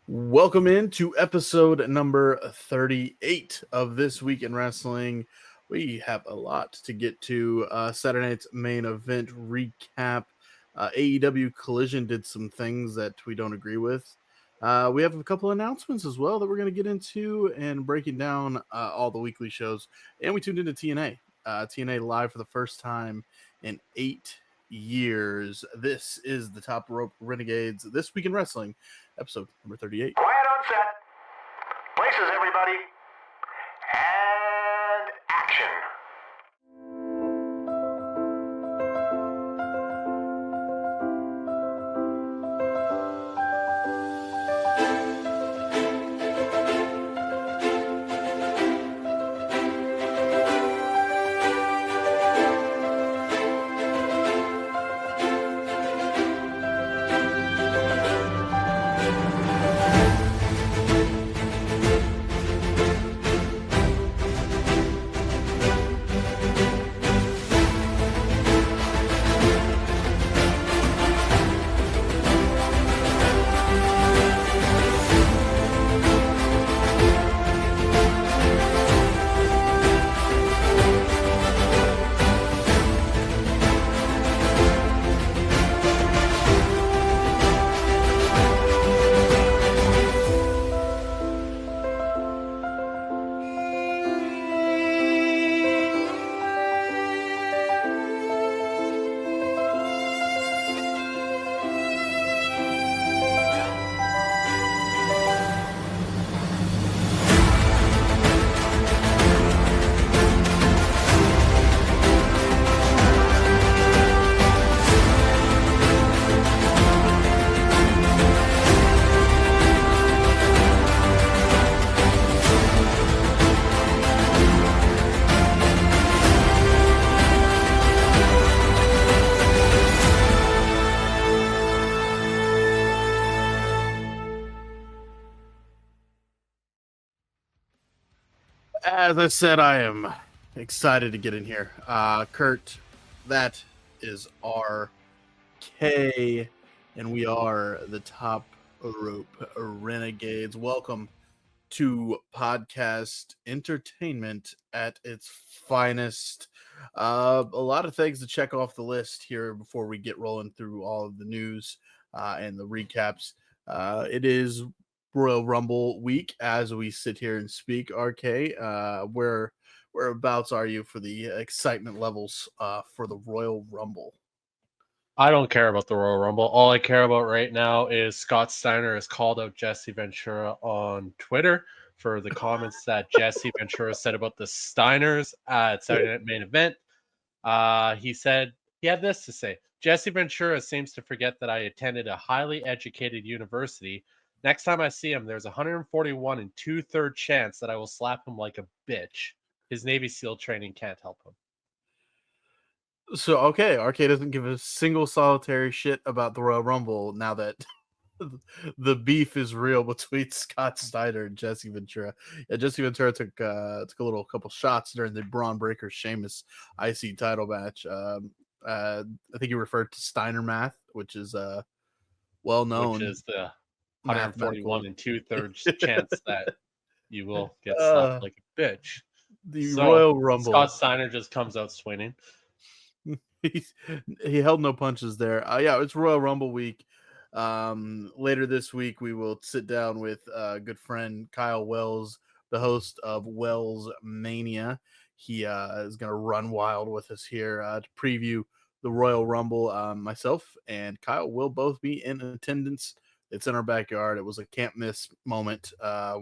Welcome into episode number 38 of This Week in Wrestling. We have a lot to get to. Saturday night's main event recap. AEW Collision did some things that we don't agree with. We have a couple announcements as well that we're going to get into and breaking down all the weekly shows. And we tuned into TNA. TNA live for the first time in 8 years. This is the Top Rope Renegades This Week in Wrestling, episode number 38. Quiet on set. Places, everybody. And action. As I said, I am excited to get in here. Kurt, that is RK, and we are the Top Rope Renegades. Welcome to podcast entertainment at its finest. A lot of things to check off the list here before we get rolling through all of the news and the recaps. It is Royal Rumble week as we sit here and speak. RK, whereabouts are you for the excitement levels for the Royal Rumble? I don't care about the Royal Rumble. All I care about right now is Scott Steiner has called out Jesse Ventura on Twitter for the comments that Jesse Ventura said about the Steiners at Saturday Night Main Event. He said he had this to say: Jesse Ventura seems to forget that I attended a highly educated university. Next time I see him, there's 141 and 2/3 chance that I will slap him like a bitch. His Navy SEAL training can't help him. So, okay, RK doesn't give a single solitary shit about the Royal Rumble now that the beef is real between Scott Steiner and Jesse Ventura. Yeah, Jesse Ventura took a couple shots during the Braun Breaker Sheamus IC title match. I think he referred to Steiner math, which is well known. Which is the 141 and 2/3 chance that you will get slapped like a bitch. The Royal Rumble. Scott Steiner just comes out swinging. He held no punches there. Yeah, it's Royal Rumble week. Later this week, we will sit down with good friend Kyle Wells, the host of Wells Mania. He is going to run wild with us here to preview the Royal Rumble. Myself and Kyle will both be in attendance. It's in our backyard. It was a can't miss moment. There's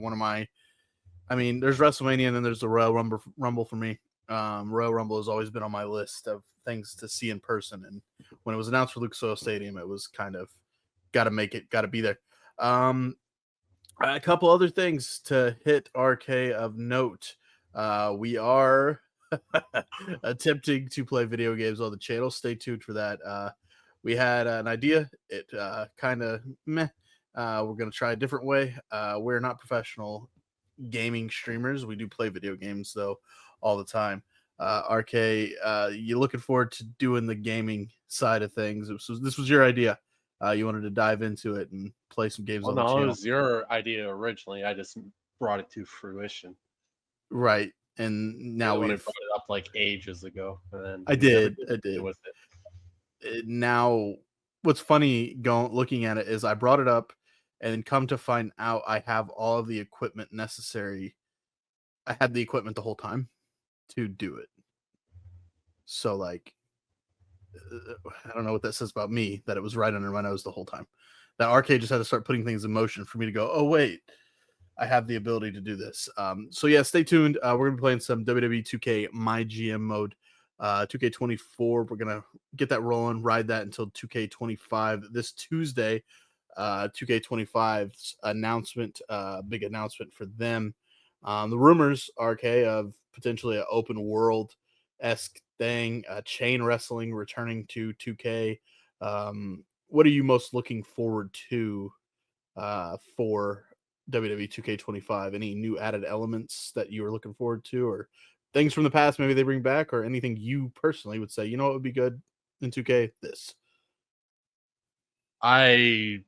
WrestleMania and then there's the Royal Rumble for me. Royal Rumble has always been on my list of things to see in person. And when it was announced for Lucas Oil Stadium, it was kind of got to make it, got to be there. A couple other things to hit, RK, of note. We are attempting to play video games on the channel. Stay tuned for that. We had an idea. It kind of meh. We're going to try a different way. We're not professional gaming streamers. We do play video games, though, all the time. RK, you looking forward to doing the gaming side of things? This was your idea. you wanted to dive into it and play some games Well, on the no, it channel. was your idea originally. I just brought it to fruition. Right. And now When I we've brought it up like ages ago, and then I we never did. did I anything did. with it. Now what's funny looking at it is I brought it up and then come to find out I have all of the equipment necessary. I had the equipment the whole time to do it. So like I don't know what that says about me that it was right under my nose the whole time. That arcade just had to start putting things in motion for me to go, oh wait, I have the ability to do this. So yeah, stay tuned. We're gonna be playing some WWE 2K My GM mode. 2K24. We're gonna get that rolling, ride that until 2K25 this Tuesday. 2K25's announcement, big announcement for them. The rumors are of potentially an open world esque thing, chain wrestling returning to 2K. What are you most looking forward to for WWE 2K25? Any new added elements that you were looking forward to, or things from the past maybe they bring back, or anything you personally would say, you know what would be good in 2K? This. I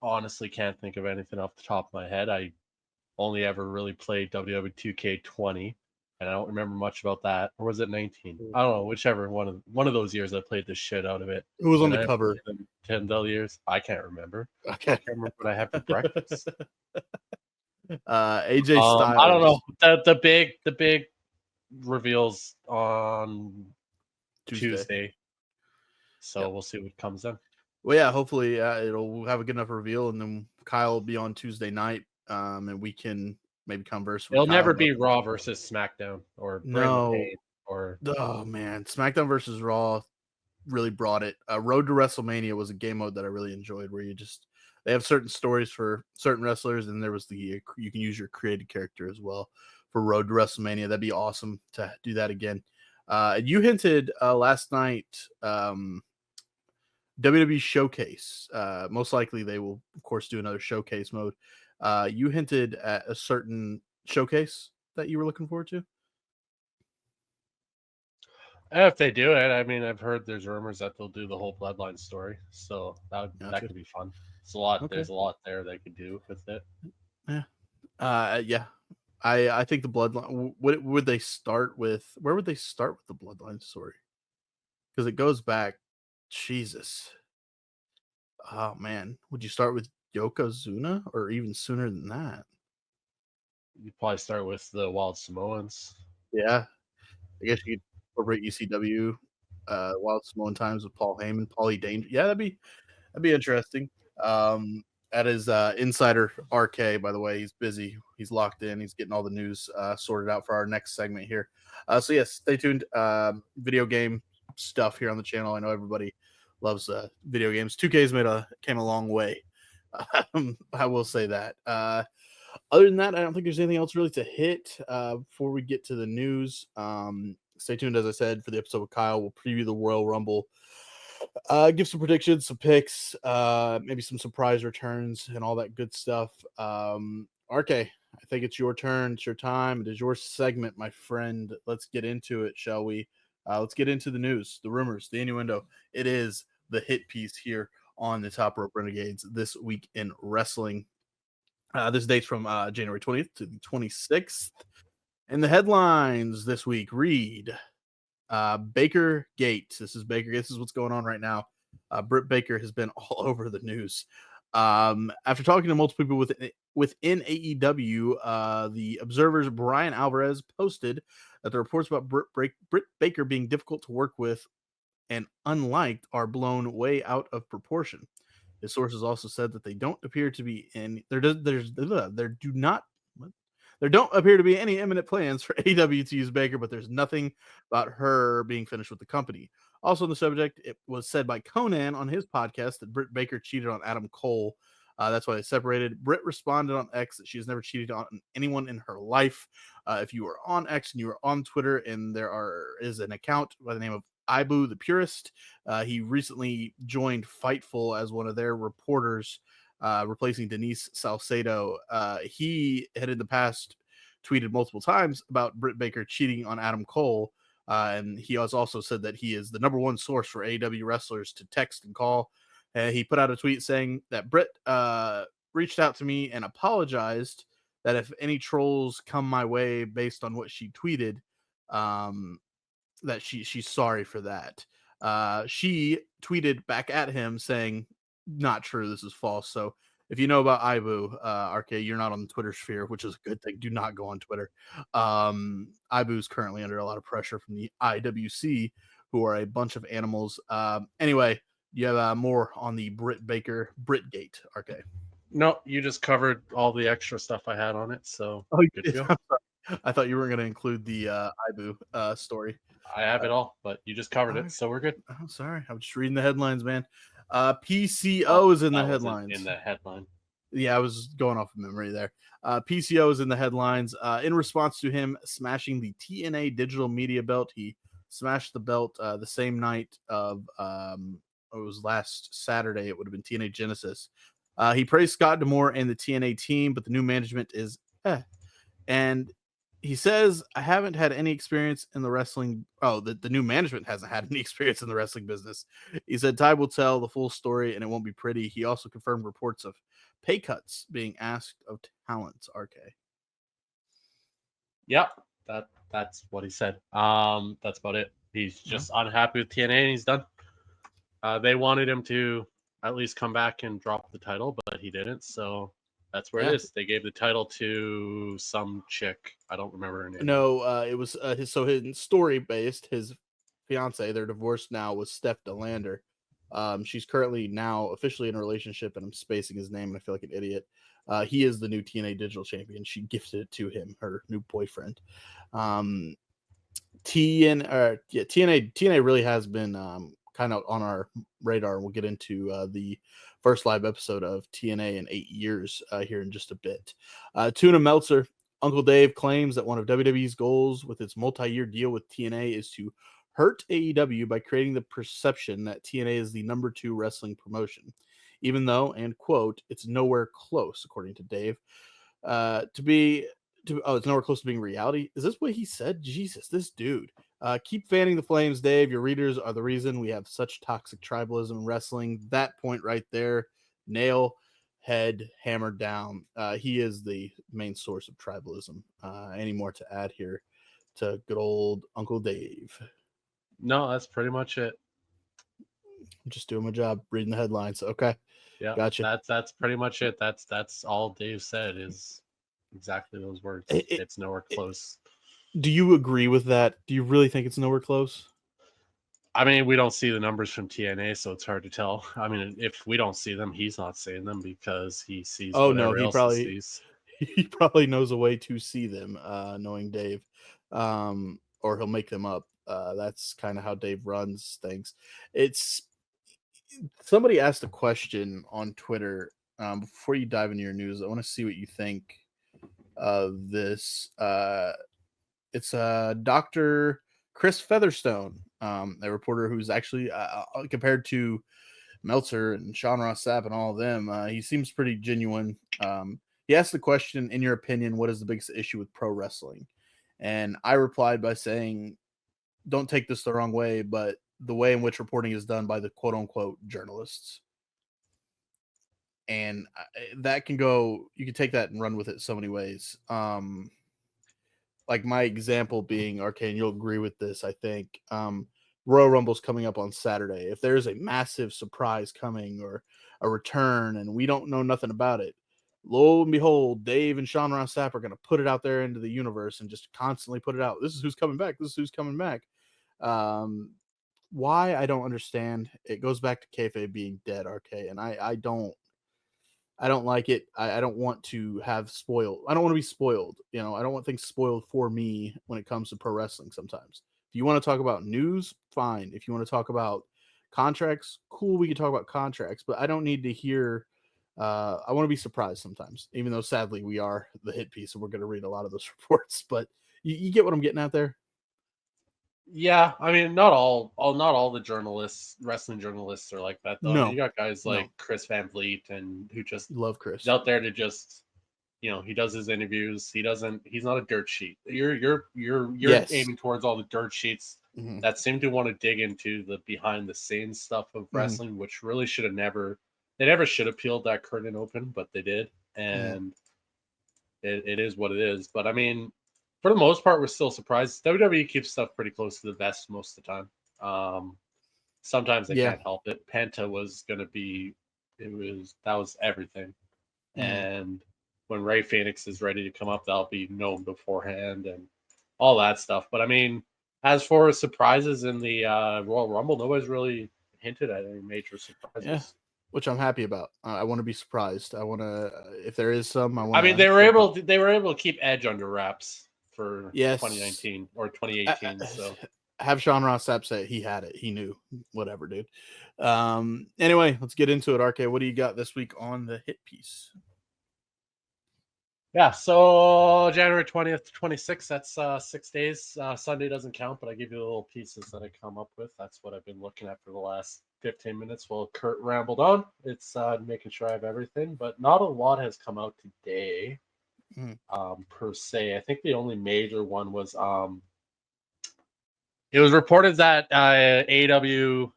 honestly can't think of anything off the top of my head. I only ever really played WWE 2K20, and I don't remember much about that. Or was it 19? I don't know. Whichever one of those years, I played the shit out of it. Who was on And the I cover? played them 10 years. I can't remember. Okay. I can't remember what I had for breakfast. AJ Styles. I don't know. The big reveals on Tuesday. So Yep. we'll see what comes in. Well, yeah, hopefully it'll have a good enough reveal, and then Kyle will be on Tuesday night, and we can maybe converse with It'll Kyle never about be that. Raw versus SmackDown or Bray No. Wyatt or Oh man, SmackDown versus Raw really brought it. Road to WrestleMania was a game mode that I really enjoyed, where they have certain stories for certain wrestlers, and there was you can use your created character as well for Road to WrestleMania. That'd be awesome to do that again. You hinted last night WWE Showcase. Most likely they will, of course, do another showcase mode. You hinted at a certain showcase that you were looking forward to. if they do it. I mean, I've heard there's rumors that they'll do the whole Bloodline story, so that Gotcha. could be fun. It's a lot. Okay. There's a lot there they could do with it. Yeah. Yeah. I think the Bloodline. What would they start with? Where would they start with the Bloodline story? Because it goes back. Jesus. Oh man, would you start with Yokozuna or even sooner than that? You probably start with the Wild Samoans. Yeah, I guess you could incorporate ECW, Wild Samoan Times with Paul Heyman, Paulie Danger. Yeah, that'd be interesting. At his insider RK, by the way, he's busy. He's locked in. He's getting all the news sorted out for our next segment here. So yes, stay tuned. Video game stuff here on the channel. I know everybody loves video games. 2K's came a long way. I will say that. Other than that, I don't think there's anything else really to hit before we get to the news. Stay tuned, as I said, for the episode with Kyle. We'll preview the Royal Rumble, give some predictions, some picks, maybe some surprise returns, and all that good stuff. RK, I think it's your turn. It's your time. It is your segment, my friend. Let's get into it, shall we? Let's get into the news, the rumors, the innuendo. It is the hit piece here on the Top Rope Renegades this week in wrestling. This dates from January 20th to the 26th. And the headlines this week read Baker Gate. This is Baker Gate. This is what's going on right now. Britt Baker has been all over the news. After talking to multiple people within AEW, the Observer's Brian Alvarez posted that the reports about Britt Baker being difficult to work with and unliked are blown way out of proportion. His sources also said that they don't appear to be there don't appear to be any imminent plans for AEW to use Baker, but there's nothing about her being finished with the company. Also on the subject, it was said by Conan on his podcast that Britt Baker cheated on Adam Cole. That's why they separated. Britt responded on X that she has never cheated on anyone in her life. If you are on X and you are on Twitter and is an account by the name of Ibu the Purist, he recently joined Fightful as one of their reporters, replacing Denise Salcedo. He had in the past tweeted multiple times about Britt Baker cheating on Adam Cole. And he has also said that he is the number one source for AEW wrestlers to text and call. He put out a tweet saying that Britt reached out to me and apologized that if any trolls come my way based on what she tweeted, that she's sorry for that. She tweeted back at him saying, "Not true. This is false." So if you know about Ibu, RK, you're not on the Twitter sphere, which is a good thing. Do not go on Twitter. Ibu is currently under a lot of pressure from the IWC, who are a bunch of animals. Anyway, you have more on the Britt Baker Britgate, RK. No, you just covered all the extra stuff I had on it, so good to go. I thought you were going to include the Ibu story. I have it all, but you just covered it, so we're good. Oh, sorry. I'm just reading the headlines, man. PCO is in the headlines. In the headline. Yeah, I was going off of memory there. PCO is in the headlines. In response to him smashing the TNA digital media belt, he smashed the belt the same night of, it was last Saturday. It would have been TNA Genesis. He praised Scott D'Amore and the TNA team, but the new management is And he says, I haven't had any experience in the wrestling. Oh, the new management hasn't had any experience in the wrestling business. He said, time will tell the full story and it won't be pretty. He also confirmed reports of pay cuts being asked of talents, RK. Yep, that's what he said. That's about it. He's just unhappy with TNA and he's done. They wanted him to at least come back and drop the title, but he didn't. So that's where it is. They gave the title to some chick. I don't remember her name. No, it was his story based. His fiance, they're divorced now, was Steph DeLander. She's currently now officially in a relationship, and I'm spacing his name, and I feel like an idiot. He is the new TNA Digital Champion. She gifted it to him, her new boyfriend. TNA really has been kind of on our radar. We'll get into the first live episode of TNA in 8 years here in just a bit. Tuna Meltzer, Uncle Dave claims that one of WWE's goals with its multi-year deal with TNA is to hurt AEW by creating the perception that TNA is the number 2 wrestling promotion, even though, and quote, it's nowhere close, according to Dave. It's nowhere close to being reality. Is this what he said? Jesus, this dude. Keep fanning the flames, Dave. Your readers are the reason we have such toxic tribalism in wrestling. That point right there, nail, head, hammered down. He is the main source of tribalism. Any more to add here to good old Uncle Dave? No, that's pretty much it. I'm just doing my job, reading the headlines. Okay. Yeah, gotcha. That's pretty much it. That's all Dave said is exactly those words. It's nowhere close. Do you agree with that? Do you really think it's nowhere close? I mean, we don't see the numbers from TNA, so it's hard to tell. I mean, if we don't see them, he's not seeing them because he sees whatever else he sees. He probably knows a way to see them, knowing Dave, or he'll make them up. That's kind of how Dave runs things. Somebody asked a question on Twitter. Before you dive into your news, I want to see what you think of this. It's Dr. Chris Featherstone, a reporter who's actually compared to Meltzer and Sean Ross Sapp and all of them, he seems pretty genuine. He asked the question, in your opinion, what is the biggest issue with pro wrestling? And I replied by saying, don't take this the wrong way, but the way in which reporting is done by the quote unquote journalists. And that can go, you can take that and run with it so many ways. Like my example being, and you'll agree with this, I think, Royal Rumble's coming up on Saturday. If there's a massive surprise coming or a return and we don't know nothing about it, lo and behold, Dave and Sean Ross Sapp are going to put it out there into the universe and just constantly put it out. This is who's coming back. This is who's coming back. Why? I don't understand. It goes back to kayfabe being dead, RK, and I don't like it. I don't want to have spoiled. I don't want to be spoiled. I don't want things spoiled for me when it comes to pro wrestling sometimes. If you want to talk about news, fine. If you want to talk about contracts, cool, we can talk about contracts, but I don't need to hear I want to be surprised sometimes, even though sadly we are the hit piece and we're going to read a lot of those reports, but you get what I'm getting at there? Yeah, I mean, not all the journalists, wrestling journalists, are like that though. No, I mean, you got guys like Chris Van Vliet and who just love Chris. He's out there to just, he does his interviews. He's not a dirt sheet. You're aiming towards all the dirt sheets Mhm. that seem to want to dig into the behind the scenes stuff of wrestling, which really should have they never should have peeled that curtain open, but they did. And it is what it is. But I mean, for the most part, we're still surprised. WWE keeps stuff pretty close to the vest most of the time. Sometimes they Yeah. can't help it. Penta was going to be, that was everything. And when Ray Phoenix is ready to come up, that'll be known beforehand and all that stuff. But I mean, as for surprises in the Royal Rumble, nobody's really hinted at any major surprises. Yeah, which I'm happy about. I want to be surprised. I want to, if there is some, I want. I mean, they were able to keep Edge under wraps for 2019 or 2018. So have Sean Ross Sapp say he had it. He knew. Whatever, dude. Anyway, let's get into it. RK, what do you got this week on the hit piece? Yeah, so January 20th to 26th, that's 6 days. Sunday doesn't count, but I give you the little pieces that I come up with. That's what I've been looking at for the last 15 minutes while Kurt rambled on. It's making sure I have everything, but not a lot has come out today per se. I think the only major one was it was reported that AEW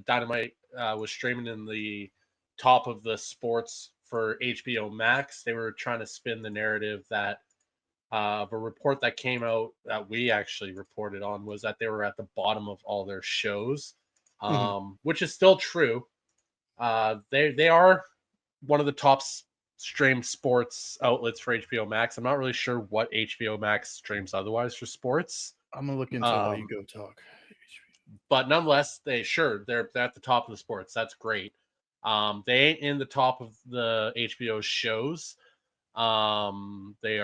Dynamite was streaming in the top of the sports for HBO Max. They were trying to spin the narrative that of a report that came out that we actually reported on was that they were at the bottom of all their shows, which is still true. They are one of the top streamed sports outlets for HBO Max. I'm not really sure what HBO Max streams otherwise for sports. I'm gonna look into it while you go talk. But nonetheless, they're at the top of the sports. That's great. They ain't in the top of the HBO shows. They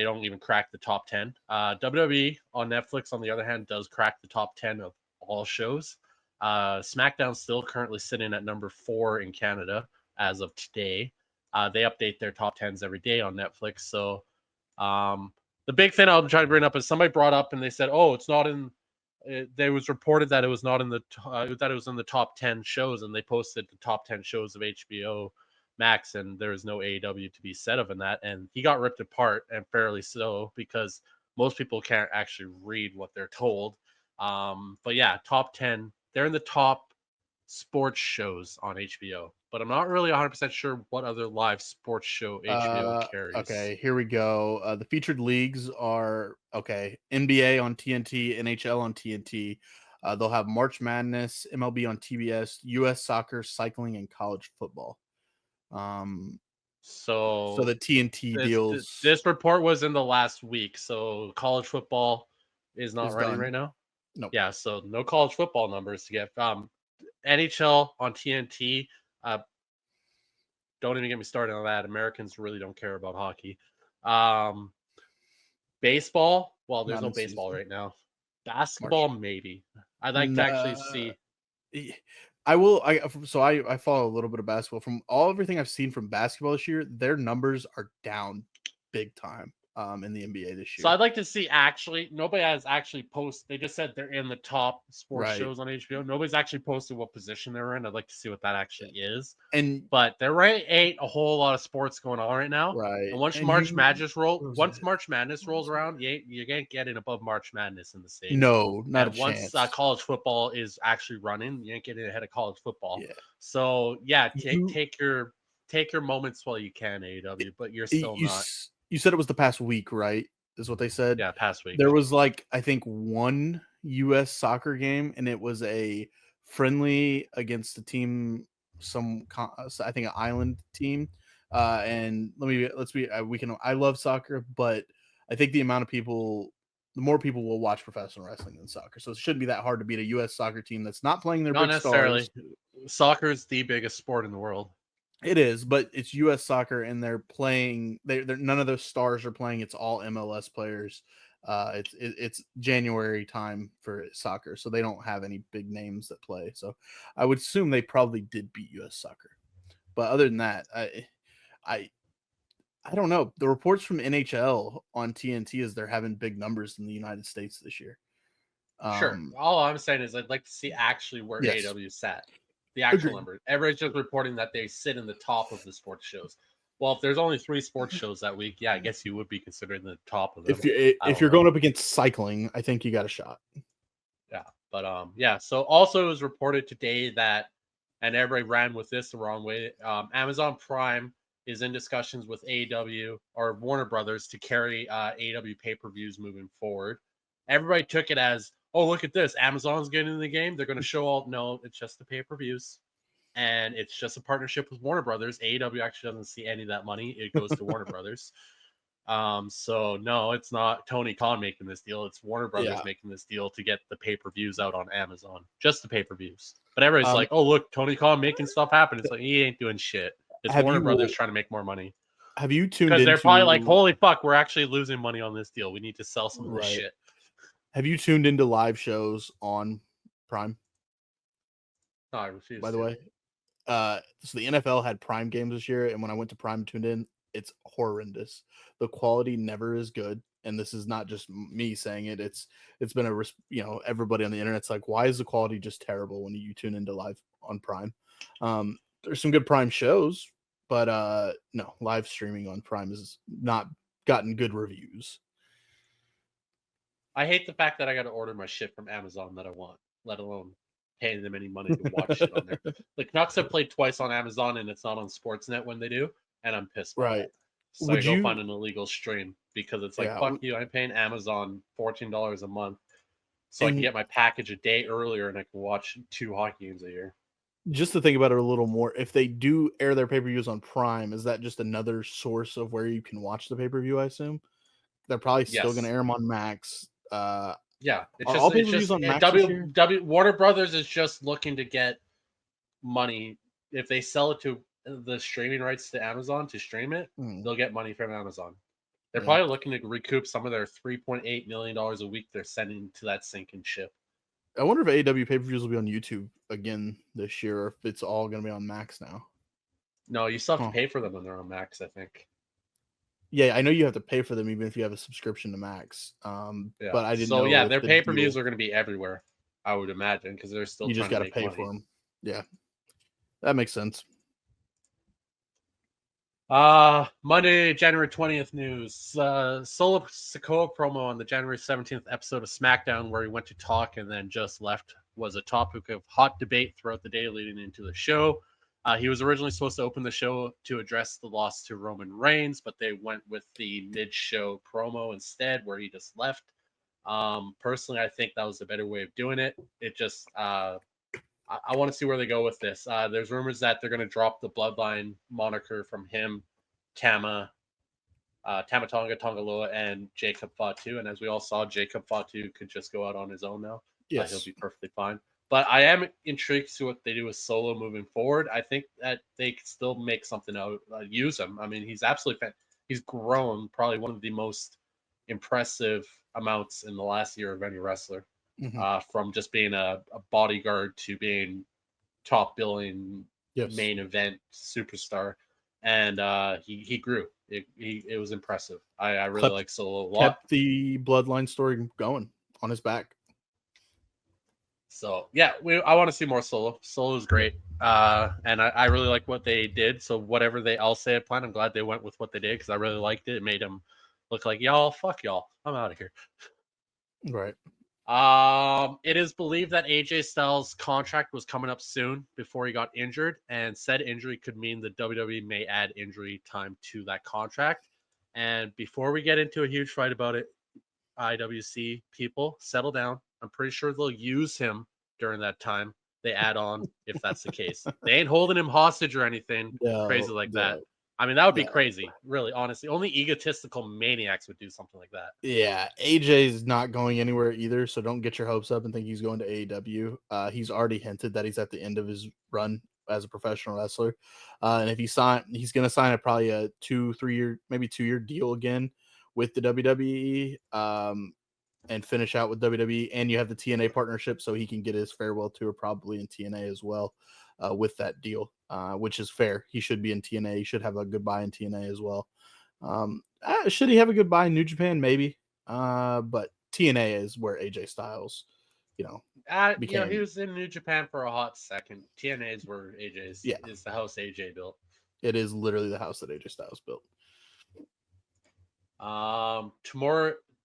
don't even crack the top 10. WWE on Netflix, on the other hand, does crack the top 10 of all shows. SmackDown's still currently sitting at number 4 in Canada as of today. They update their top 10s every day on Netflix. So the big thing I'm trying to bring up is somebody brought up and they said, "Oh, it's not in." There was reported that it was not in the that it was in the top 10 shows, and they posted the top 10 shows of HBO Max, and there was no AEW to be said of in that, and he got ripped apart, and fairly so, because most people can't actually read what they're told. But yeah, top 10. They're in the top sports shows on HBO, but I'm not really 100% sure what other live sports show HBO carries. Okay, here we go. The featured leagues are NBA on TNT, NHL on TNT. They'll have March Madness, MLB on TBS, U.S. soccer, cycling, and college football. So the TNT deals. This report was in the last week, so college football is not running right now. No. Yeah, so no college football numbers to get. NHL on TNT. Don't even get me started on that. Americans really don't care about hockey. Baseball. Well, there's no baseball right now. Basketball, maybe. I'd like to actually see. I will. I follow a little bit of basketball. From everything I've seen from basketball this year, their numbers are down big time in the NBA this year. So I'd like to see nobody has actually posted. They just said they're in the top sports shows on HBO. Nobody's actually posted what position they're in. I'd like to see what that actually is. But there ain't a whole lot of sports going on right now. Right. And once March Madness rolls around, you ain't getting above March Madness in the States. No, not and a once chance. College football is actually running, you ain't getting ahead of college football. Yeah. So take your moments while you can, AEW, but you're still not. You said it was the past week, right? Is what they said. Yeah, past week. There was I think one U.S. soccer game, and it was a friendly against the team, I think an island team. And I love soccer, but I think the more people will watch professional wrestling than soccer. So it shouldn't be that hard to beat a U.S. soccer team that's not playing their big stars. Soccer is the biggest sport in the world. It is, but it's U.S. soccer, and they're playing. They're none of those stars are playing. It's all MLS players. It's January time for soccer, so they don't have any big names that play. So I would assume they probably did beat U.S. soccer. But other than that, I don't know. The reports from NHL on TNT is they're having big numbers in the United States this year. Sure. All I'm saying is I'd like to see actually where AEW sat. The actual number. Everybody's just reporting that they sit in the top of the sports shows. Well, if there's only 3 sports shows that week, yeah, I guess you would be considered the top of them. If you're going up against cycling, I think you got a shot. But yeah. So also it was reported today that, and everybody ran with this the wrong way. Amazon Prime is in discussions with AEW or Warner Brothers to carry AEW pay-per-views moving forward. Everybody took it as, oh, look at this, Amazon's getting in the game. They're going to show all. No, it's just the pay-per-views, and it's just a partnership with Warner Brothers. AEW actually doesn't see any of that money; it goes to Warner Brothers. So no, it's not Tony Khan making this deal. It's Warner Brothers making this deal to get the pay-per-views out on Amazon, just the pay-per-views. But everybody's like, "Oh, look, Tony Khan making stuff happen." It's like he ain't doing shit. It's Warner Brothers trying to make more money. Have you tuned Because into? they're probably like, "Holy fuck, we're actually losing money on this deal. We need to sell some of this shit." Have you tuned into live shows on Prime? No, I refuse. By the way, so the NFL had Prime games this year, and when I went to Prime, tuned in, it's horrendous. The quality never is good, and this is not just me saying it. It's been everybody on the internet's like, why is the quality just terrible when you tune into live on Prime? There's some good Prime shows, but no, live streaming on Prime has not gotten good reviews. I hate the fact that I got to order my shit from Amazon that I want, let alone paying them any money to watch shit on there. The Canucks have played twice on Amazon, and it's not on Sportsnet when they do, and I'm pissed by it. So I go find an illegal stream because it's like, fuck you, I'm paying Amazon $14 a month so I can get my package a day earlier and I can watch 2 hockey games a year. Just to think about it a little more, if they do air their pay-per-views on Prime, is that just another source of where you can watch the pay-per-view, I assume? They're probably still going to air them on Max. Yeah, it's just, on Max Warner Brothers is just looking to get money. If they sell it to the streaming rights to Amazon to stream it, they'll get money from Amazon. They're probably looking to recoup some of their $3.8 million a week they're sending to that sinking ship. I wonder if AEW pay-per-views will be on YouTube again this year, or if it's all going to be on Max now. No, you still have to pay for them when they're on Max, I think. Yeah, I know you have to pay for them even if you have a subscription to Max. But I didn't know. So yeah, their pay-per-views are going to be everywhere, I would imagine, because they're still. You just got to pay for them. Yeah, that makes sense. Monday, January 20th news. Solo Sikoa promo on the January 17th episode of SmackDown, where he went to talk and then just left, was a topic of hot debate throughout the day leading into the show. He was originally supposed to open the show to address the loss to Roman Reigns, but they went with the mid-show promo instead, where he just left. Personally, I think that was a better way of doing it. It just, I want to see where they go with this. There's rumors that they're going to drop the Bloodline moniker from him, Tama Tonga, Tongaloa, and Jacob Fatu. And as we all saw, Jacob Fatu could just go out on his own now. Yes. He'll be perfectly fine. But I am intrigued to see what they do with Solo moving forward. I think that they could still make something out, use him. I mean, he's absolutely he's grown probably one of the most impressive amounts in the last year of any wrestler. From just being a bodyguard to being top billing main event superstar. And he grew. It was impressive. I really like Solo a lot. Kept the Bloodline story going on his back. So yeah, I want to see more Solo. Solo is great, and I really like what they did. So whatever I'll say a plan. I'm glad they went with what they did because I really liked it. It made him look like fuck y'all. I'm out of here. Right. It is believed that AJ Styles' contract was coming up soon before he got injured, and said injury could mean the WWE may add injury time to that contract. And before we get into a huge fight about it, IWC people, settle down. I'm pretty sure they'll use him during that time. They add on if that's the case. They ain't holding him hostage or anything crazy like that. I mean, that would be crazy, really, honestly. Only egotistical maniacs would do something like that. Yeah, AJ's not going anywhere either, so don't get your hopes up and think he's going to AEW. He's already hinted that he's at the end of his run as a professional wrestler. And if he's going to sign probably a 2-3 year, maybe 2-year deal again with the WWE. And finish out with WWE, and you have the TNA partnership, so he can get his farewell tour probably in TNA as well with that deal, which is fair. He should be in TNA. He should have a goodbye in TNA as well. Should he have a goodbye in New Japan? Maybe. But TNA is where AJ Styles, he was in New Japan for a hot second. TNA is where AJ is the house AJ built. It is literally the house that AJ Styles built.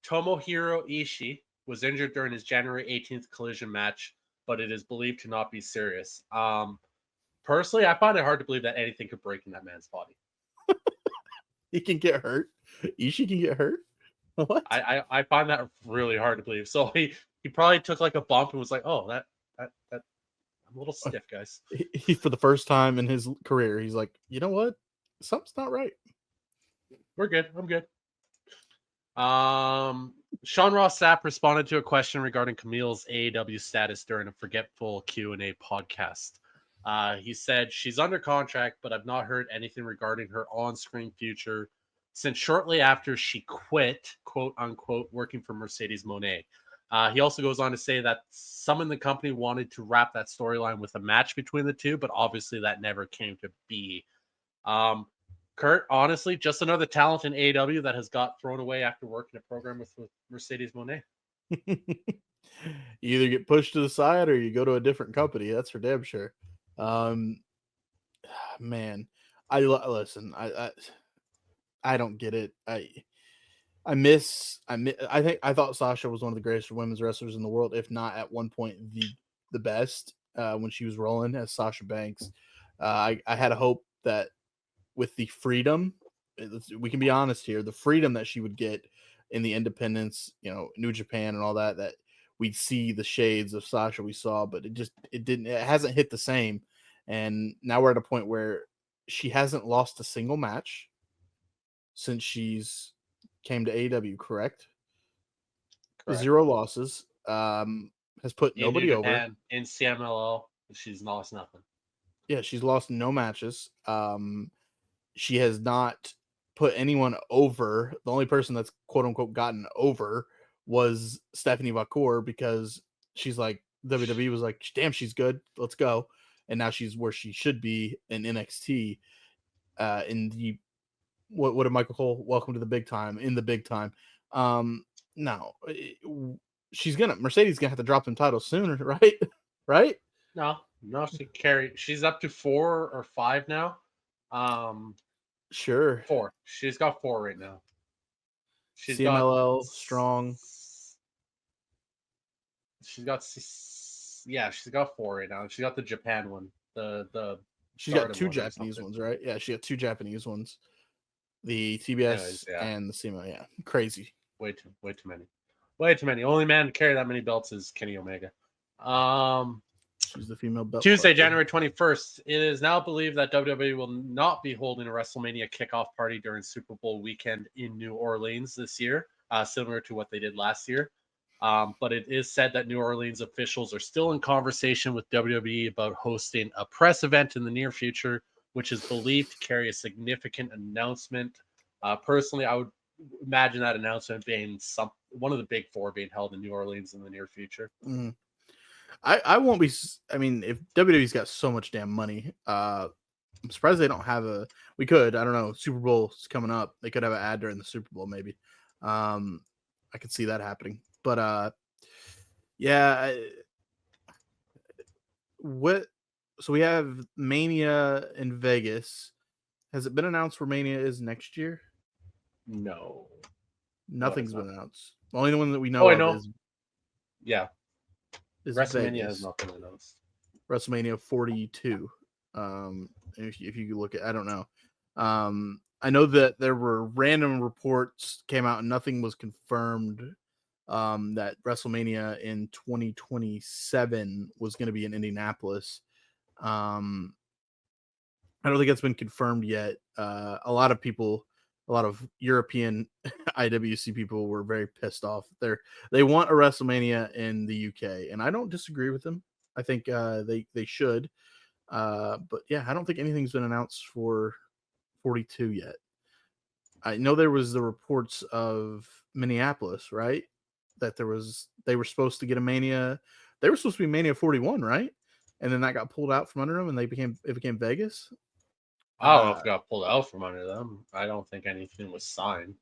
Tomohiro Ishii was injured during his January 18th Collision match, but it is believed to not be serious. Personally, I find it hard to believe that anything could break in that man's body. He can get hurt. Ishii can get hurt. What? I find that really hard to believe. So he probably took like a bump and was like, "Oh, that I'm a little stiff, guys." He for the first time in his career, he's like, you know what? Something's not right. We're good. I'm good. Sean Ross Sapp responded to a question regarding Camille's AEW status during a Forgetful Q&A podcast. He said, she's under contract, but I've not heard anything regarding her on-screen future since shortly after she quit, quote unquote, working for Mercedes Moné. He also goes on to say that some in the company wanted to wrap that storyline with a match between the two, but obviously that never came to be. Kurt, honestly, just another talent in AEW that has got thrown away after working a program with Mercedes Moné. You either get pushed to the side or you go to a different company. That's for damn sure. Man, listen. I don't get it. I thought Sasha was one of the greatest women's wrestlers in the world, if not at one point the best when she was rolling as Sasha Banks. I had a hope that with the freedom, we can be honest here, the freedom that she would get in the independents, New Japan and all that we'd see the shades of Sasha we saw, but it hasn't hit the same. And now we're at a point where she hasn't lost a single match since she's came to AEW, correct? 0 losses. Has put nobody over. And in CMLL, she's lost nothing. Yeah, she's lost no matches. She has not put anyone over. The only person that's quote unquote gotten over was Stephanie Vacour, because she's like, WWE was like, damn, she's good. Let's go. And now she's where she should be in NXT. In the what did Michael Cole? Welcome to the big time. In the big time. No, Mercedes gonna have to drop them titles sooner, right? Right? No, she's up to 4 or 5 now. Sure. 4. She's got 4 right now. She's CMLL strong. She's got 4 right now. She got the Japan one. She's got 2 Japanese ones, right? Yeah, she got 2 Japanese ones. The TBS and the CMLL. Yeah, crazy. Way too many. Way too many. Only man to carry that many belts is Kenny Omega. She's the female belt. Tuesday, January 21st. It is now believed that WWE will not be holding a WrestleMania kickoff party during Super Bowl weekend in New Orleans this year, similar to what they did last year. But it is said that New Orleans officials are still in conversation with WWE about hosting a press event in the near future, which is believed to carry a significant announcement. Personally, I would imagine that announcement being one of the big 4 being held in New Orleans in the near future. Mm-hmm. I won't be. I mean, if WWE's got so much damn money, I'm surprised they don't have a. We could. I don't know. Super Bowl's coming up. They could have an ad during the Super Bowl, maybe. I could see that happening. But yeah. So we have Mania in Vegas. Has it been announced where Mania is next year? No. Nothing's been announced. The only one that we know is WrestleMania has not been announced. WrestleMania 42. If you look at, I don't know. I know that there were random reports came out and nothing was confirmed. That WrestleMania in 2027 was going to be in Indianapolis. I don't think it's been confirmed yet. A lot of European IWC people were very pissed off. They want a WrestleMania in the UK, and I don't disagree with them. I think they should. But yeah, I don't think anything's been announced for 42 yet. I know there was the reports of Minneapolis, right? That they were supposed to get a Mania. They were supposed to be Mania 41, right? And then that got pulled out from under them, and it became Vegas. I don't know if it got pulled out from under them. I don't think anything was signed.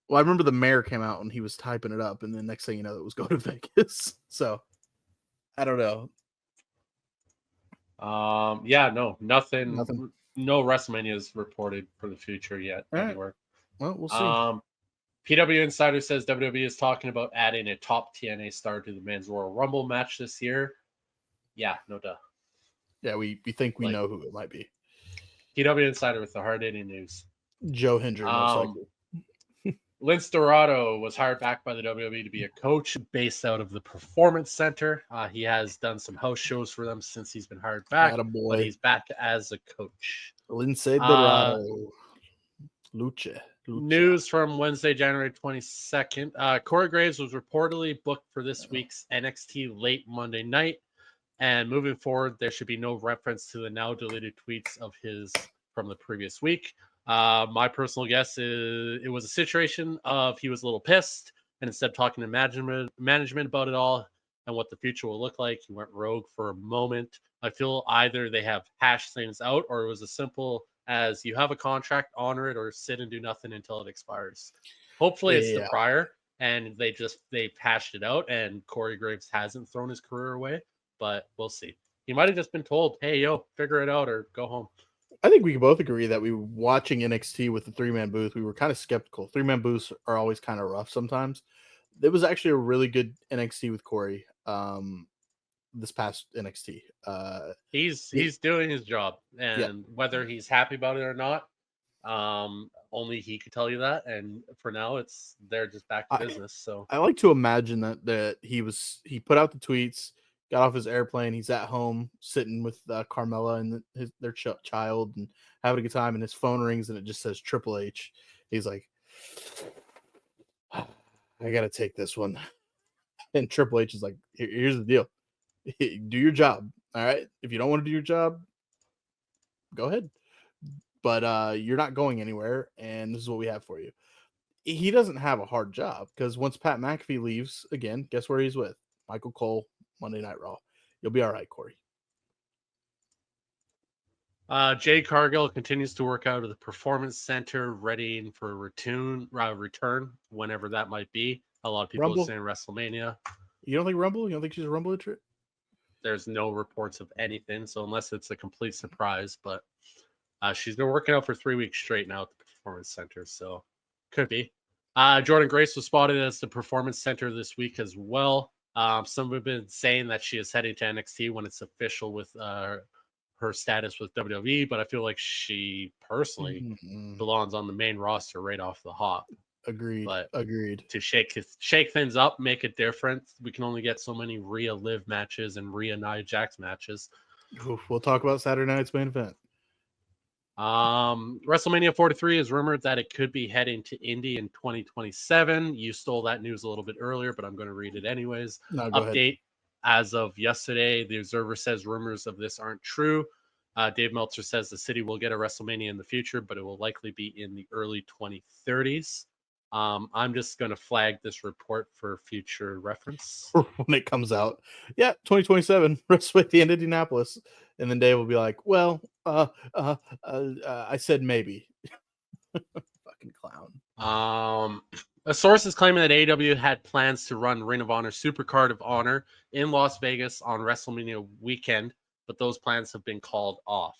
Well, I remember the mayor came out and he was typing it up, and then next thing you know, it was going to Vegas. So I don't know. Yeah, no, nothing. No WrestleMania is reported for the future yet anywhere. Well, we'll see. PW Insider says WWE is talking about adding a top TNA star to the men's Royal Rumble match this year. Yeah, no duh. Yeah, we think we know who it might be. PW Insider with the hard-hitting news. Joe Hendry, most likely. Lince Dorado was hired back by the WWE to be a coach based out of the Performance Center. He has done some house shows for them since he's been hired back, but he's back as a coach. Lince Dorado. Lucha. News from Wednesday, January 22nd. Corey Graves was reportedly booked for this week's NXT late Monday night. And moving forward, there should be no reference to the now deleted tweets of his from the previous week. My personal guess is it was a situation of he was a little pissed, and instead of talking to management about it all and what the future will look like, he went rogue for a moment. I feel either they have hashed things out, or it was as simple as you have a contract, honor it, or sit and do nothing until it expires. Hopefully, it's the prior, and they hashed it out, and Corey Graves hasn't thrown his career away. But we'll see. He might have just been told, hey, yo, figure it out or go home. I think we can both agree that we were watching NXT with the 3-man booth. We were kind of skeptical. 3-man booths are always kind of rough sometimes. It was actually a really good NXT with Corey this past NXT. He's doing his job. And whether he's happy about it or not, only he could tell you that. And for now, they're just back to business. So I like to imagine that he put out the tweets, got off his airplane. He's at home sitting with Carmella and their child and having a good time. And his phone rings and it just says Triple H. He's like, I got to take this one. And Triple H is like, here's the deal. Do your job. All right. If you don't want to do your job, go ahead. But you're not going anywhere. And this is what we have for you. He doesn't have a hard job because once Pat McAfee leaves again, guess where he's with? Michael Cole. Monday Night Raw. You'll be all right, Corey. Jade Cargill continues to work out of the Performance Center, readying for a return whenever that might be. A lot of people are saying WrestleMania. You don't think Rumble? You don't think she's a Rumble trip? There's no reports of anything, so unless it's a complete surprise, but she's been working out for 3 weeks straight now at the Performance Center, so could be. Jordan Grace was spotted as the Performance Center this week as well. Some have been saying that she is heading to NXT when it's official with her status with WWE, but I feel like she personally belongs on the main roster right off the hop. Agreed. To shake things up, make it different. We can only get so many Rhea Liv matches and Rhea Nia Jax matches. We'll talk about Saturday night's main event. WrestleMania 43 is rumored that it could be heading to Indy in 2027. You stole that news a little bit earlier, but I'm going to read it anyways. No, Update as of yesterday. The Observer says rumors of this aren't true. Dave Meltzer says the city will get a WrestleMania in the future, but it will likely be in the early 2030s. I'm just going to flag this report for future reference. When it comes out. Yeah, 2027, WrestleMania in Indianapolis. And then Dave will be like, well, I said maybe. Fucking clown. A source is claiming that AEW had plans to run Ring of Honor Supercard of Honor in Las Vegas on WrestleMania weekend, but those plans have been called off.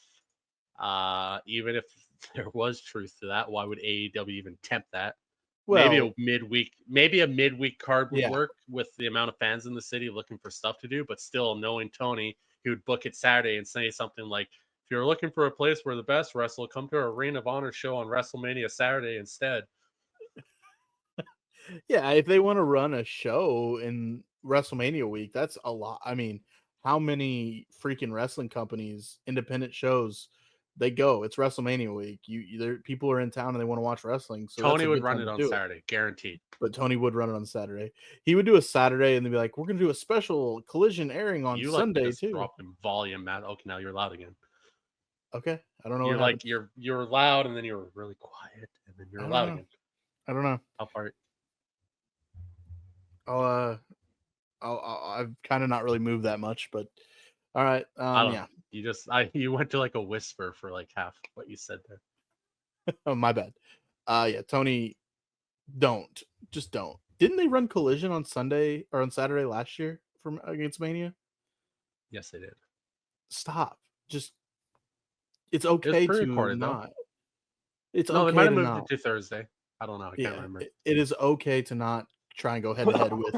Even if there was truth to that, why would AEW even tempt that? Well, maybe a midweek card would work with the amount of fans in the city looking for stuff to do, but still, knowing Tony, he would book it Saturday and say something like, if you're looking for a place where the best wrestle, come to a Ring of Honor show on WrestleMania Saturday instead. Yeah, if they want to run a show in WrestleMania week, that's a lot. I mean, how many freaking wrestling companies, independent shows, they go? It's WrestleMania week. People are in town and they want to watch wrestling. So Tony would run it on Saturday, guaranteed. But Tony would run it on Saturday. He would do a Saturday and they'd be like, "We're going to do a special Collision airing on Sunday too." Dropping volume, Matt. Okay, now you're loud again. Okay, I don't know. You're like you're loud and then you're really quiet and then you're loud again. I don't know. How far? I've kind of not really moved that much, but all right. Yeah. You went to like a whisper for like half what you said there. Oh, my bad. Yeah, Tony, don't. Didn't they run Collision on Sunday or on Saturday last year against Mania? Yes, they did. Stop. It's okay to not. It's okay. They might have moved it to Thursday. I don't know. I can't remember. It is okay to not try and go head to head with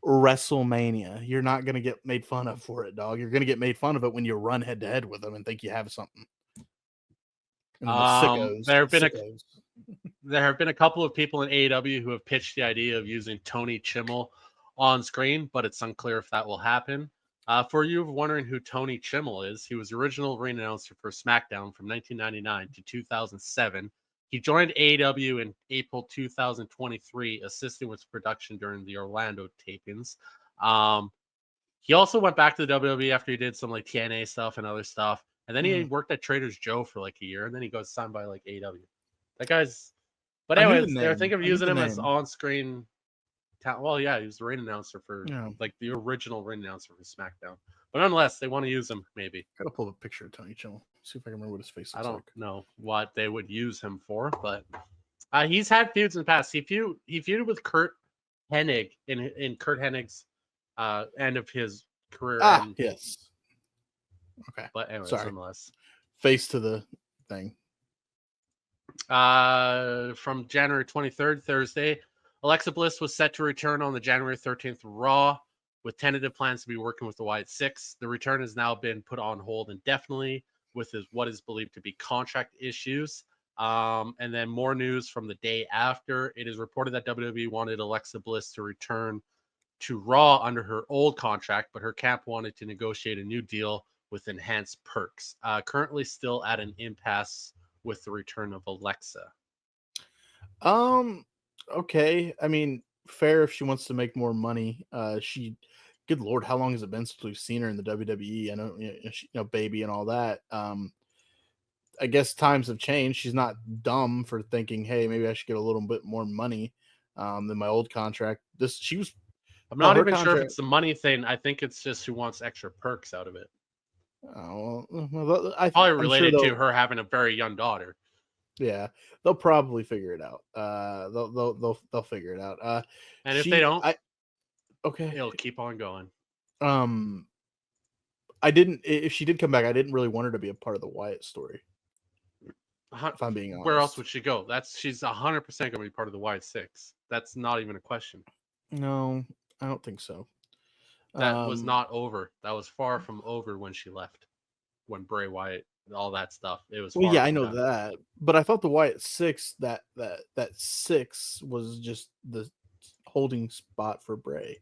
WrestleMania. You're not gonna get made fun of for it, dog. You're gonna get made fun of it when you run head to head with them and think you have something. And then the sickos. There have been a couple of people in AEW who have pitched the idea of using Tony Chimmel on screen, but it's unclear if that will happen. For you wondering who Tony Chimmel is, he was the original ring announcer for SmackDown from 1999 to 2007. He joined AEW in April 2023, assisting with production during the Orlando tapings. He also went back to the WWE after he did some like TNA stuff and other stuff. And then he worked at Trader Joe for like a year, and then he goes signed by like AEW. That guy's. But anyways, they're thinking of using him as on-screen. Well, yeah, he was the ring announcer for like the original ring announcer for SmackDown. But nonetheless, they want to use him. Maybe. Gotta pull up a picture of Tony Chimmel. See if I can remember what his face looks like. I don't know what they would use him for, but he's had feuds in the past. He feuded with Kurt Hennig in Kurt Hennig's end of his career. Yes. Okay. But anyways, nonetheless. Face to the thing. From January 23rd, Thursday, Alexa Bliss was set to return on the January 13th Raw with tentative plans to be working with the Wyatt Six. The return has now been put on hold indefinitely with what is believed to be contract issues. And then more news from the day after. It is reported that WWE wanted Alexa Bliss to return to Raw under her old contract, but her camp wanted to negotiate a new deal with enhanced perks. Currently still at an impasse with the return of Alexa. Okay. I mean, fair if she wants to make more money. Good Lord, how long has it been since we've seen her in the WWE? I know, baby and all that. I guess times have changed. She's not dumb for thinking, hey, maybe I should get a little bit more money than my old contract. I'm not even sure if it's the money thing. I think it's just who wants extra perks out of it. Probably related to her having a very young daughter. Yeah, they'll probably figure it out. They'll figure it out. And if they don't, okay, it'll keep on going. If she did come back, I didn't really want her to be a part of the Wyatt story. If I'm being honest, where else would she go? She's 100% going to be part of the Wyatt Six. That's not even a question. No, I don't think so. That was not over. That was far from over when she left. When Bray Wyatt, all that stuff. It was. Well, yeah, I know that, but I thought the Wyatt Six that six was just the holding spot for Bray.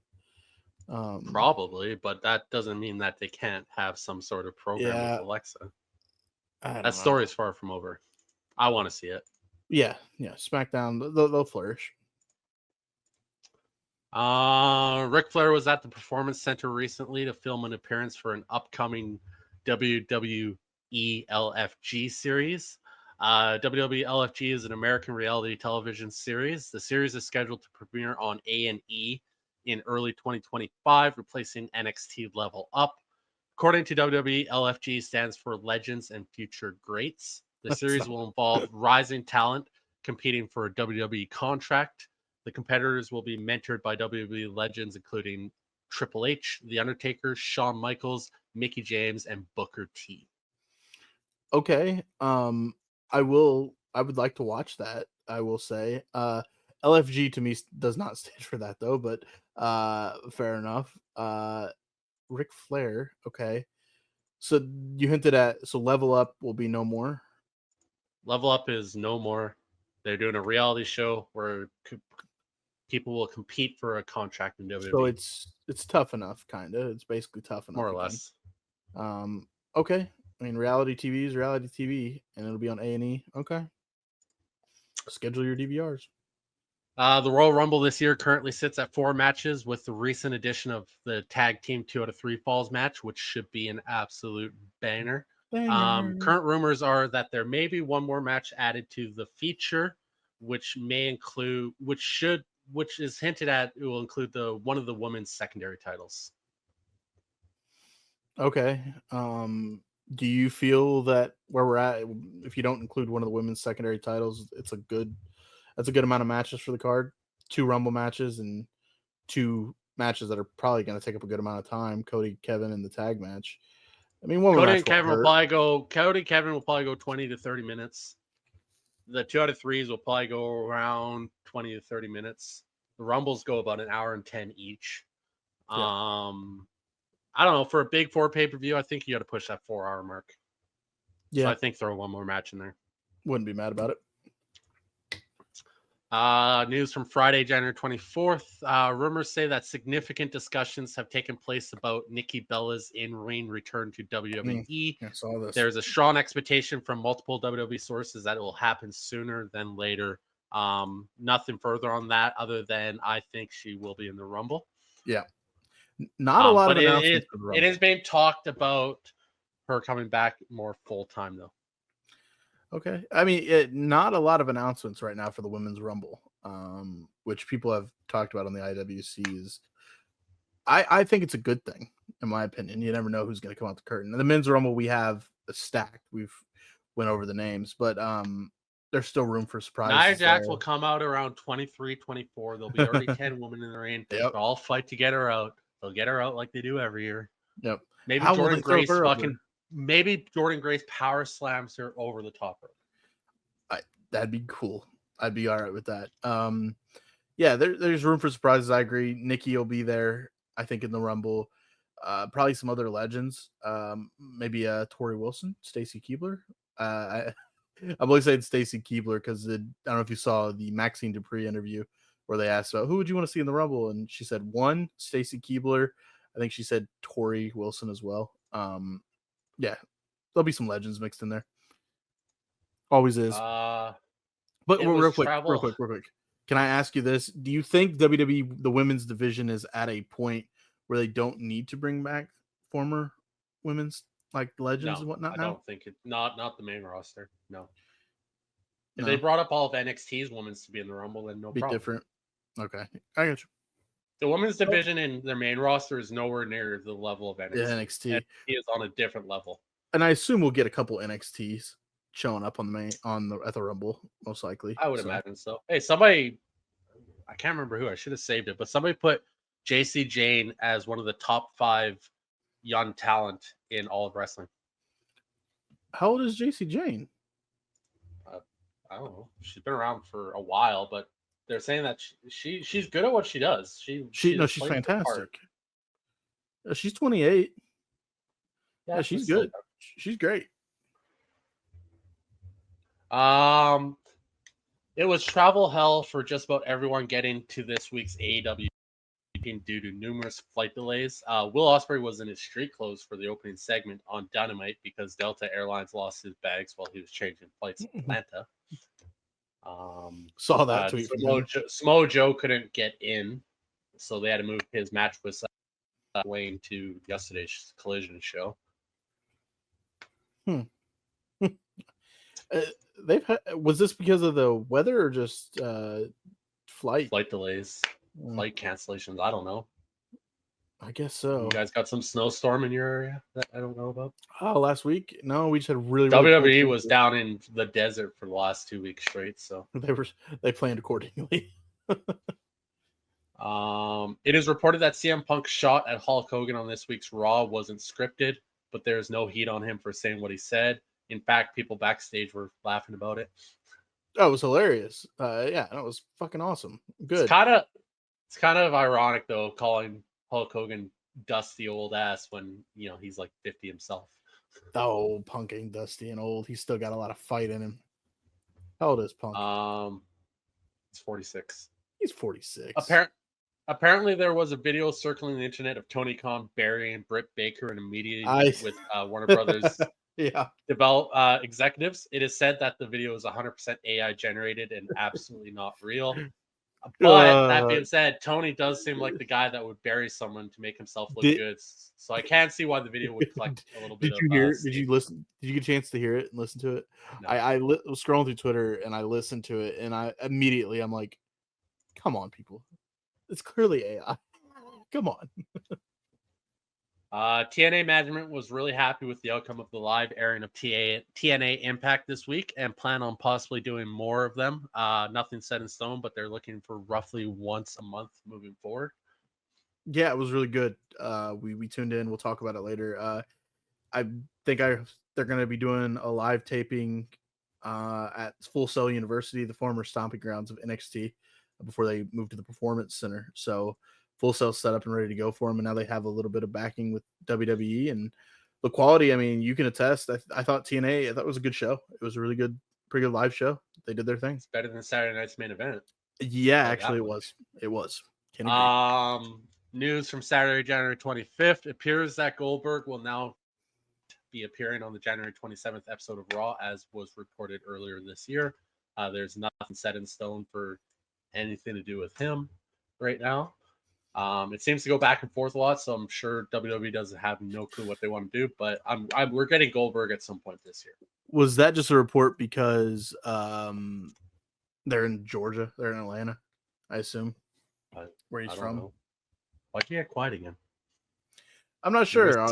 Probably, but that doesn't mean that they can't have some sort of program with Alexa. That story is far from over. I want to see it. Yeah. SmackDown, they'll flourish. Ric Flair was at the Performance Center recently to film an appearance for an upcoming WWE LFG series. WWE LFG is an American reality television series. The series is scheduled to premiere on A&E in early 2025, replacing NXT Level Up. According to WWE, LFG stands for Legends and Future Greats. The series will involve rising talent competing for a WWE contract. The competitors will be mentored by WWE legends including Triple H, The Undertaker, Shawn Michaels, Mickie James, and Booker T. Okay. I would like to watch that, I will say. LFG to me does not stand for that though, but fair enough. Ric Flair, okay. So you hinted at Level Up will be no more. Level Up is no more. They're doing a reality show where people will compete for a contract in WWE. So it's tough enough, kind of. It's basically tough enough, more or less. Okay. I mean, reality TV is reality TV, and it'll be on A&E. Okay. Schedule your DVRs. The Royal Rumble this year currently sits at 4 matches, with the recent addition of the tag team 2 out of 3 falls match, which should be an absolute banger. Current rumors are that there may be one more match added to the feature, which is hinted at it will include one of the women's secondary titles. Okay. Do you feel that where we're at, if you don't include one of the women's secondary titles, that's a good amount of matches for the card? 2 Rumble matches and 2 matches that are probably going to take up a good amount of time. Cody, Kevin, and the tag match. I mean, Cody and Kevin will probably go 20 to 30 minutes. the 2 out of 3s will probably go around 20 to 30 minutes. The Rumbles go about an hour and 10 each. Yeah. I don't know. For a big 4 pay-per-view, I think you got to push that 4-hour mark. Yeah. So I think throw one more match in there. Wouldn't be mad about it. News from Friday, January 24th. Rumors say that significant discussions have taken place about Nikki Bella's in-ring return to WWE. I saw this. There's a strong expectation from multiple WWE sources that it will happen sooner than later. Nothing further on that other than I think she will be in the Rumble. Yeah. Not a lot of but announcements for the Rumble. It is being talked about her coming back more full-time, though. Okay. I mean, not a lot of announcements right now for the Women's Rumble, which people have talked about on the IWC. I think it's a good thing, in my opinion. You never know who's going to come out the curtain. In the Men's Rumble, we have a stack. We've went over the names, but there's still room for surprises. Nia Jax will come out around 23, 24. There'll be already 10 women in the ring. Yep. They'll all fight to get her out. They'll get her out like they do every year. Yep. Maybe Jordan Grace power slams her over the top rope. That'd be cool. I'd be all right with that. Yeah, there's room for surprises. I agree. Nikki will be there, I think, in the Rumble. Probably some other legends. Maybe Tori Wilson, Stacy Keibler. I'm only saying Stacy Keibler because I don't know if you saw the Maxine Dupree interview where they asked about who would you want to see in the Rumble, and she said one, Stacy Keibler. I think she said Tori Wilson as well. Yeah, there'll be some legends mixed in there. Always is. But real quick. Can I ask you this? Do you think WWE, the women's division, is at a point where they don't need to bring back former women's like legends and whatnot? I don't think it. Not the main roster. No. If No. they brought up all of NXT's women's to be in the Rumble, then no Be problem. different. Okay, I got you. The women's division in their main roster is nowhere near the level of NXT. Yeah, NXT. NXT is on a different level. And I assume we'll get a couple NXTs showing up at the Rumble, most likely. I would imagine so. Hey, somebody, I can't remember who. I should have saved it, but somebody put JC Jane as one of the top 5 young talent in all of wrestling. How old is JC Jane? I don't know. She's been around for a while, but they're saying that she's good at what she does. She's fantastic. She's 28. Yeah, she's good. She's great. It was travel hell for just about everyone getting to this week's AEW due to numerous flight delays. Will Ospreay was in his street clothes for the opening segment on Dynamite because Delta Airlines lost his bags while he was changing flights in Atlanta. Saw that tweet. Samoa Joe couldn't get in, so they had to move his match with Wayne to yesterday's Collision show. Was this because of the weather or just flight delays, flight cancellations? I don't know. I guess so. You guys got some snowstorm in your area that I don't know about? Oh, last week? No, we just had really WWE was down in the desert for the last 2 weeks straight, so they planned accordingly. It is reported that CM Punk's shot at Hulk Hogan on this week's Raw wasn't scripted, but there is no heat on him for saying what he said. In fact, people backstage were laughing about it. Oh, it was hilarious. Yeah, that was fucking awesome. Good. It's kind of ironic though, calling Hulk Hogan dusty old ass when he's like 50 himself. Oh, Punk ain't dusty and old. He's still got a lot of fight in him. How old is Punk? He's 46. He's 46. Apparently, there was a video circling the internet of Tony Khan burying Britt Baker in a meeting with Warner Brothers executives. It is said that the video is 100% AI generated and absolutely not real. But that being said, Tony does seem like the guy that would bury someone to make himself look good. So I can't see why the video would collect a little bit. Did you hear it? Did you listen? Did you get a chance to hear it and listen to it? No. I was scrolling through Twitter and I listened to it, and I'm like, come on, people. It's clearly AI. Come on. TNA management was really happy with the outcome of the live airing of TNA Impact this week and plan on possibly doing more of them. Nothing set in stone, but they're looking for roughly once a month moving forward. Yeah, it was really good. We tuned in. We'll talk about it later. I think they're going to be doing a live taping at Full Sail University, the former stomping grounds of NXT, before they moved to the Performance Center. So Full Sail set up and ready to go for him, and now they have a little bit of backing with WWE and the quality. I mean, you can attest. I thought TNA. I thought it was a good show. It was a really good, pretty good live show. They did their thing. It's better than Saturday night's main event. Yeah, actually, it was. It was. Can agree. News from Saturday, January 25th. It appears that Goldberg will now be appearing on the January 27th episode of Raw, as was reported earlier this year. There's nothing set in stone for anything to do with him right now. It seems to go back and forth a lot, so I'm sure WWE doesn't have no clue what they want to do. But we're getting Goldberg at some point this year. Was that just a report because they're in Georgia, they're in Atlanta, I assume, where he's from? Know. Why'd you get quiet again? I'm not sure.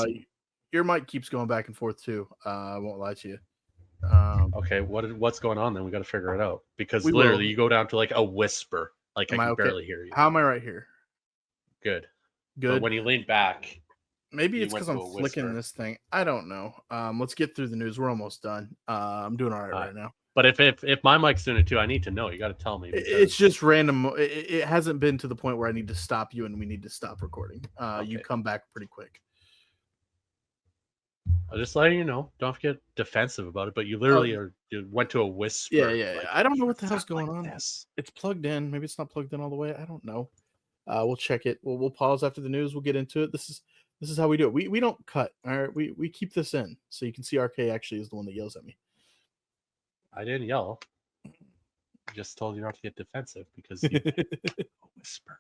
Your mic keeps going back and forth too. I won't lie to you. Okay, what's going on then? We got to figure it out, because literally you go down to like a whisper. Like, I can barely hear you. How am I right here? Good. But when you lean back, maybe it's because I'm flicking this thing. I don't know. Let's get through the news. We're almost done. I'm doing all right now. But if my mic's doing it too, I need to know. You got to tell me. It's just random. It hasn't been to the point where I need to stop you and we need to stop recording. Okay. You come back pretty quick. I'll just let you know. Don't get defensive about it. But you literally you went to a whisper. Yeah. Like, I don't know what the hell's going on. It's plugged in. Maybe it's not plugged in all the way. I don't know. We'll check it. We'll pause after the news. We'll get into it. This is how we do it. We don't cut. All right. We keep this in so you can see RK actually is the one that yells at me. I didn't yell. I just told you not to get defensive because you whisper.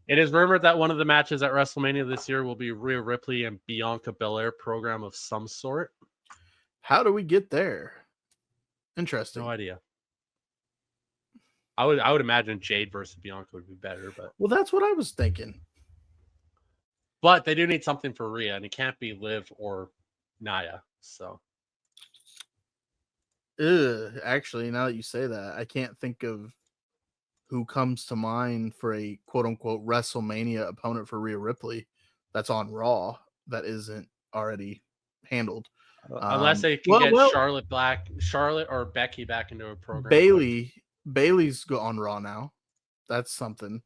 It is rumored that one of the matches at WrestleMania this year will be Rhea Ripley and Bianca Belair program of some sort. How do we get there? Interesting. No idea. I would imagine Jade versus Bianca would be better, but that's what I was thinking. But they do need something for Rhea, and it can't be Liv or Nia. So, actually, now that you say that, I can't think of who comes to mind for a quote unquote WrestleMania opponent for Rhea Ripley that's on Raw that isn't already handled. Unless they can get Charlotte or Becky back into a program. Bailey's on Raw now. That's something.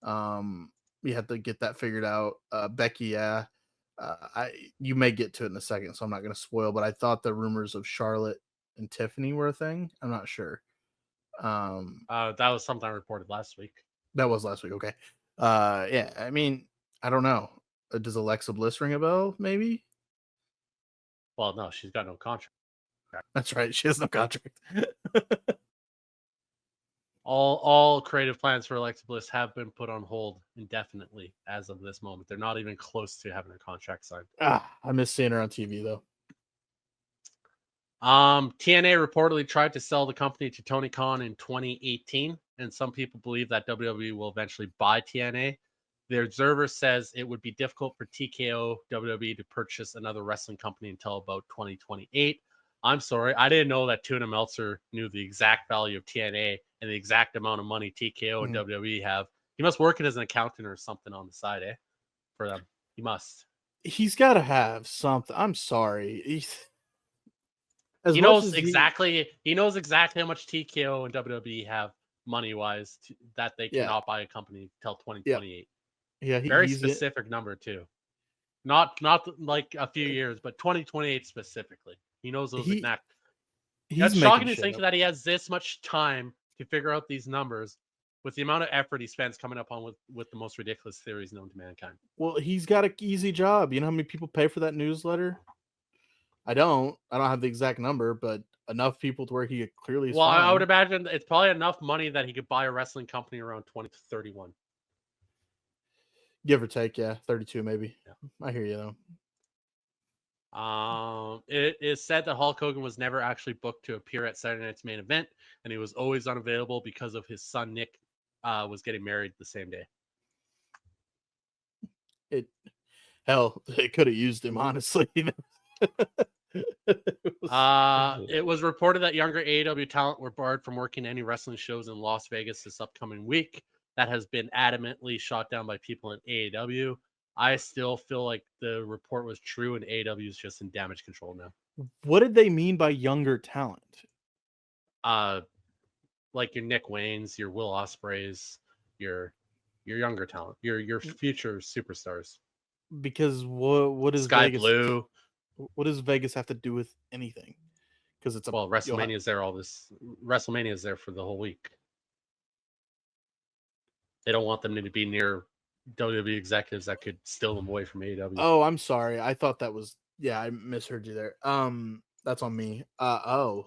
We have to get that figured out. Becky, yeah. You may get to it in a second, so I'm not going to spoil, but I thought the rumors of Charlotte and Tiffany were a thing. I'm not sure. That was something I reported last week. That was last week. Okay. Yeah. I mean, I don't know. Does Alexa Bliss ring a bell? Maybe. Well, no, she's got no contract. That's right. She has no contract. All creative plans for Alexa Bliss have been put on hold indefinitely as of this moment. They're not even close to having her contract signed. I miss seeing her on TV though. TNA reportedly tried to sell the company to Tony Khan in 2018, and some people believe that WWE will eventually buy TNA. The Observer says it would be difficult for TKO WWE to purchase another wrestling company until about 2028. I'm sorry, I didn't know that Tuna Meltzer knew the exact value of TNA and the exact amount of money TKO and WWE have. He must work as an accountant or something on the side, for them. He must. He's got to have something. I'm sorry. He knows exactly how much TKO and WWE have money-wise that they cannot buy a company until 2028. Yeah, very specific number too. Not like a few years, but 2028 specifically. He knows those exact. It's shocking to think that he has this much time to figure out these numbers with the amount of effort he spends coming up on with the most ridiculous theories known to mankind. Well, he's got an easy job. You know how many people pay for that newsletter? I don't have the exact number, but enough people to where he clearly is fine. I would imagine it's probably enough money that he could buy a wrestling company around 20 to 31. Give or take, yeah. 32 maybe. Yeah. I hear you though. It is said that Hulk Hogan was never actually booked to appear at Saturday Night's Main Event, and he was always unavailable because of his son Nick was getting married the same day. It could have used him, honestly. It was reported that younger AEW talent were barred from working any wrestling shows in Las Vegas this upcoming week. That has been adamantly shot down by people in AEW. I still feel like the report was true, and AEW is just in damage control now. What did they mean by younger talent? Like your Nick Waynes, your Will Ospreys, your younger talent, your future superstars. Because what is Sky Vegas? Blue. What does Vegas have to do with anything? Because it's a Well, WrestleMania is there WrestleMania is there for the whole week. They don't want them to be near WWE executives that could steal them away from AEW. Oh, I'm sorry. I thought that was I misheard you there. That's on me. Well,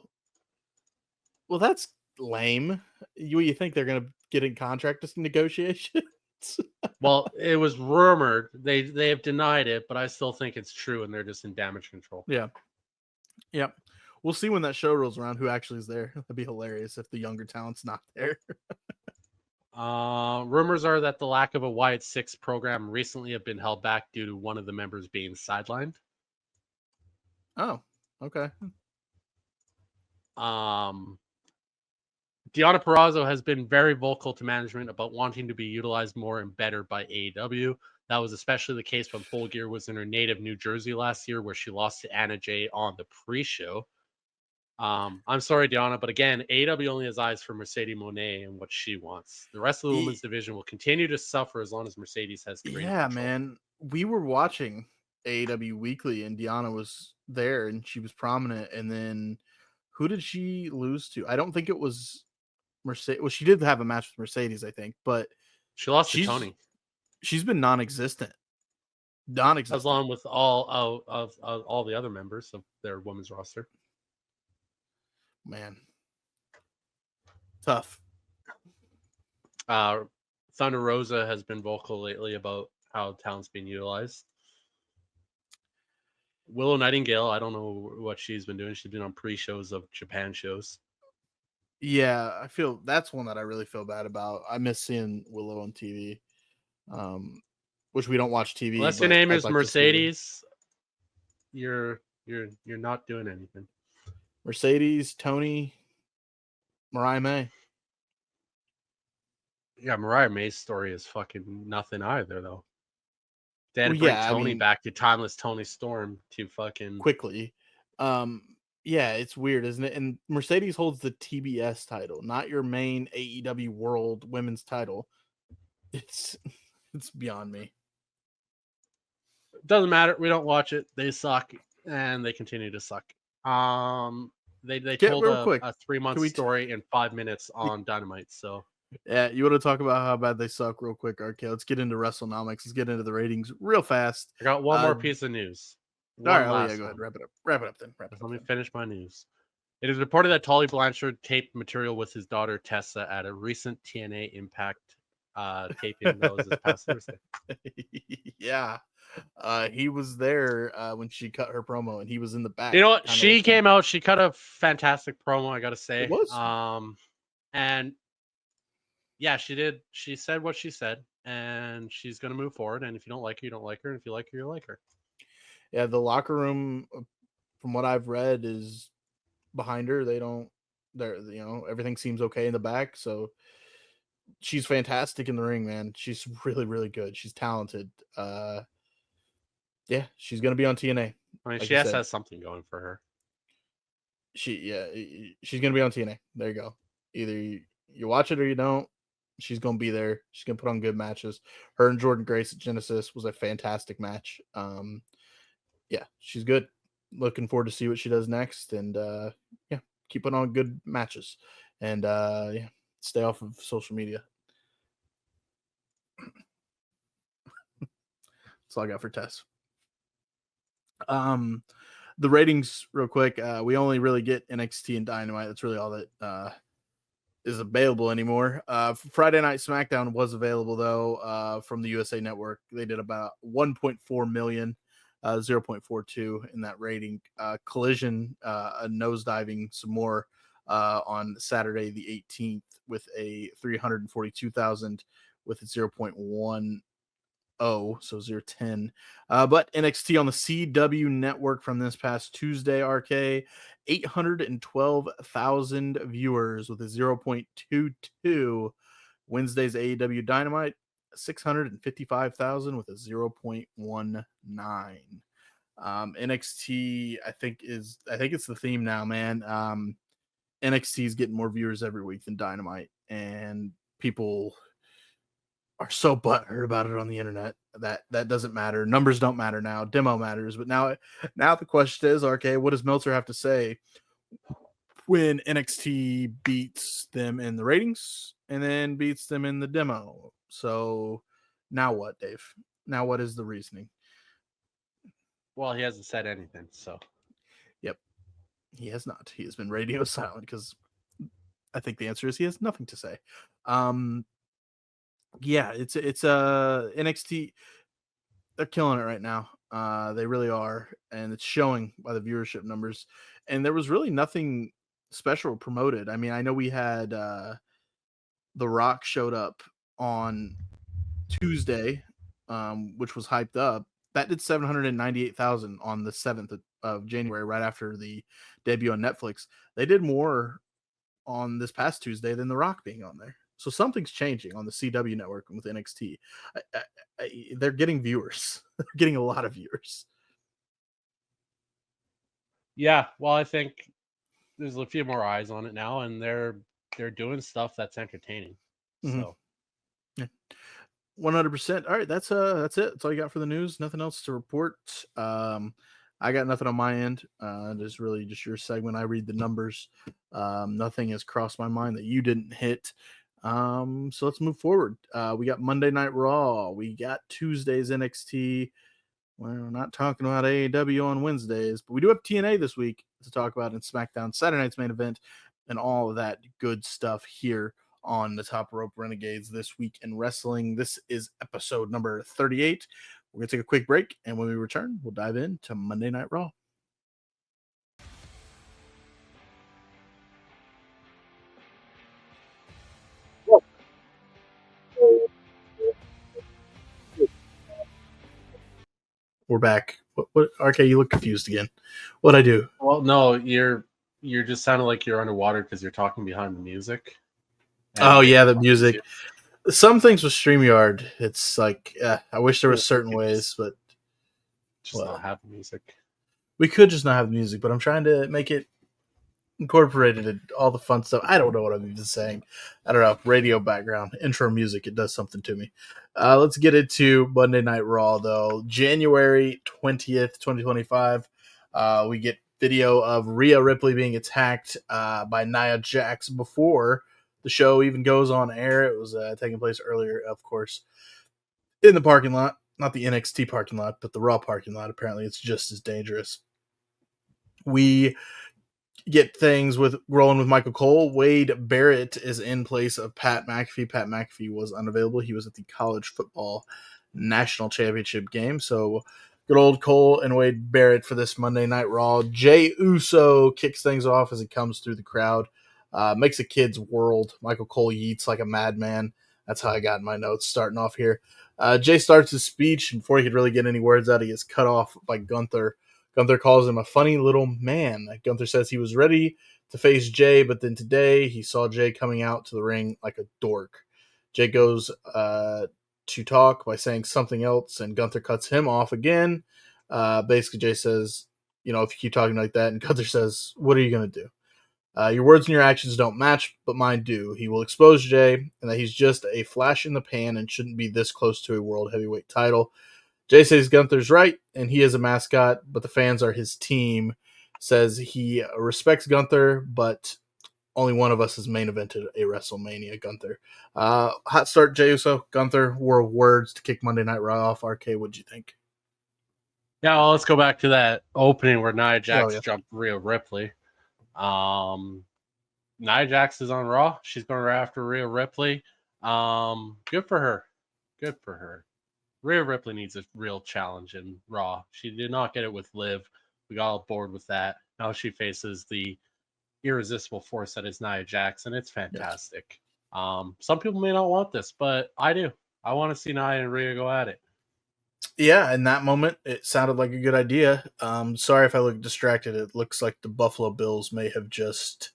that's lame. You think they're gonna get in contract negotiations? Well, it was rumored. They have denied it, but I still think it's true, and they're just in damage control. Yeah. Yep. We'll see when that show rolls around who actually is there. That'd be hilarious if the younger talent's not there. Rumors are that the lack of a Wyatt Six program recently have been held back due to one of the members being sidelined. Oh, okay. Deonna Purrazzo has been very vocal to management about wanting to be utilized more and better by AEW. That was especially the case when Full Gear was in her native New Jersey last year, where she lost to Anna Jay on the pre-show. I'm sorry, Deonna, but again, AEW only has eyes for Mercedes Moné and what she wants. The rest of the women's division will continue to suffer as long as Mercedes has creative control. Man. We were watching AEW Weekly, and Deonna was there, and she was prominent. And then, who did she lose to? I don't think it was Mercedes. Well, she did have a match with Mercedes, I think, but she lost to Tony. She's been non-existent. Along with all the other members of their women's roster. Man, tough. Thunder Rosa has been vocal lately about how talent's being utilized. Willow Nightingale, I don't know what she's been doing. She's been on pre-shows of Japan shows. Yeah, I feel that's one that I really feel bad about. I miss seeing Willow on TV. Which we don't watch TV. Unless your name is Mercedes, you're not doing anything. Mercedes, Tony, Mariah May. Yeah, Mariah May's story is fucking nothing either, though. They had to bring Tony back to Timeless Tony Storm to fucking quickly. Yeah, it's weird, isn't it? And Mercedes holds the TBS title, not your main AEW World Women's title. It's beyond me. Doesn't matter. We don't watch it. They suck, and they continue to suck. They told a 3-month story in 5 minutes on Dynamite. So yeah, you want to talk about how bad they suck real quick, RK? Let's get into WrestleNomics. Let's get into the ratings real fast. I got one more piece of news. All right, go ahead. Wrap it up. Let me finish my news. It is reported that Tully Blanchard taped material with his daughter Tessa at a recent TNA Impact taping that was this past Thursday. Yeah. He was there when she cut her promo, and he was in the back. You know what? She came out. She cut a fantastic promo, I gotta say. It was. And yeah, she did. She said what she said, and she's gonna move forward. And if you don't like her, you don't like her. And if you like her, you like her. Yeah, the locker room, from what I've read, is behind her. Everything seems okay in the back. So she's fantastic in the ring, man. She's really, really good. She's talented. Yeah, she's gonna be on TNA. I mean, she has something going for her. She's gonna be on TNA. There you go. Either you watch it or you don't. She's gonna be there. She's gonna put on good matches. Her and Jordan Grace at Genesis was a fantastic match. Yeah, she's good. Looking forward to see what she does next, and yeah, keep putting on good matches, and yeah, stay off of social media. That's all I got for Tess. The ratings real quick. We only really get NXT and Dynamite. That's really all that is available anymore. Friday Night SmackDown was available though, from the USA Network. They did about 1.4 million, 0.42 in that rating. Collision nosediving some more on Saturday the 18th with a 342,000 with a 0.1. so 0.10. But NXT on the CW network from this past Tuesday, RK, 812,000 viewers with a 0.22. Wednesday's AEW Dynamite, 655,000 with a 0.19. NXT, I think it's the theme now, man. NXT is getting more viewers every week than Dynamite, and people are so butthurt about it on the internet. That doesn't matter. Numbers don't matter now. Demo matters. But now the question is, okay, what does Meltzer have to say when NXT beats them in the ratings and then beats them in the demo? So now what, Dave? Now what is the reasoning? Well, he hasn't said anything, so. Yep, he has not. He has been radio silent because I think the answer is he has nothing to say. Yeah, it's NXT. They're killing it right now. They really are, and it's showing by the viewership numbers. And there was really nothing special promoted. I mean, I know we had The Rock showed up on Tuesday, which was hyped up. That did 798,000 on the 7th of January, right after the debut on Netflix. They did more on this past Tuesday than The Rock being on there. So something's changing on the CW network with NXT. They're getting viewers. They're getting a lot of viewers. Yeah, well, I think there's a few more eyes on it now, and they're doing stuff that's entertaining. Mm-hmm. So, yeah. 100%. All right, that's it. That's all you got for the news. Nothing else to report. I got nothing on my end. Just really just your segment. I read the numbers. Nothing has crossed my mind that you didn't hit. So let's move forward. We got Monday Night Raw. We got Tuesday's NXT. We're not talking about AEW on Wednesdays, but we do have TNA this week to talk about in SmackDown, Saturday night's main event, and all of that good stuff here on the Top Rope Renegades this week in wrestling. This is episode number 38. We're going to take a quick break, and when we return, we'll dive into Monday Night Raw. We're back. What RK, you look confused again. What'd I do? well, no, you're just sounding like you're underwater because you're talking behind the music. Oh, yeah, the music. Some things with StreamYard, it's like, I wish there was certain ways, but just not have music. We could just not have the music, but I'm trying to make it incorporated in all the fun stuff. I don't know what I'm even saying. I don't know. Radio background, intro music, it does something to me. Let's get into Monday Night Raw, though. January 20th, 2025. We get video of Rhea Ripley being attacked by Nia Jax before the show even goes on air. It was taking place earlier, of course, in the parking lot. Not the NXT parking lot, but the Raw parking lot. Apparently, it's just as dangerous. We get things with rolling with Michael Cole. Wade Barrett is in place of Pat McAfee. Pat McAfee was unavailable. He was at the college football national championship game. So good old Cole and Wade Barrett for this Monday Night Raw. Jey Uso kicks things off as he comes through the crowd. Makes a kid's world. Michael Cole yeets like a madman. That's how I got in my notes starting off here. Jay starts his speech, and before he could really get any words out, he gets cut off by Gunther. Gunther calls him a funny little man. Gunther says he was ready to face Jay, but then today he saw Jay coming out to the ring like a dork. Jay goes to talk by saying something else, and Gunther cuts him off again. Basically, Jay says, if you keep talking like that, and Gunther says, what are you going to do? Your words and your actions don't match, but mine do. He will expose Jay, and that he's just a flash in the pan and shouldn't be this close to a world heavyweight title. Jay says Gunther's right, and he is a mascot, but the fans are his team. Says he respects Gunther, but only one of us has main evented a WrestleMania. Gunther. Hot start, Jey Uso. Gunther wore words to kick Monday Night Raw off. RK, what'd you think? Yeah, well, let's go back to that opening where Nia Jax jumped Rhea Ripley. Nia Jax is on Raw. She's going right after Rhea Ripley. Good for her. Good for her. Rhea Ripley needs a real challenge in Raw. She did not get it with Liv. We got all bored with that. Now she faces the irresistible force that is Nia Jax, and it's fantastic. Yes. Some people may not want this, but I do. I want to see Nia and Rhea go at it. Yeah, in that moment, it sounded like a good idea. Sorry if I look distracted. It looks like the Buffalo Bills may have just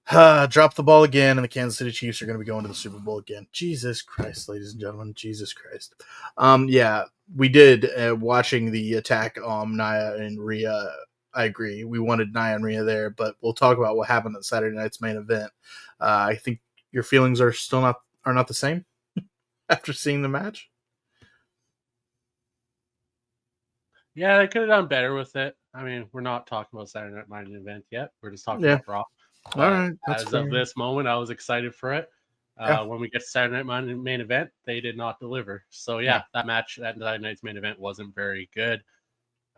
dropped the ball again, and the Kansas City Chiefs are going to be going to the Super Bowl again. Jesus Christ, ladies and gentlemen. Jesus Christ. Yeah, we did watching the attack on Nia and Rhea. I agree. We wanted Nia and Rhea there, but we'll talk about what happened at Saturday night's main event. I think your feelings are still not the same after seeing the match. Yeah, they could have done better with it. I mean, we're not talking about Saturday Night main event yet. We're just talking Yeah. about Raw. All But right, that's as fair. of this moment, I was excited for it. Yeah. When we get to Saturday Night main event, they did not deliver. So yeah, that match, that Saturday night's main event, wasn't very good.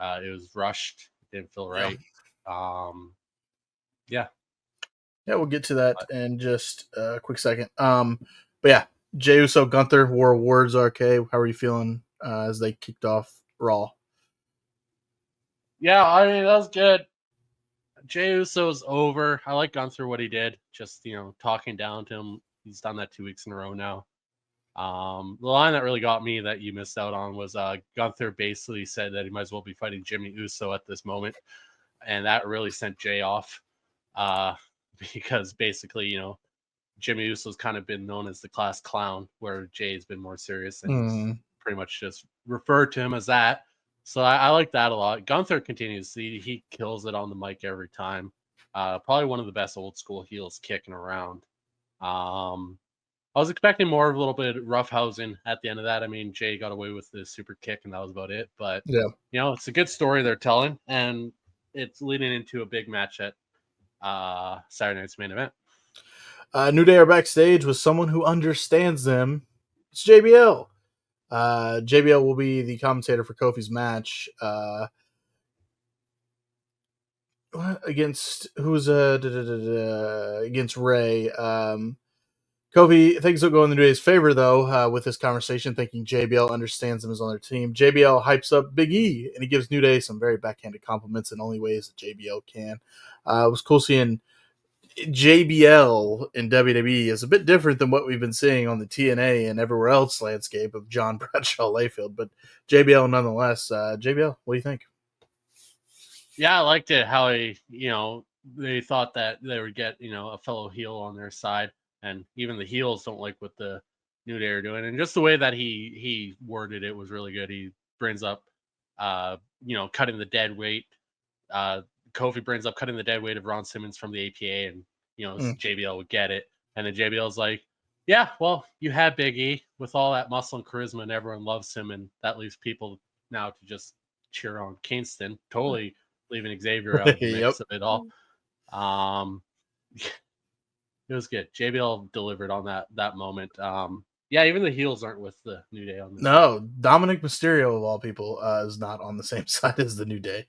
It was rushed. Didn't feel right. Yeah. Yeah, we'll get to that in just a quick second. But yeah, Jey Uso, Gunther, War of Words, RK. How are you feeling as they kicked off Raw? Yeah, I mean, that was good. Jey Uso's over. I like Gunther, what he did. Just, talking down to him. He's done that 2 weeks in a row now. The line that really got me that you missed out on was Gunther basically said that he might as well be fighting Jimmy Uso at this moment. And that really sent Jey off because basically, Jimmy Uso's kind of been known as the class clown, where Jay's been more serious and he's pretty much just referred to him as that. So I like that a lot. Gunther continues. He kills it on the mic every time. Probably one of the best old school heels kicking around. I was expecting more of a little bit of roughhousing at the end of that. I mean, Jay got away with the super kick, and that was about it. But it's a good story they're telling, and it's leading into a big match at Saturday night's main event. New Day are backstage with someone who understands them. It's JBL. JBL will be the commentator for Kofi's match against against Ray. Kofi, things will go in the New Day's favor, though, with this conversation, thinking JBL understands them as on their team. JBL hypes up Big E, and he gives New Day some very backhanded compliments in only ways that JBL can. It was cool seeing JBL in WWE is a bit different than what we've been seeing on the TNA and everywhere else landscape of John Bradshaw Layfield, but JBL nonetheless. JBL, what do you think? Yeah, I liked it how they thought that they would get, a fellow heel on their side, and even the heels don't like what the New Day are doing. And just the way that he worded it was really good. He brings up, cutting the dead weight. Kofi brings up cutting the dead weight of Ron Simmons from the APA, and JBL would get it. And then JBL's like, yeah, well, you had Big E with all that muscle and charisma, and everyone loves him, and that leaves people now to just cheer on Kingston. Totally leaving Xavier out of the mix of it all. It was good. JBL delivered on that moment. Yeah, even the heels aren't with the New Day on this. No, Dominic Mysterio of all people is not on the same side as the New Day.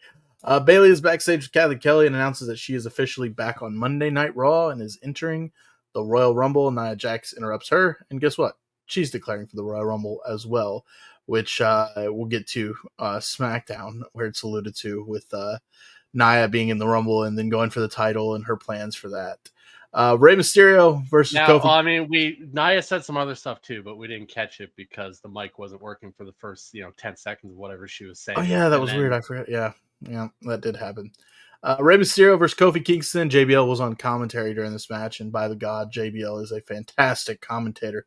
Bayley is backstage with Kathy Kelly and announces that she is officially back on Monday Night Raw and is entering the Royal Rumble. Nia Jax interrupts her, and guess what? She's declaring for the Royal Rumble as well, which we'll get to SmackDown, where it's alluded to with Nia being in the Rumble and then going for the title and her plans for that. Rey Mysterio versus Kofi. Well, I mean, Nia said some other stuff too, but we didn't catch it because the mic wasn't working for the first 10 seconds of whatever she was saying. Oh yeah, that was weird. I forgot. Yeah, that did happen. Rey Mysterio versus Kofi Kingston. JBL was on commentary during this match, and by the God, JBL is a fantastic commentator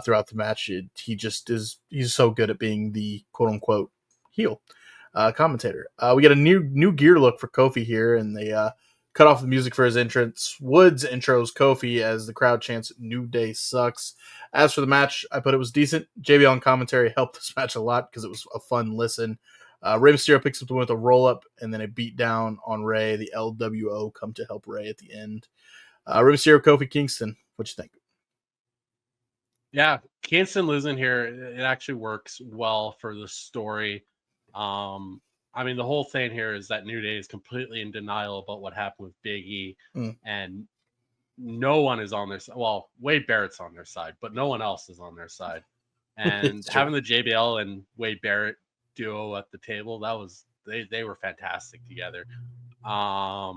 throughout the match. He's so good at being the quote unquote heel commentator. We get a new gear look for Kofi here, and they cut off the music for his entrance. Woods intros Kofi as the crowd chants "New Day sucks." As for the match, I put it was decent. JBL on commentary helped this match a lot because it was a fun listen. Rey Mysterio picks up the win with a roll up and then a beat down on Rey. The LWO come to help Rey at the end. Rey Mysterio, Kofi Kingston. What you think? Yeah, Kingston losing here, it actually works well for the story. I mean, the whole thing here is that New Day is completely in denial about what happened with Big E, and no one is on their side. Well, Wade Barrett's on their side, but no one else is on their side. And having the JBL and Wade Barrett duo at the table, they were fantastic together. Yeah,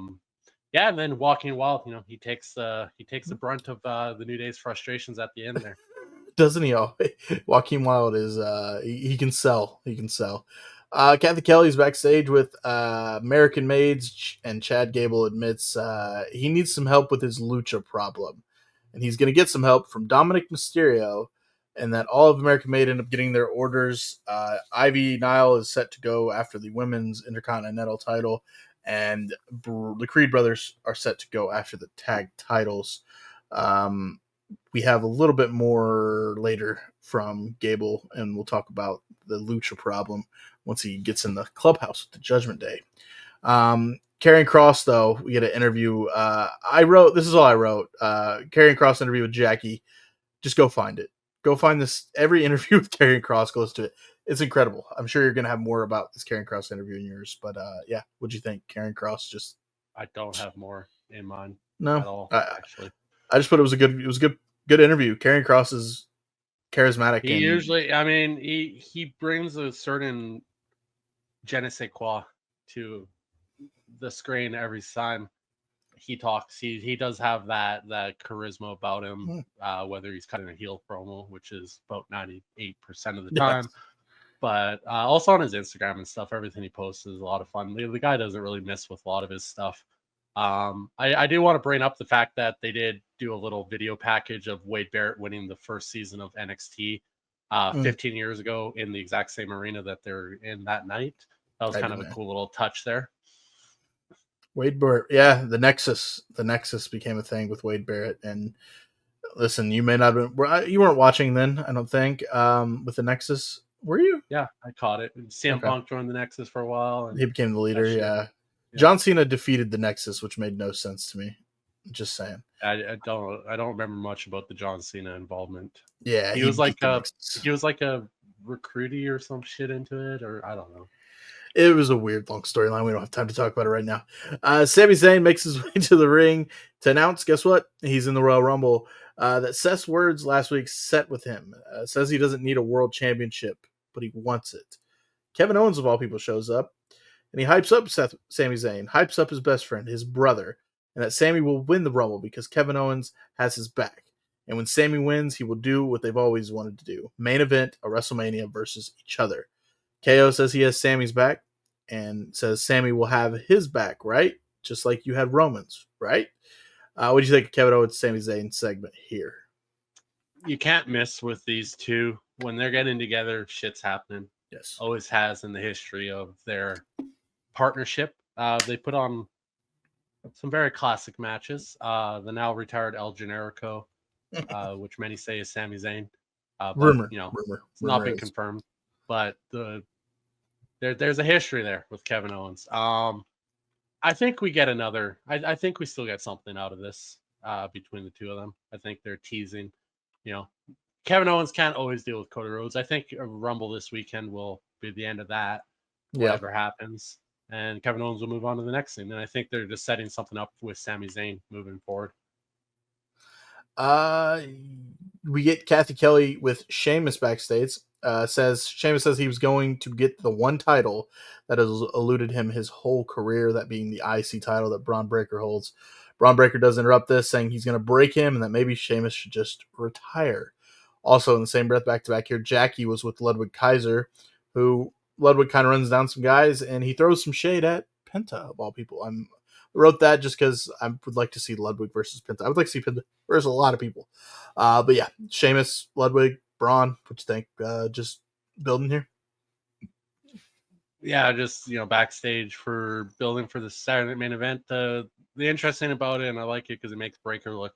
and then Walking Wild, he takes the brunt of the New Day's frustrations at the end there. Doesn't he always? Joaquin Wild is he can sell. He can sell. Kathy Kelly's backstage with American Maids, and Chad Gable admits he needs some help with his lucha problem. And he's going to get some help from Dominic Mysterio and that all of American Made end up getting their orders. Ivy Nile is set to go after the women's Intercontinental title, and the Creed brothers are set to go after the tag titles. We have a little bit more later from Gable, and we'll talk about the Lucha problem once he gets in the clubhouse with the Judgment Day. Karrion Kross, though, we get an interview. This is all I wrote. Karrion Kross interview with Jackie. Just go find it. Go find this. Every interview with Karrion Kross, go listen to it. It's incredible. I'm sure you're going to have more about this Karrion Kross interview in yours. But yeah, what'd you think? Karrion Kross just. I don't have more in mind no, at all, actually. I just put it was a good interview. Karrion Kross is charismatic. He usually, I mean, he brings a certain je ne sais quoi to the screen every time he talks. He does have that charisma about him, whether he's cutting a heel promo, which is about 98% of the time. Yes. But also on his Instagram and stuff, everything he posts is a lot of fun. The guy doesn't really miss with a lot of his stuff. I do want to bring up the fact that they did do a little video package of Wade Barrett winning the first season of NXT 15 years ago in the exact same arena that they're in that night. That was kind of a cool little touch there. Wade Barrett, yeah, the Nexus became a thing with Wade Barrett. And listen, you may not have, you weren't watching then, I don't think, with the Nexus, were you? Yeah, I caught it. CM Punk joined the Nexus for a while, and he became the leader. Yeah. John Cena defeated the Nexus, which made no sense to me. Just saying. I don't remember much about the John Cena involvement. Yeah, he was like a recruitee or some shit into it, or I don't know. It was a weird long storyline. We don't have time to talk about it right now. Sami Zayn makes his way to the ring to announce, guess what? He's in the Royal Rumble. That Seth's words last week set with him. Says he doesn't need a world championship, but he wants it. Kevin Owens, of all people, shows up, and he hypes up Sami Zayn, hypes up his best friend, his brother, and that Sami will win the Rumble because Kevin Owens has his back. And when Sami wins, he will do what they've always wanted to do. Main event, a WrestleMania versus each other. KO says he has Sami's back and says Sami will have his back, right? Just like you had Roman's, right? What do you think of Kevin Owens' Sami Zayn segment here? You can't miss with these two. When they're getting together, shit's happening. Yes. Always has in the history of their partnership. They put on some very classic matches. The now retired El Generico, which many say is Sami Zayn. Rumor. It's not been confirmed. But there's a history there with Kevin Owens. I think we get another. I think we still get something out of this between the two of them. I think they're teasing. Kevin Owens can't always deal with Cody Rhodes. I think a Rumble this weekend will be the end of that. Whatever happens, and Kevin Owens will move on to the next thing. And I think they're just setting something up with Sami Zayn moving forward. We get Kathy Kelly with Sheamus backstage. Sheamus says he was going to get the one title that has eluded him his whole career, that being the IC title that Braun Breaker holds. Braun Breaker does interrupt this, saying he's going to break him and that maybe Sheamus should just retire. Also, in the same breath, back-to-back here, Jackie was with Ludwig Kaiser, who Ludwig kind of runs down some guys, and he throws some shade at Penta, of all people. I wrote that just because I would like to see Ludwig versus Penta. I would like to see Penta versus a lot of people. But yeah, Sheamus, Ludwig, Braun, what you think? Just building here? Yeah, just backstage for building for the Saturday Night Main Event. The interesting about it, and I like it because it makes Breaker look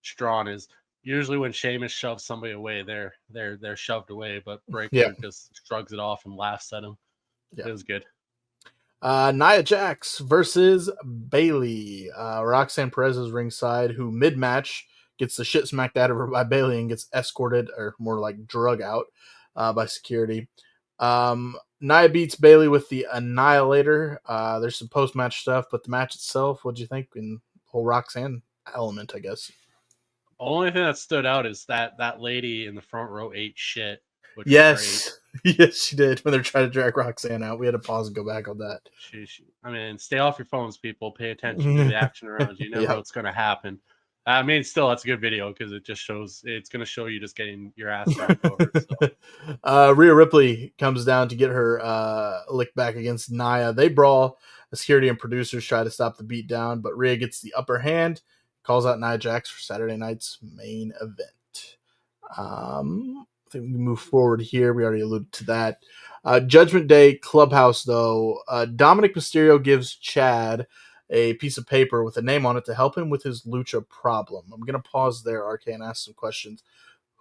strong, is usually when Sheamus shoves somebody away, they're shoved away, but Breaker just shrugs it off and laughs at him. Yeah. It was good. Nia Jax versus Bayley. Roxanne Perez is ringside, who mid-match gets the shit smacked out of her by Bayley and gets escorted, or more like drug out, by security. Nia beats Bayley with the Annihilator. There's some post-match stuff, but the match itself, what'd you think? In the whole Roxanne element, I guess. The only thing that stood out is that lady in the front row ate shit. Which yes, yes, she did. When they're trying to drag Roxanne out, we had to pause and go back on that. Stay off your phones, people. Pay attention to the action around you. You never know what's going to happen. Still, that's a good video because it just shows. It's going to show you just getting your ass knocked over. So. Rhea Ripley comes down to get her lick back against Nia. They brawl. The security and producers try to stop the beatdown, but Rhea gets the upper hand. Calls out Nia Jax for Saturday night's main event. think we can move forward here. We already alluded to that. Judgment Day Clubhouse, though. Dominic Mysterio gives Chad a piece of paper with a name on it to help him with his lucha problem. I'm going to pause there, RK, and ask some questions.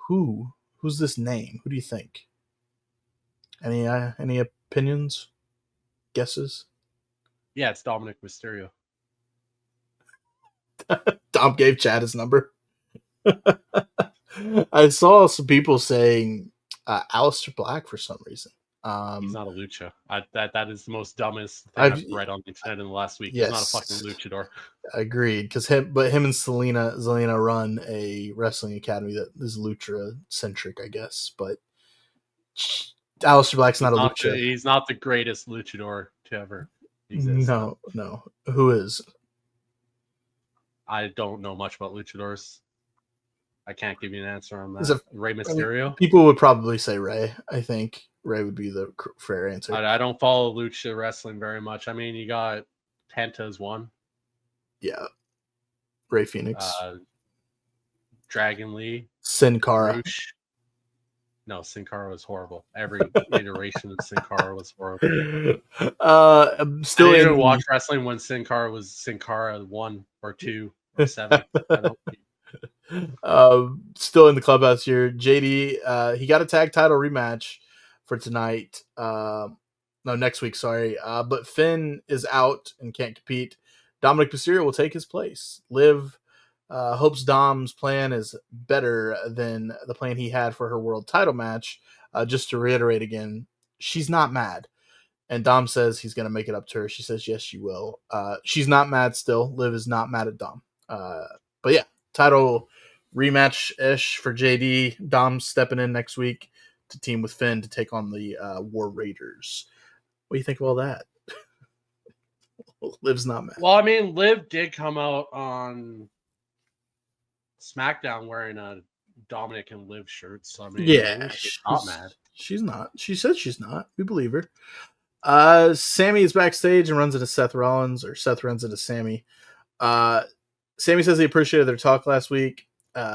Who's this name? Who do you think? Any opinions? Guesses? Yeah, it's Dominic Mysterio. Dom gave Chad his number. I saw some people saying Aleister Black for some reason. He's not a lucha. That is the most dumbest thing I've- I've read on the internet in the last week. Yes. He's not a fucking luchador. Agreed, because him and Zelina run a wrestling academy that is lucha centric, I guess. But Aleister Black's not a lucha. He's not the greatest luchador to ever exist. No. Who is? I don't know much about luchadors. I can't give you an answer on Is that. it- Rey Mysterio? People would probably say Rey. I think Rey would be the fair answer. I don't follow lucha wrestling very much. I mean, you got Penta's one. Yeah. Rey Phoenix. Dragon Lee. Sin Cara. Roosh. No, Sin Cara was horrible. Every iteration of Sin Cara was horrible. I'm still I didn't in even watch wrestling when Sin Cara was Sin Cara 1 or 2 or 7. Still in the clubhouse here. JD, he got a tag title rematch for tonight. No, next week, sorry. But Finn is out and can't compete. Dominic Mysterio will take his place. Liv hopes Dom's plan is better than the plan he had for her world title match. Just to reiterate again, she's not mad. And Dom says he's going to make it up to her. She says, yes, she will. She's not mad still. Liv is not mad at Dom. But yeah, title rematch-ish for JD. Dom stepping in next week to team with Finn to take on the War Raiders. What do you think of all that? Liv's not mad. Well, I mean, Liv did come out on SmackDown wearing a Dominic and Liv shirt. So, I mean, yeah, she's not mad. She's not. She says she's not. We believe her. Sammy is backstage and runs into Seth Rollins, or Seth runs into Sammy. Sammy says he appreciated their talk last week.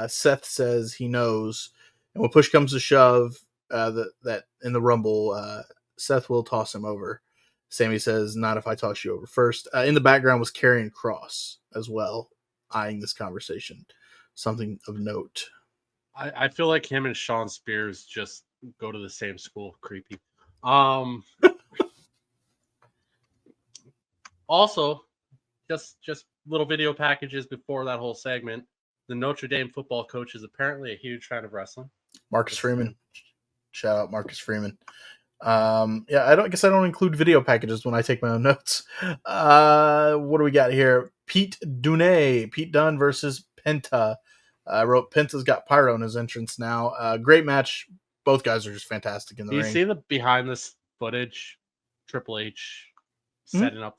Seth says he knows. And when push comes to shove, that in the Rumble, Seth will toss him over. Sammy says, not if I toss you over first. In the background was Karrion Kross as well, eyeing this conversation. Something of note. I feel like him and Sean Spears just go to the same school. Creepy. Also, just little video packages before that whole segment. The Notre Dame football coach is apparently a huge fan of wrestling. Marcus Freeman. Shout out Marcus Freeman. Yeah, I don't include video packages when I take my own notes. What do we got here? Pete Dunne versus Penta. I wrote Penta's got Pyro in his entrance now. Great match. Both guys are just fantastic in the ring. Do you see the behind this footage? Triple H setting up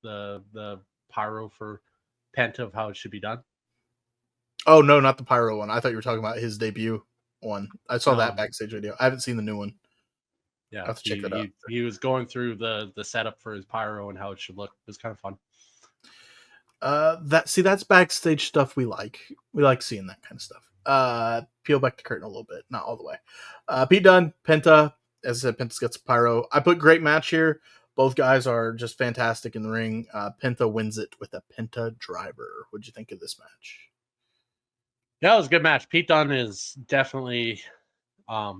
the pyro for Penta of how it should be done. Oh no, not the Pyro one. I thought you were talking about his debut one. I saw that backstage video. I haven't seen the new one. Yeah, I have to check that out. He was going through the setup for his pyro and how it should look. It was kind of fun. That's backstage stuff we like. We like seeing that kind of stuff. Peel back the curtain a little bit, not all the way. Pete Dunne, Penta. As I said, Penta's got some Pyro. I put great match here. Both guys are just fantastic in the ring. Penta wins it with a Penta driver. What'd you think of this match? Yeah, it was a good match. Pete Dunne is definitely. I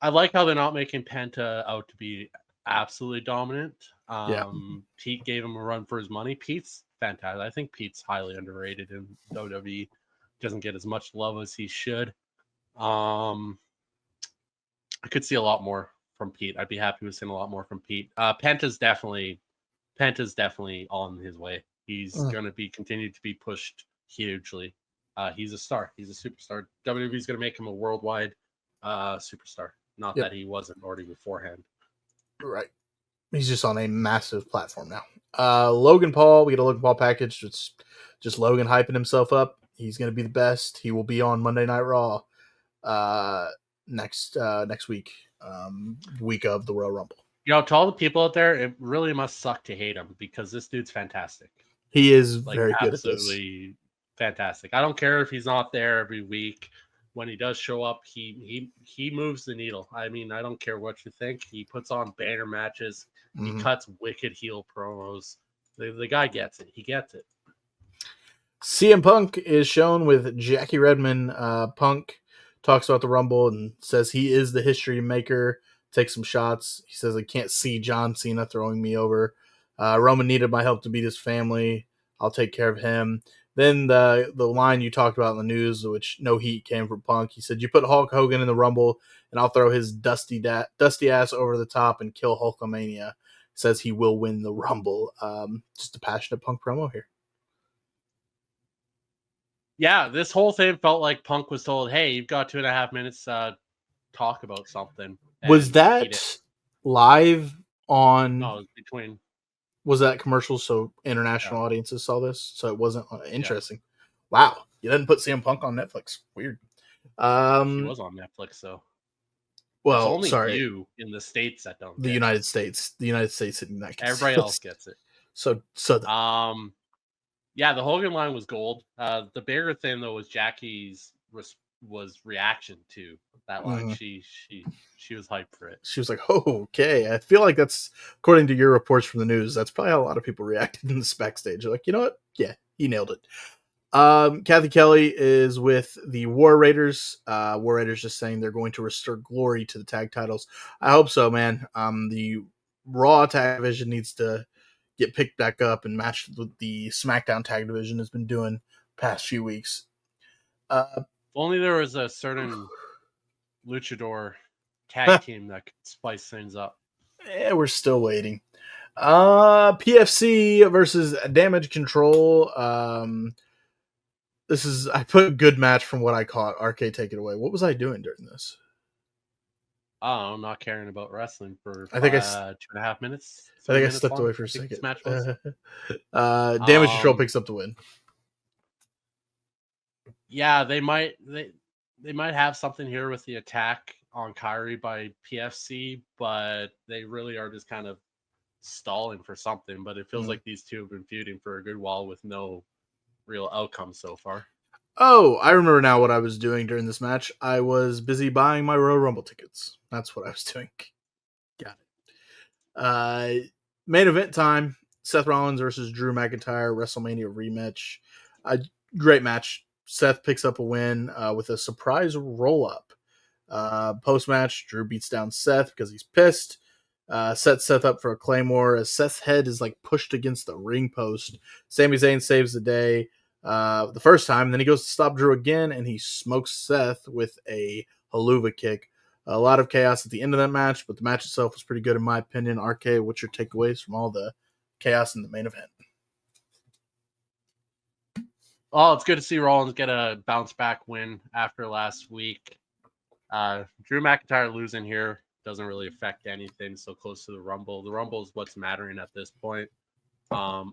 like how they're not making Penta out to be absolutely dominant. Pete gave him a run for his money. Pete's fantastic. I think Pete's highly underrated in WWE. Doesn't get as much love as he should. I could see a lot more from Pete. I'd be happy with seeing a lot more from Pete. Penta's definitely on his way. He's going to be continued to be pushed hugely. He's a star. He's a superstar. WWE's going to make him a worldwide superstar. Not that he wasn't already beforehand. Right. He's just on a massive platform now. Logan Paul, we get a Logan Paul package. It's just Logan hyping himself up. He's going to be the best. He will be on Monday Night Raw next week, week of the Royal Rumble. You know, to all the people out there, it really must suck to hate him because this dude's fantastic. He is very good at this. Absolutely fantastic. I don't care if he's not there every week. when he does show up, he moves the needle. I mean, I don't care what you think. He puts on banner matches. He cuts wicked heel promos. The guy gets it. He gets it. CM Punk is shown with Jackie Redmond. Punk talks about the Rumble and says he is the history maker. Takes some shots. He says, I can't see John Cena throwing me over. Roman needed my help to beat his family. I'll take care of him. Then the line you talked about in the news, which no heat came from Punk. He said, you put Hulk Hogan in the Rumble and I'll throw his dusty ass over the top and kill Hulkamania. Says he will win the Rumble. Just a passionate Punk promo here. Yeah, this whole thing felt like Punk was told, hey, you've got 2.5 minutes to talk about something. Was that live on? No, it was between. Was that commercial so international audiences saw this? So it wasn't interesting. Yeah. Wow. You didn't put CM Punk on Netflix. Weird. He was on Netflix, though. Well, it's only you in the States that don't. The United States. The United States in that case. Everybody else gets it. Yeah, the Hogan line was gold. The bigger thing though was Jackie's was reaction to that line. Mm-hmm. She was hyped for it. She was like, "Oh, okay." I feel like that's, according to your reports from the news, that's probably how a lot of people reacted in this backstage. They're like, you know what? Yeah, he nailed it. Kathy Kelly is with the War Raiders. War Raiders just saying they're going to restore glory to the tag titles. I hope so, man. The Raw tag division needs to get picked back up and matched with the SmackDown tag division has been doing past few weeks. Only there was a certain luchador tag team that could spice things up. Yeah, we're still waiting. PFC versus Damage Control. This is, I put a good match from what I caught. RK, take it away. What was I doing during this? Oh, not caring about wrestling for I think 2.5 minutes. I think I stepped away for a second. Match was. Damage Control picks up the win. Yeah, they might have something here with the attack on Kyrie by PFC, but they really are just kind of stalling for something. But it feels like these two have been feuding for a good while with no real outcome so far. Oh, I remember now what I was doing during this match. I was busy buying my Royal Rumble tickets. That's what I was doing. Got it. Main event time. Seth Rollins versus Drew McIntyre, WrestleMania rematch. Great match. Seth picks up a win with a surprise roll-up. Post-match, Drew beats down Seth because he's pissed. Sets Seth up for a Claymore as Seth's head is like pushed against the ring post. Sami Zayn saves the day the first time. Then he goes to stop Drew again, and he smokes Seth with a haluva kick. A lot of chaos at the end of that match, but the match itself was pretty good in my opinion. RK, what's your takeaways from all the chaos in the main event? Oh, it's good to see Rollins get a bounce back win after last week. Drew McIntyre losing here doesn't really affect anything so close to the Rumble. The Rumble is what's mattering at this point. Yeah,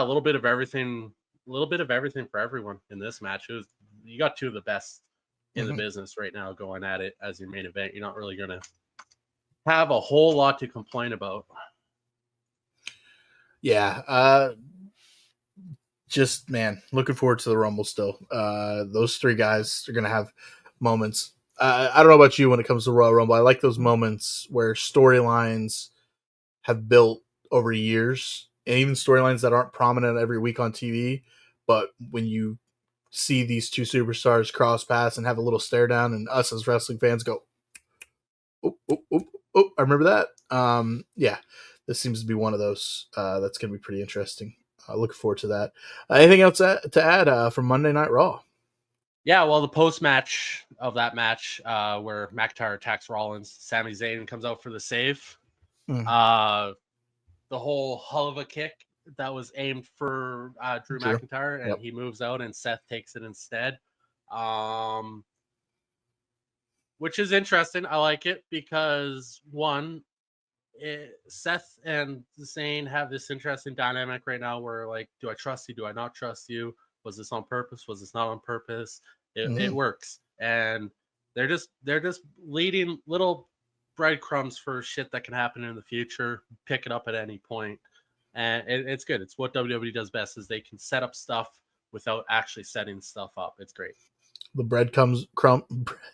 a little bit of everything for everyone in this match. You got two of the best in the business right now going at it as your main event. You're not really going to have a whole lot to complain about. Yeah, just, man, looking forward to the Rumble still. Those three guys are going to have moments. I don't know about you when it comes to Royal Rumble. I like those moments where storylines have built over years, and even storylines that aren't prominent every week on TV. But when you see these two superstars cross paths and have a little stare down, and us as wrestling fans go, oh, I remember that. Yeah, this seems to be one of those that's going to be pretty interesting. Looking forward to that. Anything else to add from Monday Night Raw? Yeah, well, the post-match of that match where McIntyre attacks Rollins, Sami Zayn comes out for the save. The whole haluva kick that was aimed for Drew McIntyre, and he moves out, and Seth takes it instead. Which is interesting. I like it because, one, Seth and Zayn have this interesting dynamic right now where, like, do I trust you? Do I not trust you? Was this on purpose? Was this not on purpose? It works, and they're just leading little breadcrumbs for shit that can happen in the future. Pick it up at any point, and it's good. It's what WWE does best: is they can set up stuff without actually setting stuff up. It's great. The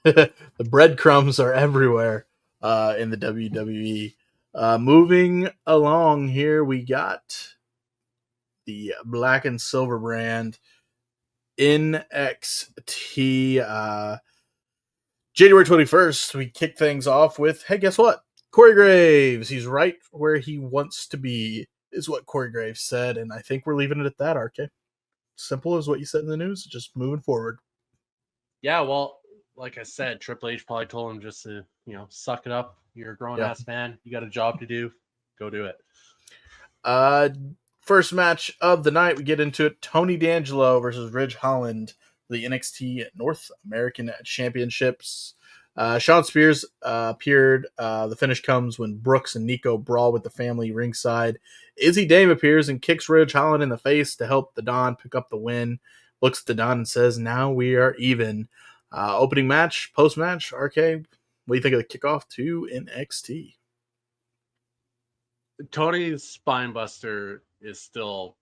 the breadcrumbs are everywhere in the WWE. Moving along here, we got the Black and Silver brand NXT. January 21st, we kick things off with, hey, guess what? Corey Graves. He's right where he wants to be, is what Corey Graves said. And I think we're leaving it at that, RK. Simple as what you said in the news, just moving forward. Yeah, well, like I said, Triple H probably told him just to, suck it up. You're a grown ass man. You got a job to do. Go do it. First match of the night, we get into it. Tony D'Angelo versus Ridge Holland, the NXT North American Championships. Sean Spears appeared. The finish comes when Brooks and Nico brawl with the family ringside. Izzy Dame appears and kicks Ridge Holland in the face to help the Don pick up the win. Looks at the Don and says, now we are even. Opening match, post-match, RK, what do you think of the kickoff to NXT? Tony's Spinebuster is still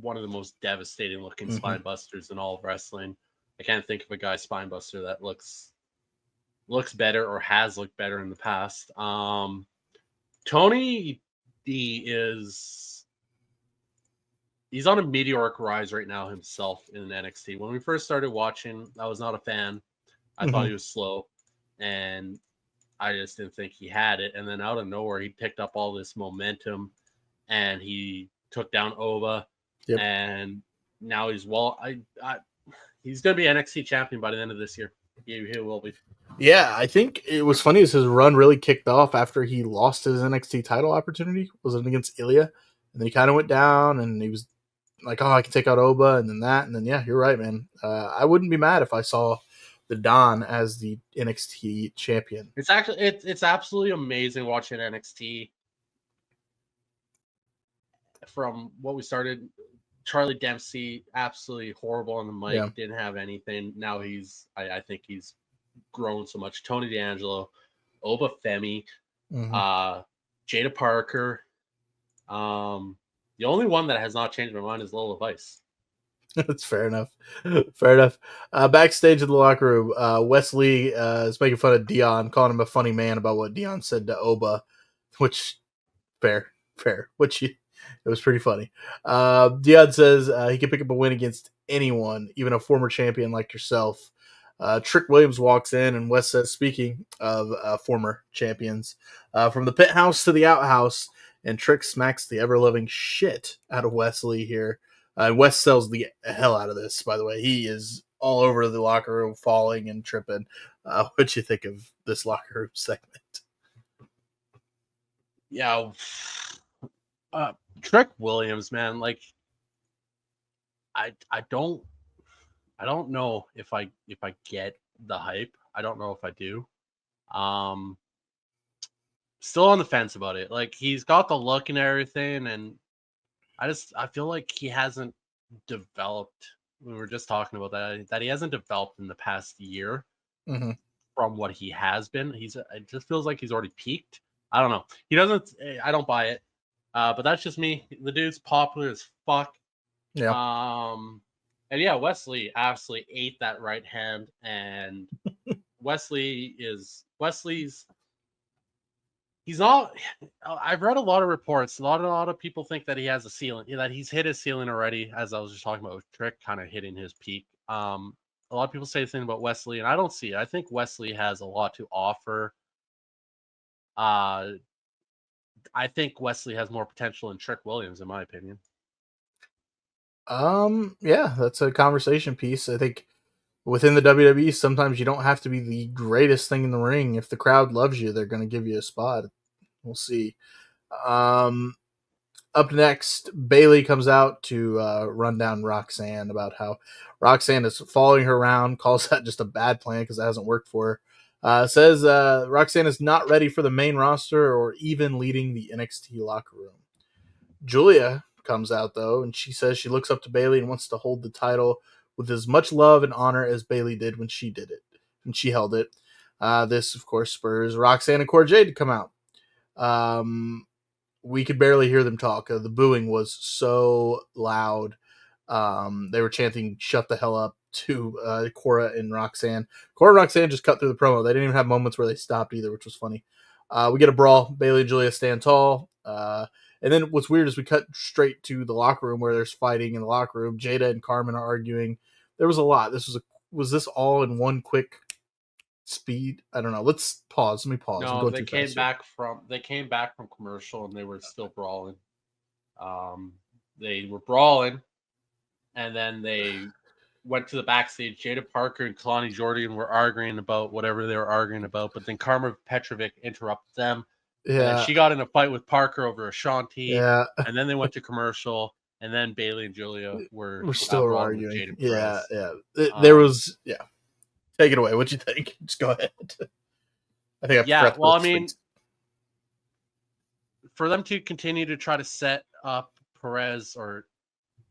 one of the most devastating looking spine busters in all of wrestling. I can't think of a guy Spinebuster that looks better or has looked better in the past. Tony D he's on a meteoric rise right now himself in NXT. When we first started watching, I was not a fan. I thought he was slow, and I just didn't think he had it. And then out of nowhere, he picked up all this momentum, and he took down Oba, and now he's he's going to be NXT champion by the end of this year. He will be. Yeah, I think it was funny as his run really kicked off after he lost his NXT title opportunity. Was it against Ilya? And then he kind of went down, and he was like, oh, I can take out Oba, and then that, and then, yeah, you're right, man. I wouldn't be mad if I saw the Don as the NXT champion. It's actually it's absolutely amazing watching NXT from what we started. Charlie Dempsey, absolutely horrible on the mic, didn't have anything. Now I think he's grown so much. Tony D'Angelo, Oba Femi, Jada Parker. The only one that has not changed my mind is Lola Vice. That's fair enough. Fair enough. Backstage in the locker room, Wesley is making fun of Dion, calling him a funny man about what Dion said to Oba, which fair. It was pretty funny. Dion says he can pick up a win against anyone, even a former champion like yourself. Trick Williams walks in, and Wes says, speaking of former champions, from the pit house to the outhouse, and Trick smacks the ever-loving shit out of Wesley here. Wes sells the hell out of this, by the way. He is all over the locker room, falling and tripping. What'd you think of this locker room segment? Yeah. Trick Williams, man, like I don't know if I get the hype. I don't know if I do. Still on the fence about it. Like, he's got the look and everything, and I feel like he hasn't developed. We were just talking about that he hasn't developed in the past year from what he has been. It just feels like he's already peaked. I don't know. He doesn't. I don't buy it. But that's just me. The dude's popular as fuck. Yeah. And yeah, Wesley absolutely ate that right hand, and Wesley's. He's not. I've read a lot of reports. A lot of people think that he has a ceiling, that he's hit his ceiling already. As I was just talking about with Trick, kind of hitting his peak. A lot of people say the thing about Wesley, and I don't see it. I think Wesley has a lot to offer. I think Wesley has more potential than Trick Williams, in my opinion. Yeah, that's a conversation piece. I think within the WWE, sometimes you don't have to be the greatest thing in the ring. If the crowd loves you, they're going to give you a spot. We'll see. Up next, Bayley comes out to run down Roxanne about how Roxanne is following her around, calls that just a bad plan because it hasn't worked for her. Says Roxanne is not ready for the main roster or even leading the NXT locker room. Julia comes out, though, and she says she looks up to Bayley and wants to hold the title with as much love and honor as Bayley did when she did it, and she held it. This, of course, spurs Roxanne and Cora Jade to come out. We could barely hear them talk. The booing was so loud. They were chanting, "Shut the hell up." to Cora and Roxanne. Cora and Roxanne just cut through the promo. They didn't even have moments where they stopped either, which was funny. We get a brawl. Bailey and Julia stand tall. And then what's weird is we cut straight to the locker room where there's fighting in the locker room. Jada and Carmen are arguing. There was a lot. Was this all in one quick speed? I don't know. Let's pause. Let me pause. I'm No, going they too came fast here. back from commercial and they were still brawling. They were brawling, and then they went to the backstage. Jada Parker and Kalani Jordan were arguing about whatever they were arguing about, but then Karma Petrovic interrupted them. And then Yeah, she got in a fight with Parker over Ashanti. yeah. And then they went to commercial. And then Bailey and Julia We're were still brawling with arguing. Jada Perez. Yeah. There was, yeah. Take it away. What'd you think? Just go ahead. I think I Yeah, forgot well, to I mean, for them to continue to try to set up Perez or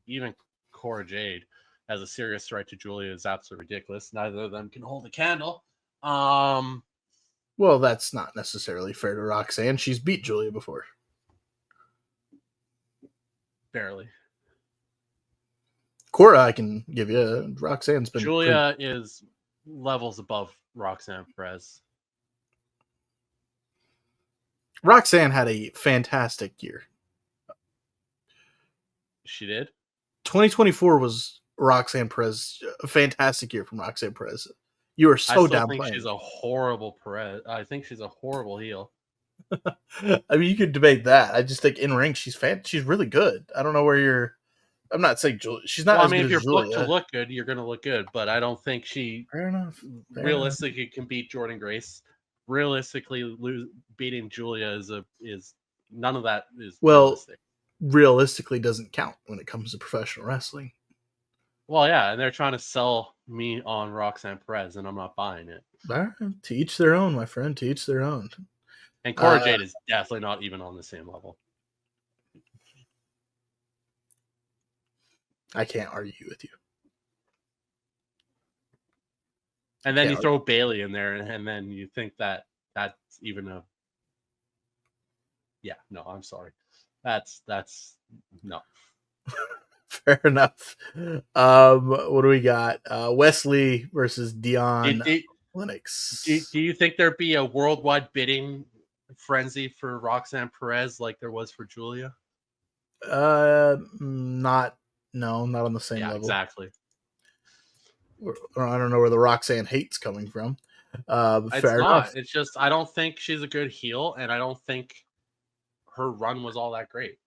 even Cora Jade as a serious threat to Julia is absolutely ridiculous. Neither of them can hold a candle. Well, that's not necessarily fair to Roxanne. She's beat Julia before. Barely. Cora, I can give you. Roxanne's been Julia is levels above Roxanne Perez. Roxanne had a fantastic year. She did. 2024 was Roxanne Perez, a fantastic year from Roxanne Perez. You are so I still downplaying. think she's a horrible Perez. I think she's a horrible heel. I mean, you could debate that. I just think in ring she's really good. I don't know where you're. I'm not saying Julia. She's not. Well, as I mean, good if you're as booked Julia. to look good, you're going to look good. But I don't think she Fair enough. realistically can beat Jordan Grace. Realistically, beating Julia is none of that is realistic. Realistically doesn't count when it comes to professional wrestling. Well, yeah, and they're trying to sell me on Roxanne Perez, and I'm not buying it. To each their own, my friend. To each their own. And Cora Jade is definitely not even on the same level. I can't argue with you. And then you throw Bailey in there, and then you think that's even a. Yeah, no, I'm sorry. That's no. Fair enough. What do we got? Wesley versus Dion Lennox. Do you think there'd be a worldwide bidding frenzy for Roxanne Perez like there was for Julia? Not on the same level. Exactly. I don't know where the Roxanne hate's coming from. Fair enough. It's just I don't think she's a good heel, and I don't think her run was all that great.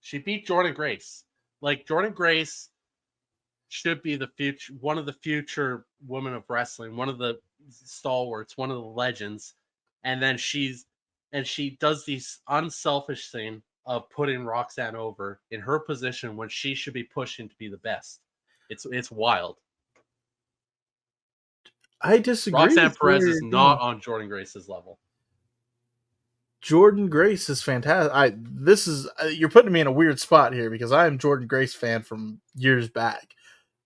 She beat Jordan Grace. Like Jordan Grace should be one of the future women of wrestling, one of the stalwarts, one of the legends, and then she does these unselfish thing of putting Roxanne over in her position when she should be pushing to be the best. It's wild. I disagree. Roxanne Perez is not on Jordan Grace's level. Jordan Grace is fantastic. You're putting me in a weird spot here because I am Jordan Grace fan from years back.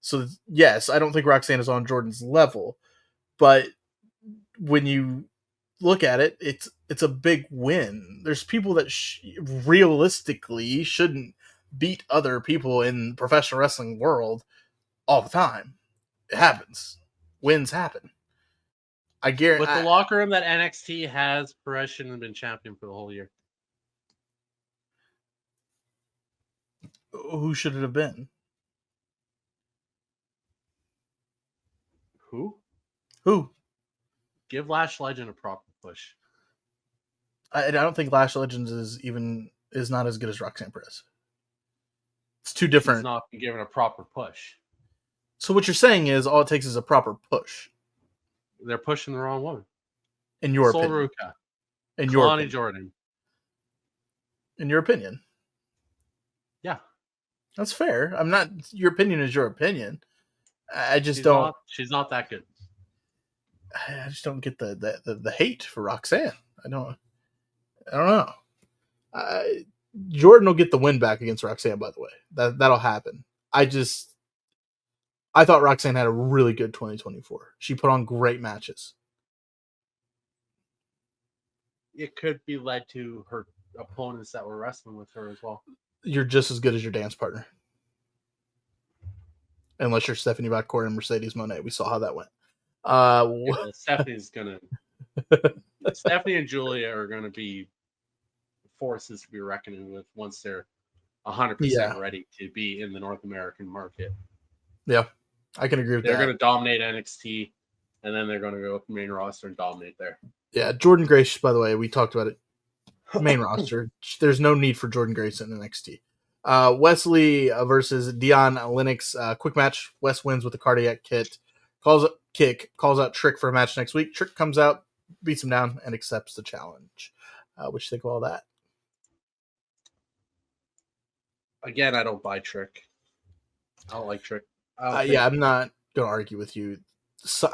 So yes, I don't think Roxanne is on Jordan's level, but when you look at it, it's a big win. There's people that realistically shouldn't beat other people in professional wrestling world all the time. It happens. Wins happen. I guarantee. With the locker room that NXT has, Perez shouldn't have been champion for the whole year. Who should it have been? Who? Give Lash Legend a proper push. I don't think Lash Legends is not as good as Roxanne Perez. It's too different. He's not been given a proper push. So what you're saying is all it takes is a proper push. They're pushing the wrong woman. In your Sol opinion. Ruca. In your Kalani opinion. Jordan. In your opinion. Yeah. That's fair. I'm not. Your opinion is your opinion. I just don't. She's not that good. I just don't get the hate for Roxanne. I don't know. Jordan will get the win back against Roxanne. By the way, that'll happen. I thought Roxanne had a really good 2024. She put on great matches. It could be led to her opponents that were wrestling with her as well. You're just as good as your dance partner. unless you're Stephanie Bakor and Mercedes Moné. We saw how that went. Well, Stephanie and Julia are gonna be forces to be reckoning with once they're 100% ready to be in the North American market. Yeah, I can agree with that. They're going to dominate NXT, and then they're going to go up the main roster and dominate there. Yeah, Jordan Grace, by the way, we talked about it. Main roster. There's no need for Jordan Grace in NXT. Wesley versus Dion Lennox. Quick match. Wes wins with a cardiac calls out Trick for a match next week. Trick comes out, beats him down, and accepts the challenge. What do you think of all that? Again, I don't buy Trick. I don't like Trick. I'm not gonna argue with you. So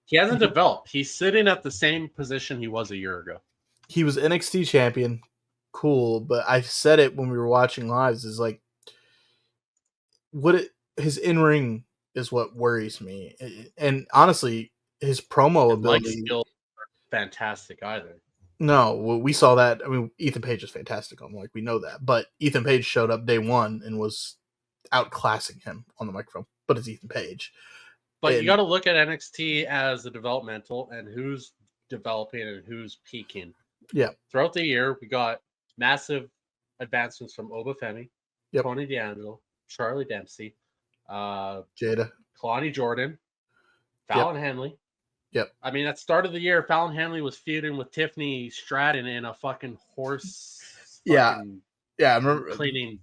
he hasn't developed. He's sitting at the same position he was a year ago. He was NXT champion, cool, but I said it when we were watching lives. Is like his in ring is what worries me, and honestly, his promo ability skills are fantastic either. No, we saw that. I mean, Ethan Page is fantastic on we know that, but Ethan Page showed up day one and was outclassing him on the microphone. But it's Ethan Page. But you got to look at NXT as a developmental and who's developing and who's peaking. Yeah. Throughout the year, we got massive advancements from Oba Femi, Tony D'Angelo, Charlie Dempsey, Jada, Kalani Jordan, Fallon Henley. Yep. I mean, at the start of the year, Fallon Henley was feuding with Tiffany Stratton in a fucking horse. Yeah, I remember cleaning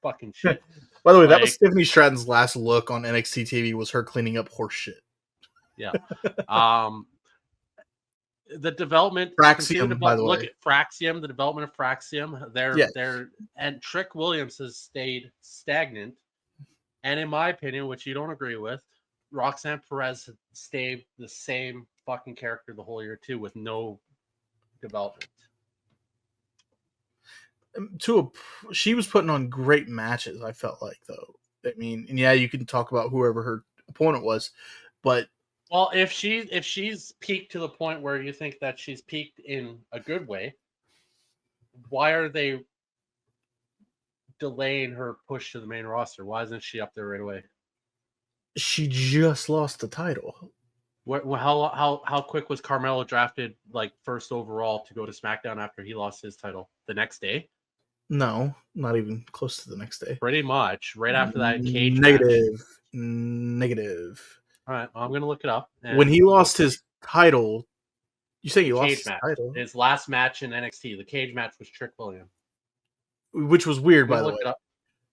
fucking shit. By the way, that was Tiffany Stratton's last look on NXT TV. Was her cleaning up horse shit? Yeah. The development. Fraxium, by the way. Look at Fraxium. The development of Fraxium. They're and Trick Williams has stayed stagnant. And in my opinion, which you don't agree with, Roxanne Perez stayed the same fucking character the whole year too, with no development. She was putting on great matches. I felt like, though. I mean, and yeah, you can talk about whoever her opponent was, but if she's peaked to the point where you think that she's peaked in a good way, why are they delaying her push to the main roster? Why isn't she up there right away? She just lost the title. How quick was Carmelo drafted first overall to go to SmackDown after he lost his title? The next day? No, not even close to the next day. Pretty much right after that cage Negative. All right, I'm gonna look it up. When he lost his title, you say he lost his title? His last match in NXT, the cage match was Trick Williams, which was weird, by the way.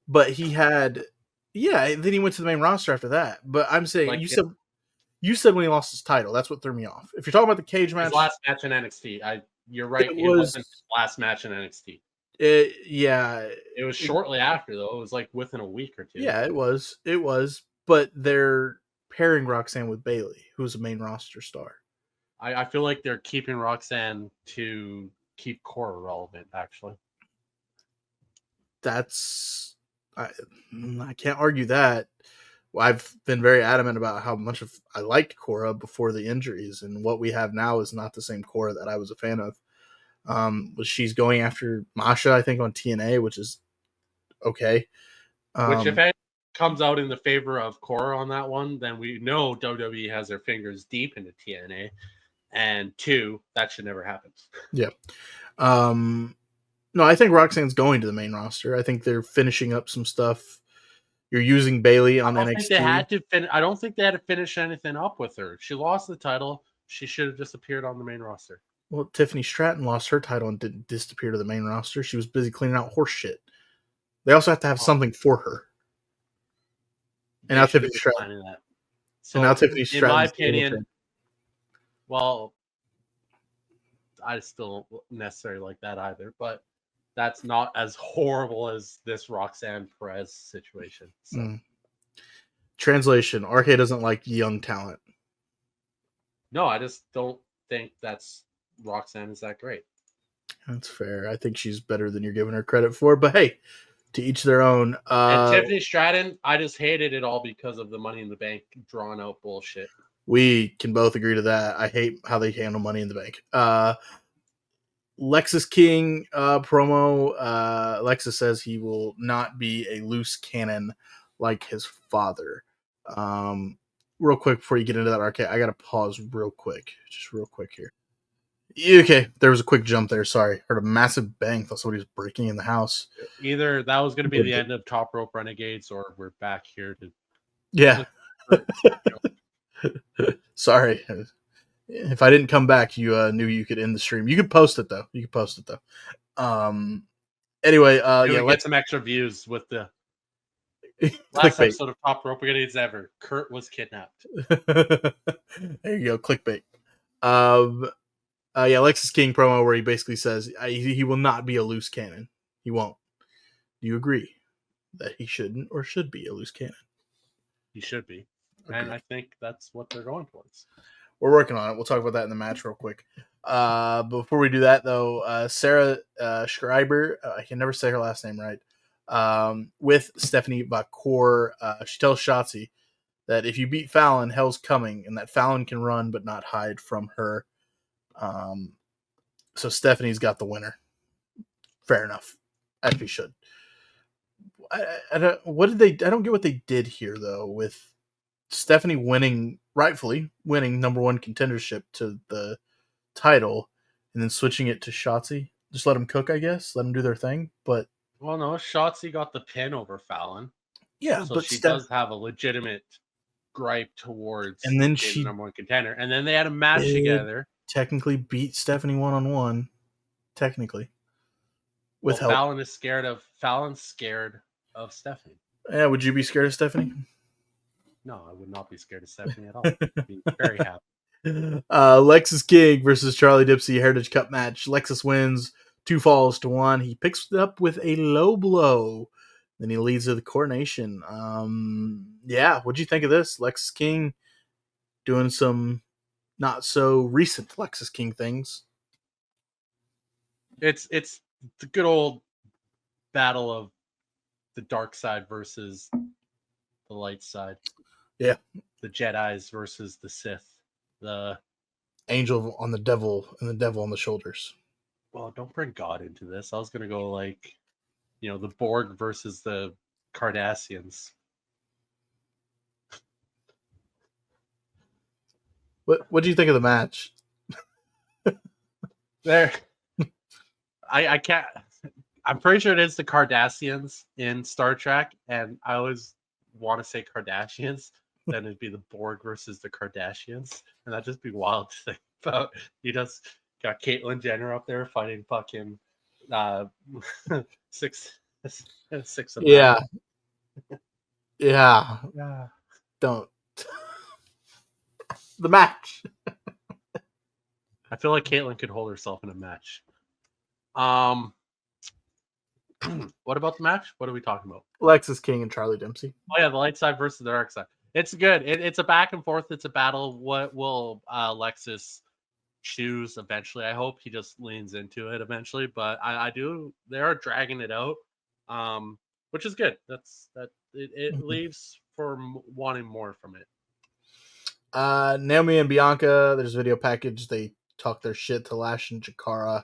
But he had. Yeah, then he went to the main roster after that. But I'm saying you said when he lost his title. That's what threw me off. If you're talking about the cage match, his last match in NXT, you're right. It wasn't his last match in NXT. It was shortly after though. It was within a week or two. Yeah, it was. But they're pairing Roxanne with Bayley, who's a main roster star. I feel like they're keeping Roxanne to keep Cora relevant. Actually, I can't argue that. I've been very adamant about how much I liked Cora before the injuries, and what we have now is not the same Cora that I was a fan of. She's going after Masha, I think, on TNA, which is okay. Which, if it comes out in the favor of Cora on that one, then we know WWE has their fingers deep into TNA, and two, that should never happen. Yeah. No, I think Roxanne's going to the main roster. I think they're finishing up some stuff. You're using Bayley on NXT. I don't think they had to finish anything up with her. She lost the title. She should have just appeared on the main roster. Well, Tiffany Stratton lost her title and didn't disappear to the main roster. She was busy cleaning out horse shit. They also have to have something for her. And now Tiffany Stratton. So, in my opinion, well, I still don't necessarily like that either, but that's not as horrible as this Roxanne Perez situation. So. Translation: RK doesn't like young talent. No, I just don't think Roxanne is that great. That's fair. I think she's better than you're giving her credit for, but hey, to each their own. And Tiffany Stratton, I just hated it all because of the Money in the Bank drawn out bullshit. We can both agree to that. I hate how they handle Money in the Bank. Lexus King promo. Lexus says he will not be a loose cannon like his father. Real quick before you get into that, arcade, I gotta pause real quick, just real quick here. Okay, there was a quick jump there. Sorry, heard a massive bang. Thought somebody was breaking in the house. Either that was going to be the end of Top Rope Renegades, or we're back here to Yeah. Sorry. If I didn't come back, you knew you could end the stream. You could post it though. Anyway, yeah, get some extra views with the last clickbait. episode of Top Rope Renegades ever. Kurt was kidnapped. There you go, clickbait. Yeah, Lexus King promo where he basically says he will not be a loose cannon. He won't. Do you agree that he shouldn't or should be a loose cannon? He should be. Okay. And I think that's what they're going towards. We're working on it. We'll talk about that in the match real quick. Before we do that, though, Sarah Schreiber, I can never say her last name right, with Stephanie Bakor, she tells Shotzi that if you beat Fallon, hell's coming, and that Fallon can run but not hide from her. So Stephanie's got the winner. Fair enough. As she should. I don't get what they did here, though, with Stephanie rightfully winning number one contendership to the title, and then switching it to Shotzi. Just let them cook, I guess. Let them do their thing. But well, no, Shotzi got the pin over Fallon. Yeah, so but she does have a legitimate gripe towards and then the number one contender. And then they had a match together. Technically beat Stephanie 1-on-1. Technically. With help. Fallon's scared of Stephanie. Yeah, would you be scared of Stephanie? No, I would not be scared of Stephanie at all. I'd be very happy. Lexus King versus Charlie Dipsy Heritage Cup match. Lexus wins 2 falls to 1. He picks it up with a low blow. Then he leads to the coronation. Yeah, what'd you think of this? Lexus King doing some not so recent Lexus King things. It's the good old battle of the dark side versus the light side. Yeah. The Jedis versus the Sith. The angel on the devil and the devil on the shoulders. Well, don't bring God into this. I was going to go like, the Borg versus the Cardassians. What do you think of the match? There. I can't. I'm pretty sure it is the Cardassians in Star Trek, and I always want to say Kardashians. Then it'd be the Borg versus the Kardashians, and that'd just be wild to think about. You just got Caitlyn Jenner up there fighting fucking six of them. Yeah. Yeah. Don't. The match. I feel like Caitlyn could hold herself in a match. What about the match? What are we talking about? Lexus King and Charlie Dempsey. Oh yeah, the light side versus the dark side. It's good. It's a back and forth. It's a battle. What will Lexus choose eventually? I hope he just leans into it eventually. But I do. They are dragging it out, which is good. It leaves for wanting more from it. Naomi and Bianca. There's a video package. They talk their shit to Lash and Jakara.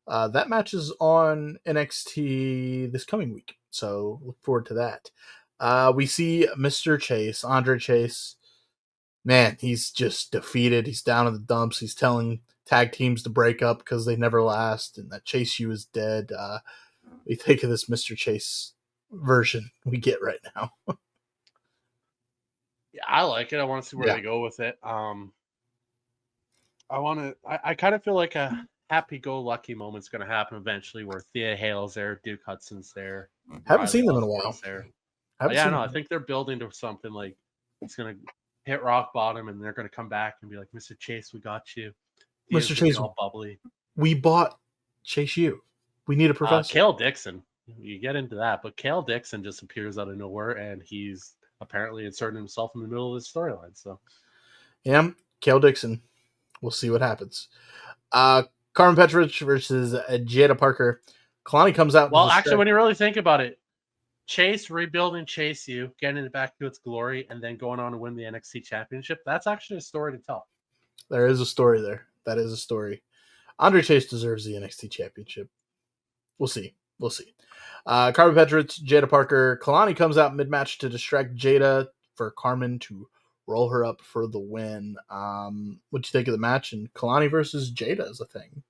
That match is on NXT this coming week, so look forward to that. We see Mr. Chase, Andre Chase. Man, he's just defeated. He's down in the dumps. He's telling tag teams to break up because they never last, and that Chase U is dead. We think of this Mr. Chase version we get right now. Yeah, I like it. I want to see where they go with it. I kind of feel like a happy-go-lucky moment's going to happen eventually where Thea Hale's there, Duke Hudson's there. Haven't seen them in a while. I think they're building to something like it's going to hit rock bottom and they're going to come back and be like, Mr. Chase, we got you. Mr. Chase, all bubbly. We bought Chase U. We need a professor. Kale Dixon. You get into that, but Kale Dixon just appears out of nowhere and he's apparently inserted himself in the middle of the storyline. So, yeah, Kale Dixon. We'll see what happens. Carmen Petrovich versus Jada Parker. Kalani comes out. Well, actually, when you really think about it, Chase rebuilding Chase U, getting it back to its glory, and then going on to win the NXT Championship, that's actually a story to tell. There is a story there. That is a story. Andre Chase deserves the NXT Championship. We'll see. We'll see. Carmen Petric, Jada Parker. Kalani comes out mid-match to distract Jada for Carmen to roll her up for the win. What do you think of the match? And Kalani versus Jada is a thing.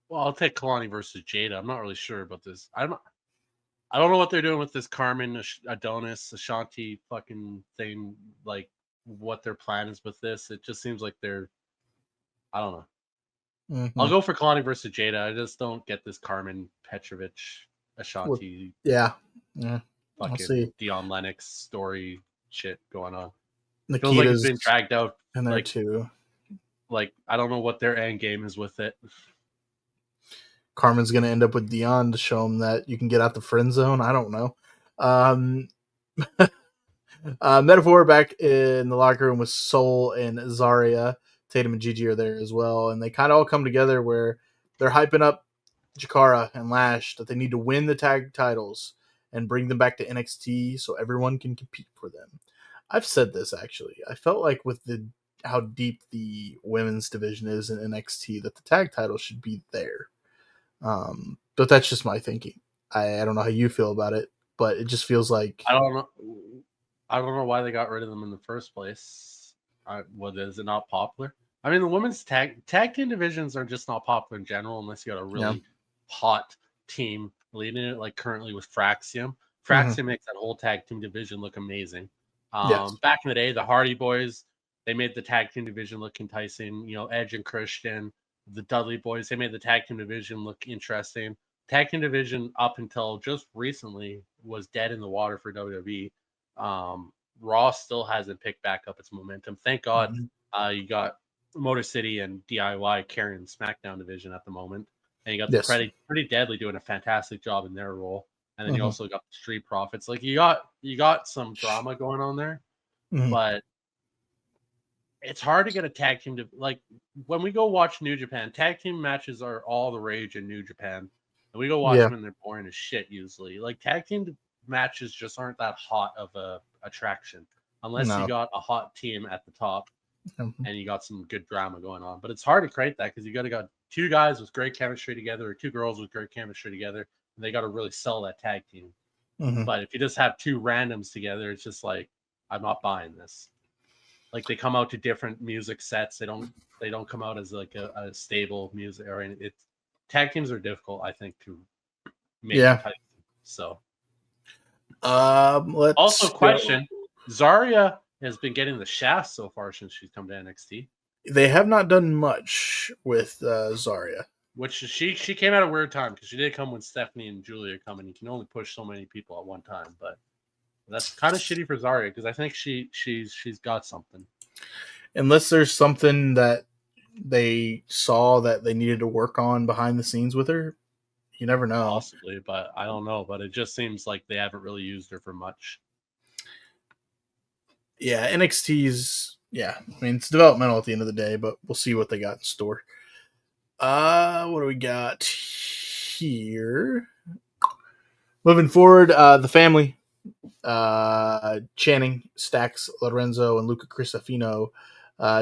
Well, I'll take Kalani versus Jada. I'm not really sure about this. I don't know what they're doing with this Carmen Adonis Ashanti fucking thing. Like what their plan is with this. It just seems like I don't know. Mm-hmm. I'll go for Kalani versus Jada. I just don't get this Carmen Petrovic Ashanti. Yeah. Fucking Dion Lennox story shit going on. Nikita's Feels like it's been dragged out in there like, too. Like I don't know what their end game is with it. Carmen's gonna end up with Dion to show him that you can get out the friend zone. I don't know. Metaphor back in the locker room with Soul and Zarya. Tatum and Gigi are there as well, and they kind of all come together where they're hyping up Jakara and Lash that they need to win the tag titles and bring them back to NXT so everyone can compete for them. I've said this actually. I felt like with how deep the women's division is in NXT that the tag title should be there. But that's just my thinking. I don't know how you feel about it, but it just feels like I don't know why they got rid of them in the first place. Is it not popular? I mean, the women's tag team divisions are just not popular in general unless you got a really hot team leading it, like currently with Fraxium. Fraxium makes that whole tag team division look amazing. yes. Back in the day, the Hardy Boys, they made the tag team division look enticing. You know, Edge and Christian, the Dudley Boys, they made the tag team division look interesting. Tag team division up until just recently was dead in the water for WWE. Raw still hasn't picked back up its momentum. Thank God you got Motor City and DIY carrying the SmackDown division at the moment. And you got the Pretty Deadly doing a fantastic job in their role. And then you also got the Street Profits. Like you got some drama going on there, but it's hard to get a tag team to like when we go watch New Japan, tag team matches are all the rage in New Japan. And we go watch them and they're boring as shit usually. Like tag team matches just aren't that hot of a attraction unless you got a hot team at the top and you got some good drama going on. But it's hard to create that because you got two guys with great chemistry together or two girls with great chemistry together, and they got to really sell that tag team. But if you just have two randoms together, it's just like I'm not buying this. Like they come out to different music sets. They don't come out as like a stable music or anything. It's tag teams are difficult, I think, to make enticing. So also question: Zarya has been getting the shaft so far since she's come to NXT. They have not done much with Zarya. Which she came at a weird time because she did come when Stephanie and Julia come, and you can only push so many people at one time. But that's kind of shitty for Zarya because I think she's got something. Unless there's something that they saw that they needed to work on behind the scenes with her, you never know. Possibly, but I don't know. But it just seems like they haven't really used her for much. Yeah, NXT's I mean it's developmental at the end of the day, but we'll see what they got in store. What do we got here? Moving forward, the family, Channing, Stax, Lorenzo, and Luca Crisafino,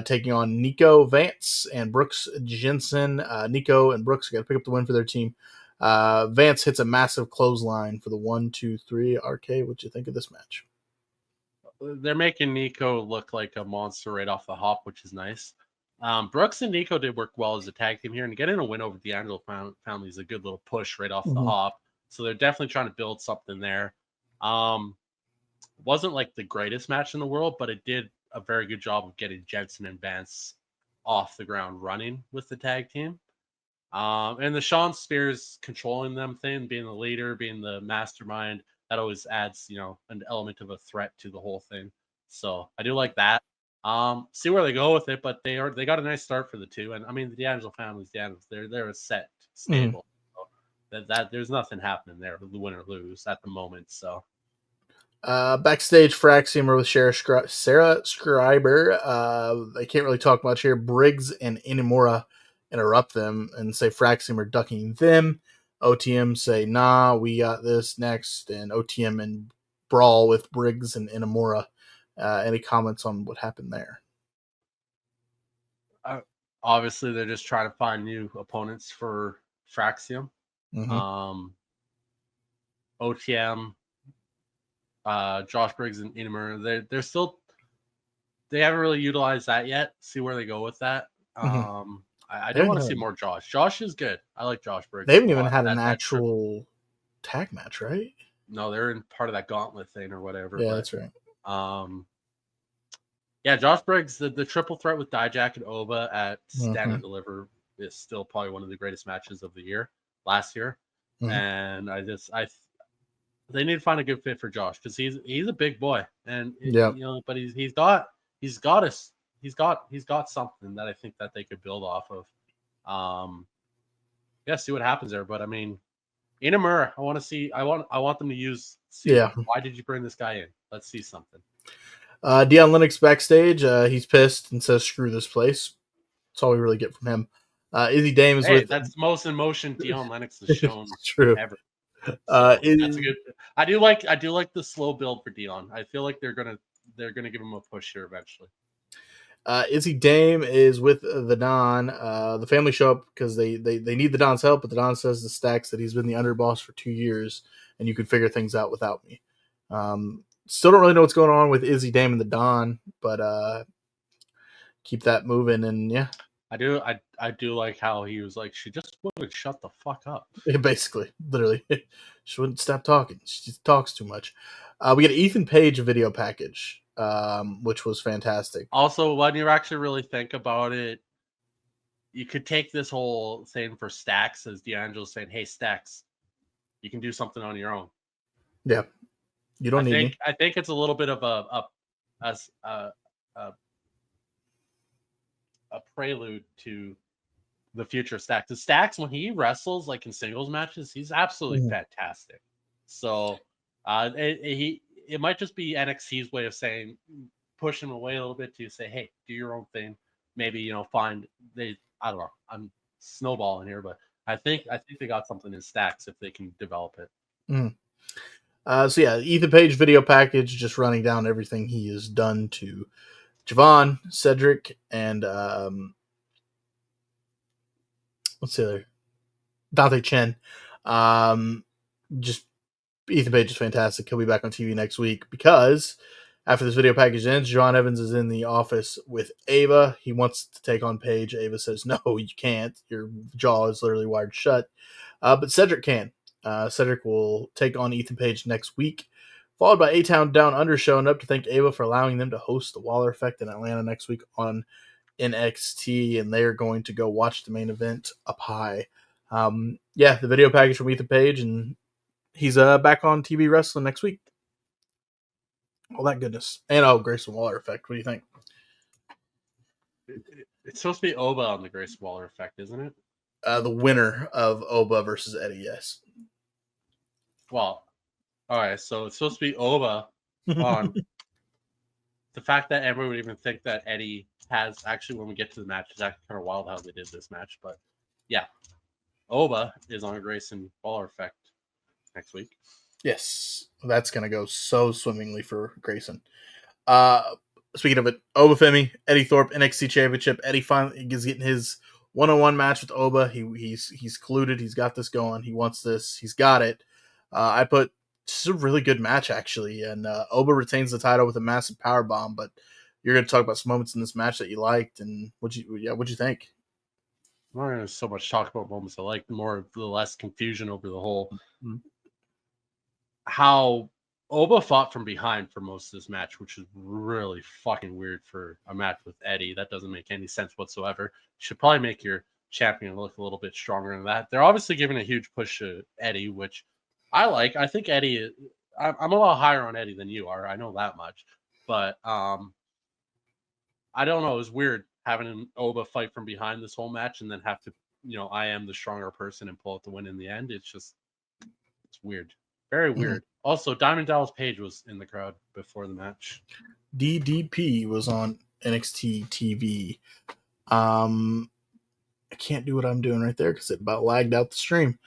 taking on Nico Vance and Brooks Jensen. Nico and Brooks got to pick up the win for their team. Vance hits a massive clothesline for the 1-2-3 RK. What do you think of this match? They're making Nico look like a monster right off the hop, which is nice. Brooks and Nico did work well as a tag team here, and getting a win over the Angelo family is a good little push right off the hop. So they're definitely trying to build something there. Wasn't like the greatest match in the world, but it did a very good job of getting Jensen and Vance off the ground running with the tag team. And the Sean Spears controlling them thing, being the leader, being the mastermind, that always adds, an element of a threat to the whole thing. So I do like that. See where they go with it, but they got a nice start for the two. And I mean, the D'Angelo family's they're a set stable. So that there's nothing happening there, win or lose at the moment. So backstage, Fraxium with Sarah Scriber. They can't really talk much here. Briggs and Inamura interrupt them and say Fraxium are ducking them. OTM say, nah, we got this next. And OTM and brawl with Briggs and Inamura. Any comments on what happened there? Obviously, they're just trying to find new opponents for Fraxium, OTM, Josh Briggs and Inamura. They're still, they haven't really utilized that yet. See where they go with that. I do want to see more Josh. Josh is good. I like Josh Briggs. They haven't even had an actual tag match, right? No, they're in part of that gauntlet thing or whatever. Yeah, that's right. Yeah, Josh Briggs, the triple threat with Dijak and Oba at Stand and Deliver is still probably one of the greatest matches of the year, last year. And they need to find a good fit for Josh because he's a big boy, and but he's got something that I think that they could build off of. See what happens there. But I mean, Inamura, I want them to use. Why did you bring this guy in? Let's see something. Dion Lennox backstage. He's pissed and says, "Screw this place." That's all we really get from him. Izzy Dame is with. That's the most emotion Dion Lennox has shown true. ever. So that's a good. I do like the slow build for Dion. I feel like they're gonna give him a push here eventually. Izzy Dame is with the Don. The family show up because they need the Don's help, but the Don says to Stacks that he's been the underboss for 2 years and you can figure things out without me. Still don't really know what's going on with Izzy Dame and the Don, but keep that moving. And yeah, I do like how he was like, she just wouldn't shut the fuck up. Yeah, basically, literally, she wouldn't stop talking. She just talks too much. We get an Ethan Page video package, which was fantastic. Also, when you actually really think about it, you could take this whole thing for Stacks as D'Angelo saying, "Hey, Stacks, you can do something on your own." Yeah, you don't need me. I think it's a little bit of a prelude to the future of Stacks. The Stacks, when he wrestles like in singles matches, he's absolutely fantastic. So it might just be NXT's way of saying, push him away a little bit to say, hey, do your own thing. Maybe find I don't know. I'm snowballing here, but I think they got something in Stacks if they can develop it. So yeah, Ethan Page video package, just running down everything he has done to Javon, Cedric, and what's the other? Dante Chen. Just Ethan Page is fantastic. He'll be back on TV next week because after this video package ends, John Evans is in the office with Ava. He wants to take on Page. Ava says, "No, you can't. Your jaw is literally wired shut." But Cedric can. Cedric will take on Ethan Page next week, followed by A-Town Down Under showing up to thank Ava for allowing them to host the Waller Effect in Atlanta next week on NXT, and they are going to go watch the main event up high. The video package from Ethan Page, and he's back on TV wrestling next week. All that goodness. And Grayson Waller Effect. What do you think? It's supposed to be Oba on the Grayson Waller Effect, isn't it? The winner of Oba versus Eddie, yes. Well, all right, so it's supposed to be Oba on the fact that everyone would even think that Eddie has actually, when we get to the match, it's actually kind of wild how they did this match. But yeah, Oba is on a Grayson Waller Effect next week. Yes, that's going to go so swimmingly for Grayson. Speaking of it, Oba Femi, Eddie Thorpe, NXT Championship. Eddie finally is getting his one-on-one match with Oba. He's colluded. He's got this going. He wants this. He's got it. I put just a really good match, actually. And Oba retains the title with a massive power bomb. But you're going to talk about some moments in this match that you liked. And what'd you think? I'm not going to so much talk about moments I liked, the less confusion over the whole how Oba fought from behind for most of this match, which is really fucking weird for a match with Eddie. That doesn't make any sense whatsoever. Should probably make your champion look a little bit stronger than that. They're obviously giving a huge push to Eddie, which I like. I think Eddie, I'm a lot higher on Eddie than you are. I know that much. But I don't know. It was weird having an Oba fight from behind this whole match and then have to, I am the stronger person and pull out the win in the end. It's weird. Very weird. Also, Diamond Dallas Page was in the crowd before the match. DDP was on NXT TV. I can't do what I'm doing right there because it about lagged out the stream.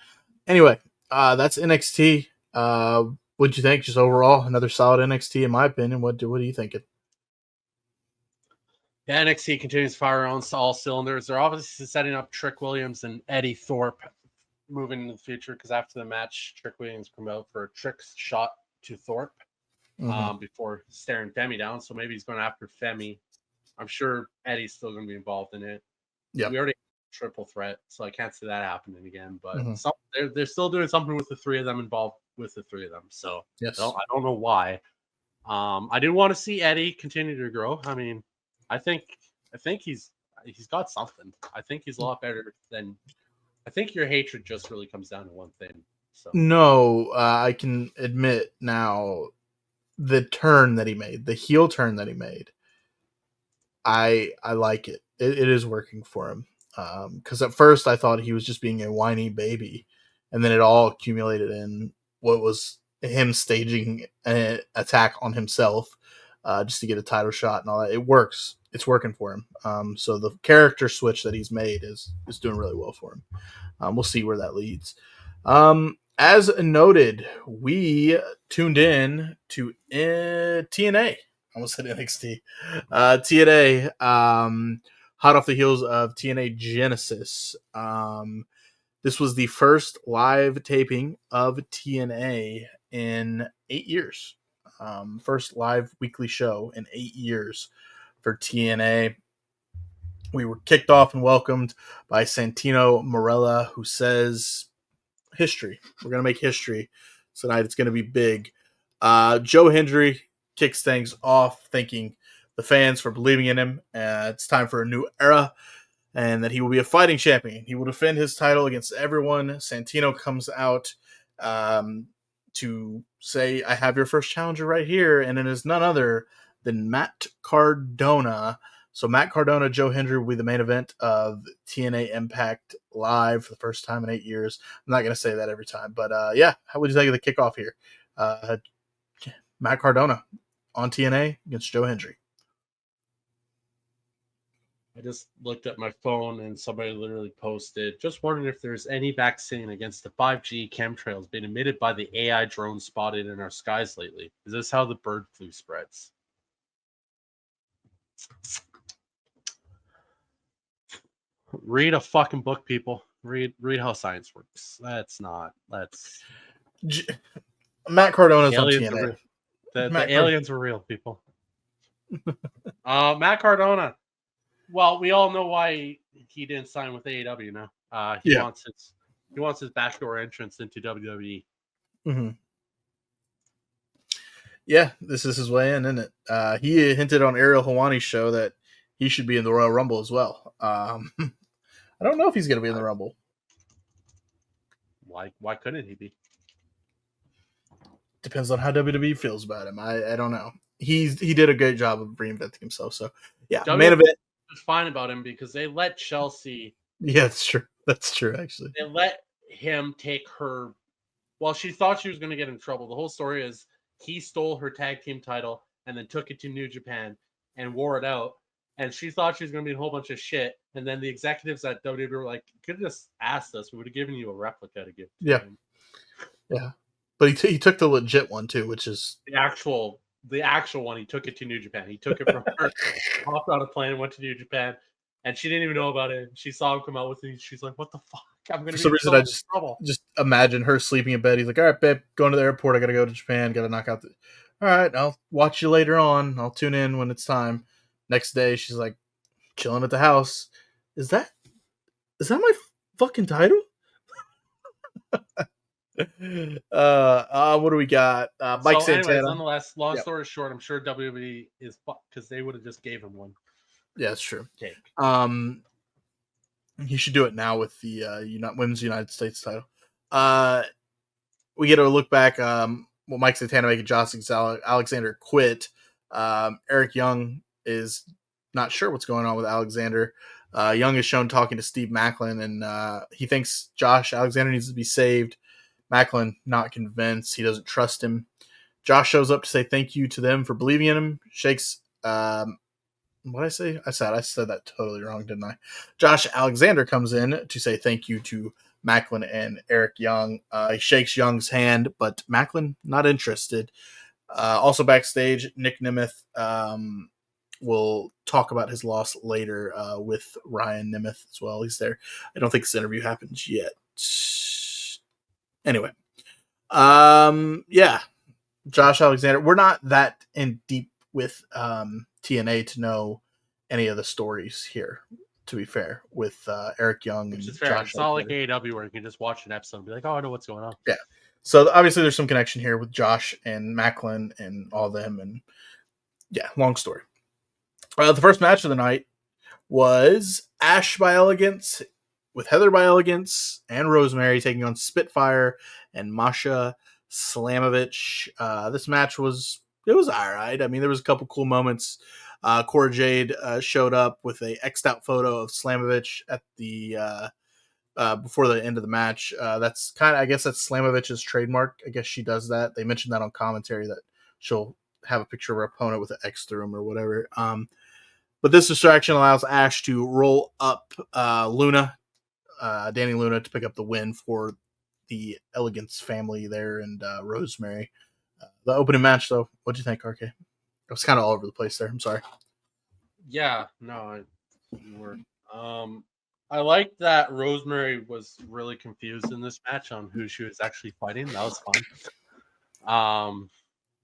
Anyway, that's NXT. What'd you think? Just overall, another solid NXT in my opinion. What are you thinking? Yeah, NXT continues to fire on all cylinders. They're obviously setting up Trick Williams and Eddie Thorpe moving into the future because after the match, Trick Williams come out for a trick shot to Thorpe before staring Femi down. So maybe he's going after Femi. I'm sure Eddie's still going to be involved in it. Yeah. We already had a triple threat, so I can't see that happening again. But Mm-hmm. they're still doing something with the three of them involved with the three of them. So Yes. I don't know why. I do want to see Eddie continue to grow. I mean, I think he's got something. I think he's a lot better than. I think your hatred just really comes down to one thing. So No, I can admit now the turn that he made, the heel turn that he made. I like it. It is working for him. Because at first I thought he was just being a whiny baby, and then it all accumulated in what was him staging an attack on himself, just to get a title shot and all that. It works. It's working for him. So the character switch that he's made is doing really well for him. We'll see where that leads. As noted, we tuned in to TNA. I almost said NXT. TNA, hot off the heels of TNA Genesis. This was the first live taping of TNA in 8 years. First live weekly show in 8 years for TNA. We were kicked off and welcomed by Santino Marella, who says, history. We're going to make history tonight. It's going to be big. Joe Hendry kicks things off, thanking the fans for believing in him. It's time for a new era, and that he will be a fighting champion. He will defend his title against everyone. Santino comes out to say, I have your first challenger right here, and it is none other than Matt Cardona. So Matt Cardona, Joe Hendry will be the main event of TNA Impact Live for the first time in 8 years. I'm not going to say that every time, but yeah, how would you think of the kickoff here? Matt Cardona on TNA against Joe Hendry. I just looked at my phone and somebody literally posted, just wondering if there's any vaccine against the 5G chemtrails being emitted by the AI drones spotted in our skies lately. Is this how the bird flu spreads? Read a fucking book, people. Read how science works. Matt Cardona's on aliens TNA. The aliens were real, people. Matt Cardona. Well, we all know why he didn't sign with AEW now. He wants his backdoor entrance into WWE. Mm-hmm. Yeah, this is his way in, isn't it? He hinted on Ariel Helwani's show that he should be in the Royal Rumble as well. I don't know if he's going to be in the Rumble. Why couldn't he be? Depends on how WWE feels about him. I don't know. He did a great job of reinventing himself. So yeah, main event was fine about him because they let Chelsea. Yeah, that's true. That's true. Actually, they let him take her. Well, she thought she was going to get in trouble. The whole story is he stole her tag team title and then took it to New Japan and wore it out. And she thought she was going to be a whole bunch of shit. And then the executives at WWE were like, "You could have just asked us. We would have given you a replica to give to him." Yeah. But he took the legit one too, which is the actual one. He took it to New Japan. He took it from her, hopped on a plane, and went to New Japan, and she didn't even know about it. She saw him come out with it. She's like, "What the fuck? I'm gonna." For some reason, I just imagine her sleeping in bed. He's like, "All right, babe, going to the airport. I gotta go to Japan. Gotta knock out the. All right, I'll watch you later on. I'll tune in when it's time." Next day, she's like, chilling at the house. Is that my fucking title? What do we got? Mike Santana. Anyways, nonetheless, long story short, I'm sure WWE is because they would have just gave him one. Yeah, that's true. Cake. He should do it now with the Women's United States title. We get a look back. Mike Santana making Josh Alexander quit. Eric Young is not sure what's going on with Alexander. Young is shown talking to Steve Macklin, and he thinks Josh Alexander needs to be saved. Macklin not convinced. He doesn't trust him. Josh shows up to say thank you to them for believing in him. Shakes. What did I say? I said that totally wrong, didn't I? Josh Alexander comes in to say thank you to Macklin and Eric Young. He shakes Young's hand, but Macklin not interested. Also backstage, Nick Nemeth will talk about his loss later with Ryan Nemeth as well. He's there. I don't think this interview happens yet. Anyway, yeah, Josh Alexander. We're not that in deep with TNA to know any of the stories here. To be fair, with Eric Young Which and is fair. Josh It's not like Alexander. AEW where you can just watch an episode and be like, oh, I know what's going on. Yeah. So obviously there's some connection here with Josh and Macklin and all them, and yeah, long story. The first match of the night was Ash by Elegance with Heather by Elegance and Rosemary taking on Spitfire and Masha Slamovich. This match was all right. I mean, there was a couple cool moments. Cora Jade showed up with a xed out photo of Slamovich at the before the end of the match. That's kind of, I guess, that's Slamovich's trademark. I guess she does that. They mentioned that on commentary that she'll have a picture of her opponent with an X through him or whatever. But this distraction allows Ash to roll up Luna, Danny Luna, to pick up the win for the Elegance family there and Rosemary. The opening match, though, what'd you think, RK? It was kind of all over the place there. I'm sorry. Yeah, no, you were. I liked that Rosemary was really confused in this match on who she was actually fighting. That was fun.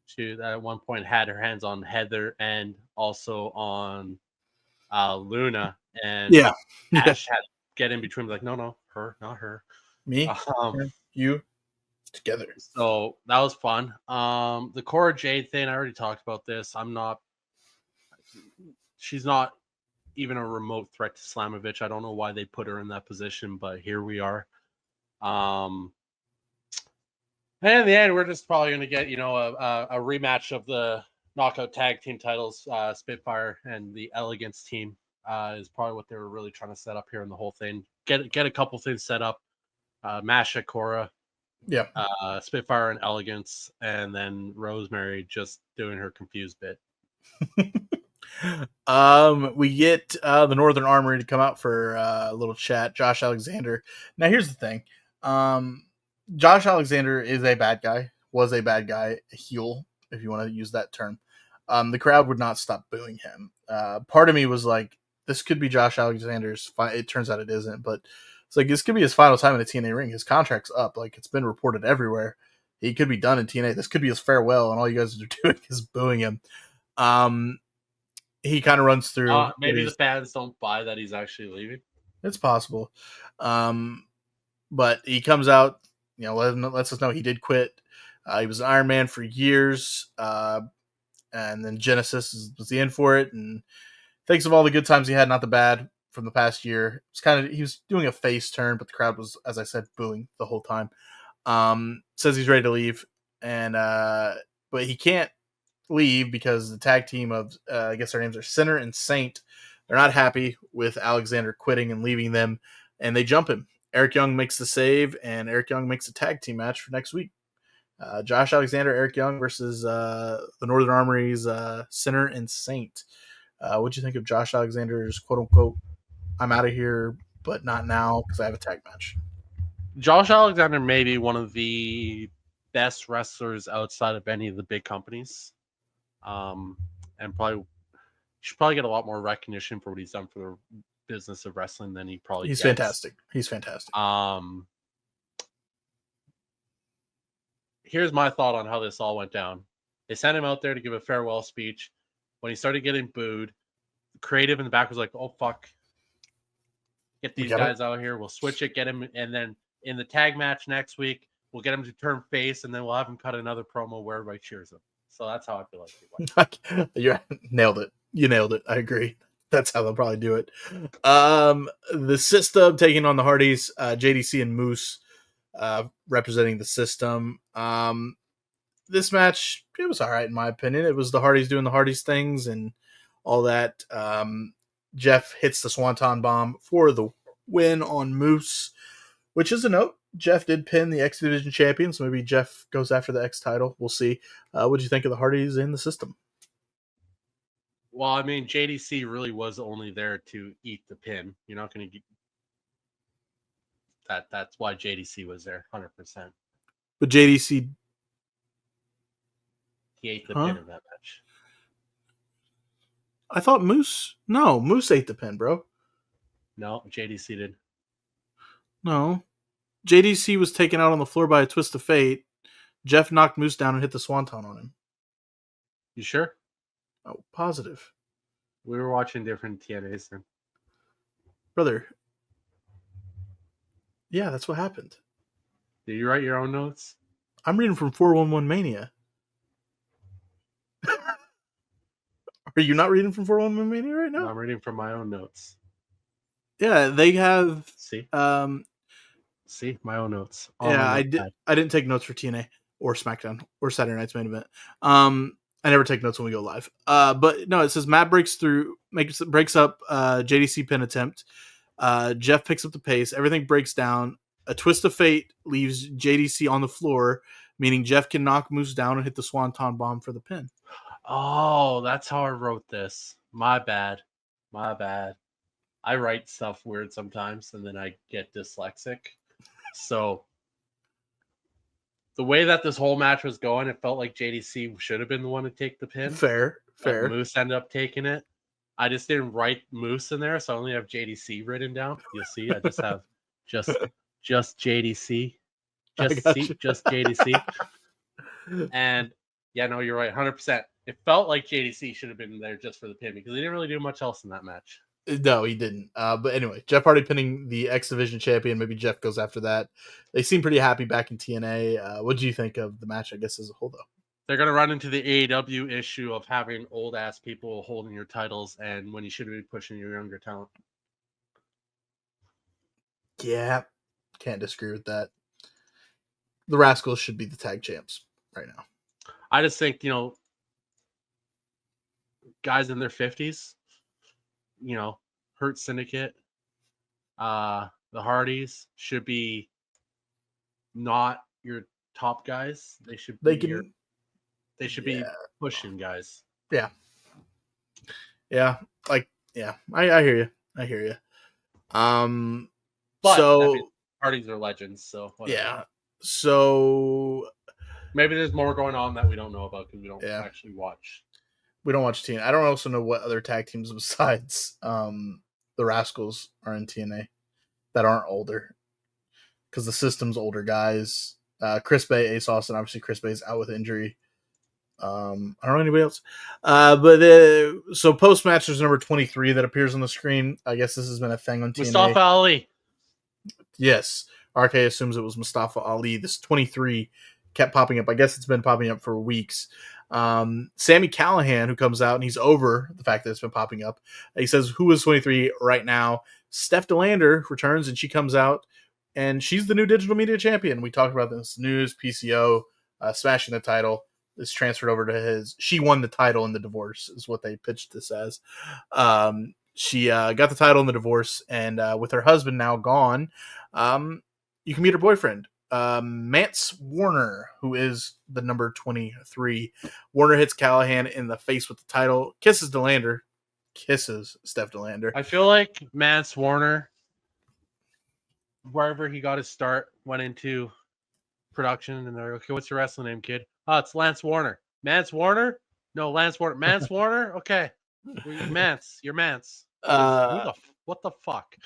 She at one point had her hands on Heather and also on Luna, and Yeah. Ash had to get in between, like, no, her, not her. Me, you, together. So that was fun. The Cora Jade thing, I already talked about this. She's not even a remote threat to Slamovich. I don't know why they put her in that position, but here we are. And in the end, we're just probably going to get, a rematch of the knockout tag team titles. Spitfire and the Elegance team is probably what they were really trying to set up here in the whole thing. Get a couple things set up. Masha, Cora, Yeah. Spitfire and Elegance, and then Rosemary just doing her confused bit. We get the Northern Armory to come out for a little chat. Josh Alexander. Now, here's the thing. Josh Alexander is a bad guy. Was a bad guy, a heel, if you want to use that term. The crowd would not stop booing him. Part of me was like, this could be Josh Alexander's. It turns out it isn't, but it's like this could be his final time in the TNA ring. His contract's up. Like, it's been reported everywhere. He could be done in TNA. This could be his farewell, and all you guys are doing is booing him. He kind of runs through. Maybe the fans don't buy that he's actually leaving. It's possible. But he comes out, lets us know he did quit. He was an Iron Man for years. And then Genesis was the end for it. And thinks of all the good times he had, not the bad, from the past year. He was doing a face turn, but the crowd was, as I said, booing the whole time. Says he's ready to leave. And, but he can't leave because the tag team of I guess their names are Sinner and Saint. They're not happy with Alexander quitting and leaving them, and they jump him. Eric Young makes the save, and Eric Young makes a tag team match for next week. Josh Alexander, Eric Young versus the Northern Armory's Sinner and Saint. What'd you think of Josh Alexander's quote unquote "I'm out of here, but not now because I have a tag match"? Josh Alexander may be one of the best wrestlers outside of any of the big companies. And should probably get a lot more recognition for what he's done for the business of wrestling than he probably He's gets. fantastic. He's fantastic. Here's my thought on how this all went down. They sent him out there to give a farewell speech. When he started getting booed, the creative in the back was like, "Oh fuck, get these guys out here. We'll switch it, get him, and then in the tag match next week, we'll get him to turn face, and then we'll have him cut another promo where everybody cheers him." So that's how I feel like it went. You nailed it. You nailed it. I agree. That's how they'll probably do it. The system taking on the Hardys, JDC and Moose representing the system. This match, it was all right in my opinion. It was the Hardys doing the Hardys things and all that. Jeff hits the Swanton Bomb for the win on Moose, which is a note. Jeff did pin the X Division champion, so maybe Jeff goes after the X title. We'll see. What do you think of the Hardys in the system? Well, I mean, JDC really was only there to eat the pin. You're not going to get that. That's why JDC was there, 100%. But JDC, he ate the pin in that match. I thought Moose. No, Moose ate the pin, bro. No, JDC did. No. JDC was taken out on the floor by a twist of fate. Jeff knocked Moose down and hit the swanton on him. You sure? Oh, positive. We were watching different TNAs then. Brother. Yeah, that's what happened. Did you write your own notes? I'm reading from 411 Mania. Are you not reading from 411 Mania right now? No, I'm reading from my own notes. Yeah, they have. See? Um, See? My own notes. yeah, I didn't take notes for TNA or SmackDown or Saturday Night's Main Event. I never take notes when we go live. But no, it says Matt breaks up JDC pin attempt. Jeff picks up the pace. Everything breaks down. A twist of fate leaves JDC on the floor, meaning Jeff can knock Moose down and hit the Swanton Bomb for the pin. Oh, that's how I wrote this. My bad. I write stuff weird sometimes, and then I get dyslexic. So the way that this whole match was going, it felt like JDC should have been the one to take the pin. Fair. Moose ended up taking it. I just didn't write Moose in there, so I only have JDC written down. You'll see, I just have just JDC, just JDC. And yeah, no, you're right, 100%. It felt like JDC should have been there just for the pin because he didn't really do much else in that match. No, he didn't. But anyway, Jeff Hardy pinning the X Division champion. Maybe Jeff goes after that. They seem pretty happy back in TNA. What do you think of the match, I guess, as a whole, though? They're going to run into the AEW issue of having old-ass people holding your titles and when you should be pushing your younger talent. Yeah, can't disagree with that. The Rascals should be the tag champs right now. I just think, guys in their 50s, Hurt Syndicate, the Hardys should be not your top guys. They should be be pushing guys. Yeah. Yeah. I hear you. But so Hardys are legends, so whatever. Yeah. So maybe there's more going on that we don't know about because we don't actually watch. We don't watch TNA. I don't also know what other tag teams besides the Rascals are in TNA that aren't older. Because the System's older guys. Chris Bay, Ace Austin. Obviously, Chris Bay's out with injury. I don't know anybody else. So post-match, there's number 23 that appears on the screen. I guess this has been a thing on TNA. Mustafa Ali. Yes. RK assumes it was Mustafa Ali. This 23 kept popping up. I guess it's been popping up for weeks. Sami Callihan, who comes out, and he's over the fact that it's been popping up. He says, who is 23 right now? Steph DeLander returns, and she comes out, and she's the new digital media champion. We talked about this news, PCO, smashing the title. Is transferred over to she won the title in the divorce, is what they pitched this as. She got the title in the divorce, and with her husband now gone, you can meet her boyfriend, Mance Warner, who is the number 23. Warner hits Callahan in the face with the title, kisses Steph DeLander. I feel like Mance Warner, wherever he got his start, went into production, and they're like, okay, what's your wrestling name, kid? Oh, it's Lance Warner. Mance Warner? No, Lance Warner. Mance Warner? Okay. Mance. You're Mance. What the fuck?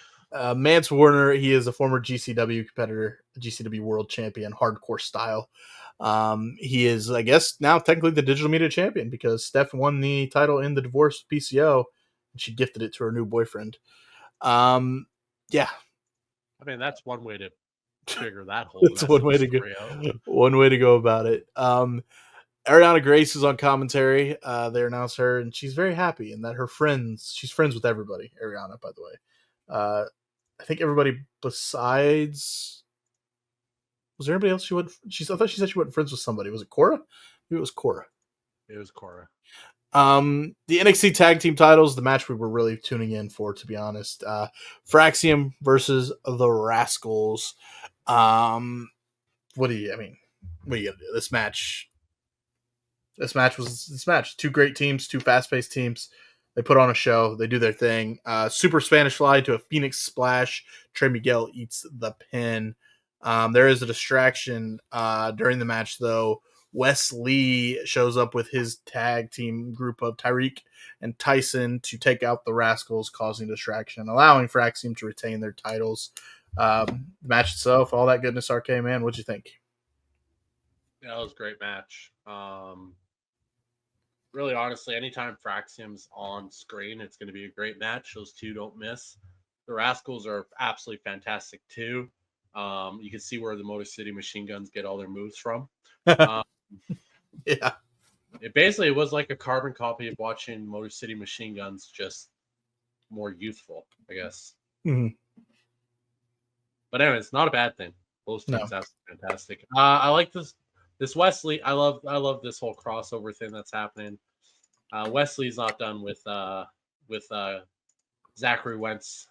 Mance Warner, he is a former GCW competitor, GCW world champion, hardcore style. He is, I guess, now technically the digital media champion because Steph won the title in the divorce PCO, and she gifted it to her new boyfriend. Yeah. I mean, that's one way to figure that whole That's one way to go. One way to go about it. Ariana Grace is on commentary. They announce her, and she's very happy, and that she's friends with everybody. Ariana, by the way. I think everybody besides. Was there anybody else I thought she said she wasn't friends with somebody. Was it Cora? Maybe it was Cora. It was Cora. The NXT tag team titles, the match we were really tuning in for, to be honest. Fraxium versus the Rascals. What are you gonna do? This match. Two great teams, two fast-paced teams. They put on a show. They do their thing. Super Spanish Fly to a Phoenix Splash. Trey Miguel eats the pin. There is a distraction during the match, though. Wes Lee shows up with his tag team group of Tyreek and Tyson to take out the Rascals, causing distraction, allowing Fraxium to retain their titles. The match itself, all that goodness. RK, man, what'd you think? Yeah, that was a great match. Really, honestly, anytime Fraxium's on screen, it's going to be a great match. Those two don't miss. The Rascals are absolutely fantastic too. You can see where the Motor City Machine Guns get all their moves from. Um, Yeah. it was like a carbon copy of watching Motor City Machine Guns, just more youthful, I guess. Mhm. But anyway, it's not a bad thing. Both teams No. absolutely fantastic. I like this Wesley. I love this whole crossover thing that's happening. Wesley's not done with Zachary Wentz,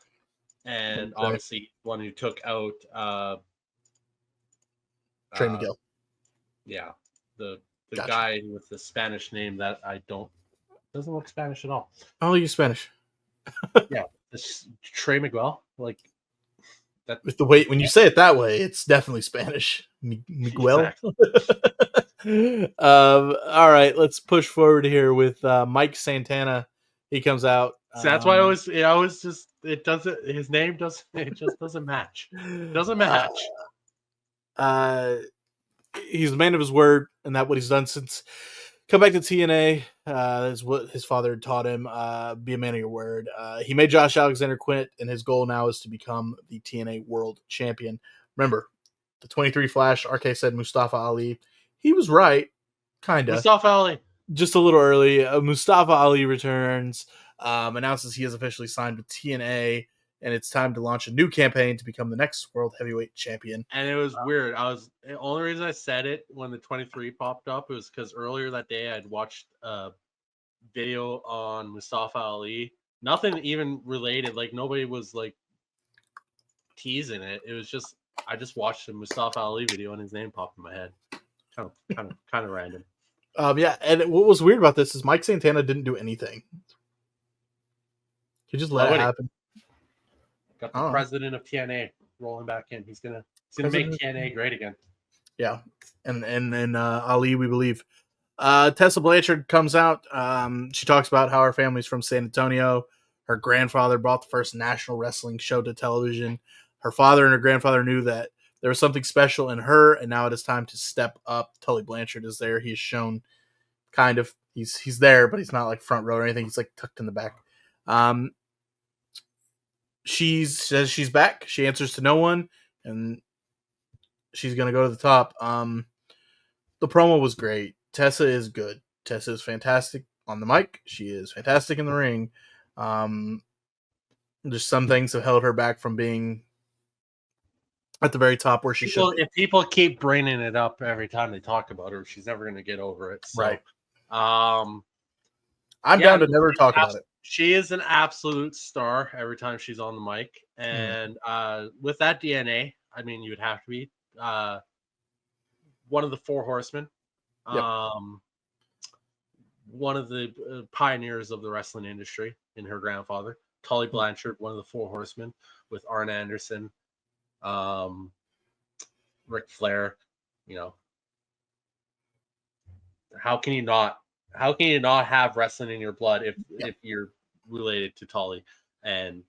and Okay. obviously one who took out Trey Miguel. yeah, the Gotcha. guy with the Spanish name that doesn't look Spanish at all. Oh, you Spanish. Yeah, this Trey Miguel, like that. With the way when you say it that way, it's definitely Spanish. Miguel. Exactly. All right, let's push forward here with Mike Santana. He comes out. So that's why I was just it doesn't his name doesn't it just doesn't match. It doesn't match. He's a man of his word, and that's what he's done since come back to TNA. Is what his father had taught him. Be a man of your word. He made Josh Alexander quit, and his goal now is to become the TNA World Champion. Remember, the 23 Flash. RK said Mustafa Ali. He was right, kind of. Mustafa Ali. Just a little early. Mustafa Ali returns, announces he has officially signed with TNA, and it's time to launch a new campaign to become the next World Heavyweight Champion. And it was weird. The only reason I said it when the 23 popped up was because earlier that day I'd watched a video on Mustafa Ali. Nothing even related. Like nobody was like teasing it. It was just I just watched a Mustafa Ali video and his name popped in my head. Kind of random. Yeah, and what was weird about this is Mike Santana didn't do anything. He just let it happen. Got the president of TNA rolling back in. He's gonna make TNA great again. Yeah, and Ali, we believe. Tessa Blanchard comes out. She talks about how her family's from San Antonio. Her grandfather brought the first national wrestling show to television. Her father and her grandfather knew that there was something special in her, and now it is time to step up. Tully Blanchard is there. He's shown kind of he's there, but he's not like front row or anything. He's like tucked in the back. She says she's back. She answers to no one, and she's gonna go to the top. The promo was great. Tessa is good. Tessa is fantastic on the mic. She is fantastic in the ring. Just some things have held her back from being at the very top where she should be. If people keep bringing it up every time they talk about her, she's never going to get over it. So, right. I'm down to never talk about it. She is an absolute star every time she's on the mic. And with that DNA, I mean, you would have to be one of the four horsemen. Yep. One of the pioneers of the wrestling industry in her grandfather. Tully Blanchard, one of the four horsemen with Arn Anderson, Ric Flair. You know, how can you not have wrestling in your blood if you're related to Tully? And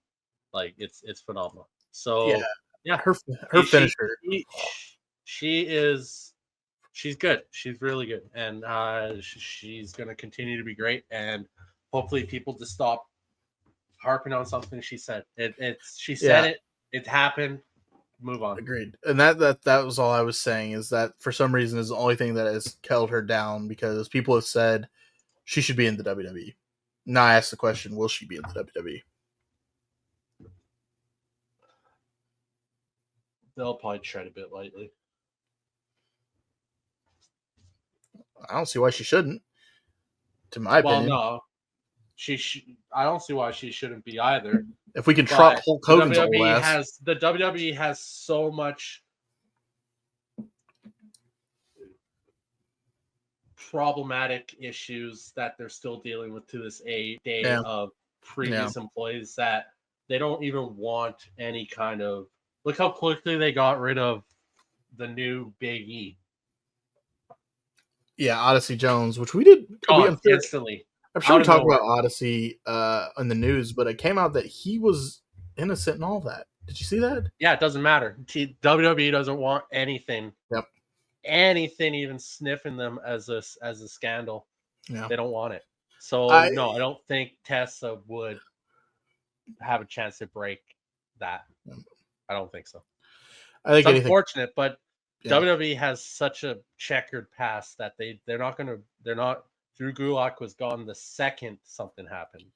like it's phenomenal. So yeah, her finisher. She's good. She's really good, and she's going to continue to be great. And hopefully, people just stop harping on something she said. She said it. It happened. Move on. Agreed. And that was all I was saying is that for some reason is the only thing that has held her down because people have said she should be in the WWE. Now I ask the question: will she be in the WWE? They'll probably tread a bit lightly. I don't see why she shouldn't. To my opinion, no, I don't see why she shouldn't be either. If we can trot Hulk Hogan's old ass, the WWE has so much problematic issues that they're still dealing with to this day of previous employees that they don't even want any kind of. Look how quickly they got rid of the new Big E. Yeah, Odyssey Jones, which we did instantly. I'm sure we talked about Odyssey in the news, but it came out that he was innocent and all that. Did you see that? Yeah, it doesn't matter. WWE doesn't want anything. Yep. Anything even sniffing them as a scandal. Yeah. They don't want it. So no, I don't think Tessa would have a chance to break that. I don't think so. I think it's unfortunate, but yeah. WWE has such a checkered past that they're not Drew Gulak was gone the second something happened.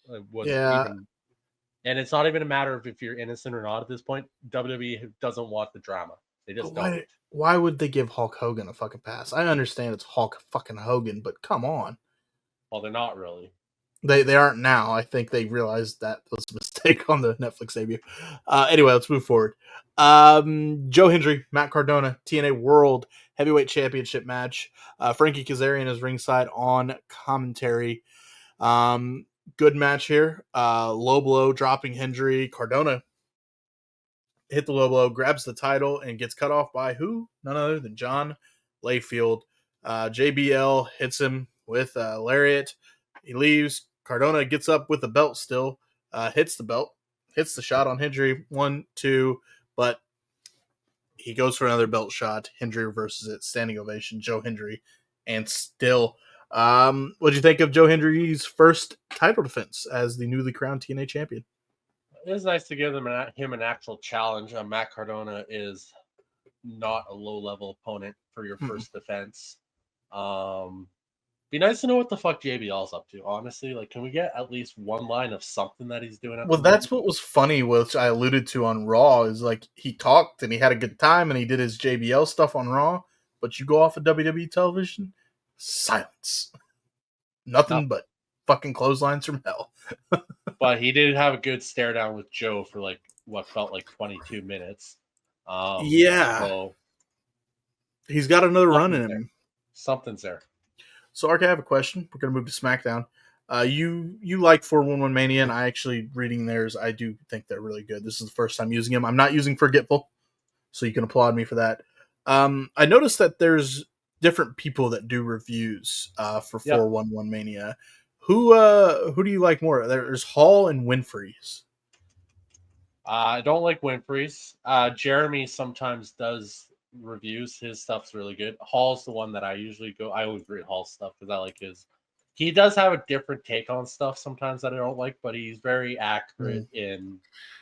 And it's not even a matter of if you're innocent or not at this point. WWE doesn't want the drama. They just don't. Why would they give Hulk Hogan a fucking pass? I understand it's Hulk fucking Hogan, but come on. Well, they're not really. They aren't now. I think they realized that was a mistake on the Netflix debut. Anyway, let's move forward. Joe Hendry, Matt Cardona, TNA World Heavyweight Championship match. Frankie Kazarian is ringside on commentary. Good match here. Low blow, dropping Hendry. Cardona hit the low blow, grabs the title, and gets cut off by who? None other than John Layfield. JBL hits him with a lariat. He leaves. Cardona gets up with the belt still, hits the belt, hits the shot on Hendry. 1, 2, but he goes for another belt shot. Hendry reverses it. Standing ovation. Joe Hendry. And still, what do you think of Joe Hendry's first title defense as the newly crowned TNA champion? It is nice to give him an actual challenge. Matt Cardona is not a low-level opponent for your first defense. Be nice to know what the fuck JBL's up to, honestly. Like, can we get at least one line of something that he's doing? Well, that's what was funny, which I alluded to on Raw, is like he talked and he had a good time and he did his JBL stuff on Raw, but you go off of WWE television, silence. Nothing but fucking clotheslines from hell. But he did have a good stare down with Joe for like what felt like 22 minutes. Yeah. So he's got another run in him. Something's there. So, Ark, I have a question. We're going to move to SmackDown. You like 411 Mania, and I actually, reading theirs, I do think they're really good. This is the first time using them. I'm not using Forgetful, so you can applaud me for that. I noticed that there's different people that do reviews for 411 Mania. Who do you like more? There's Hall and Winfrey's. I don't like Winfrey's. Jeremy sometimes does reviews. His stuff's really good. Hall's the one that I usually go. I always read Hall's stuff because I like his. He does have a different take on stuff sometimes that I don't like, but he's very accurate in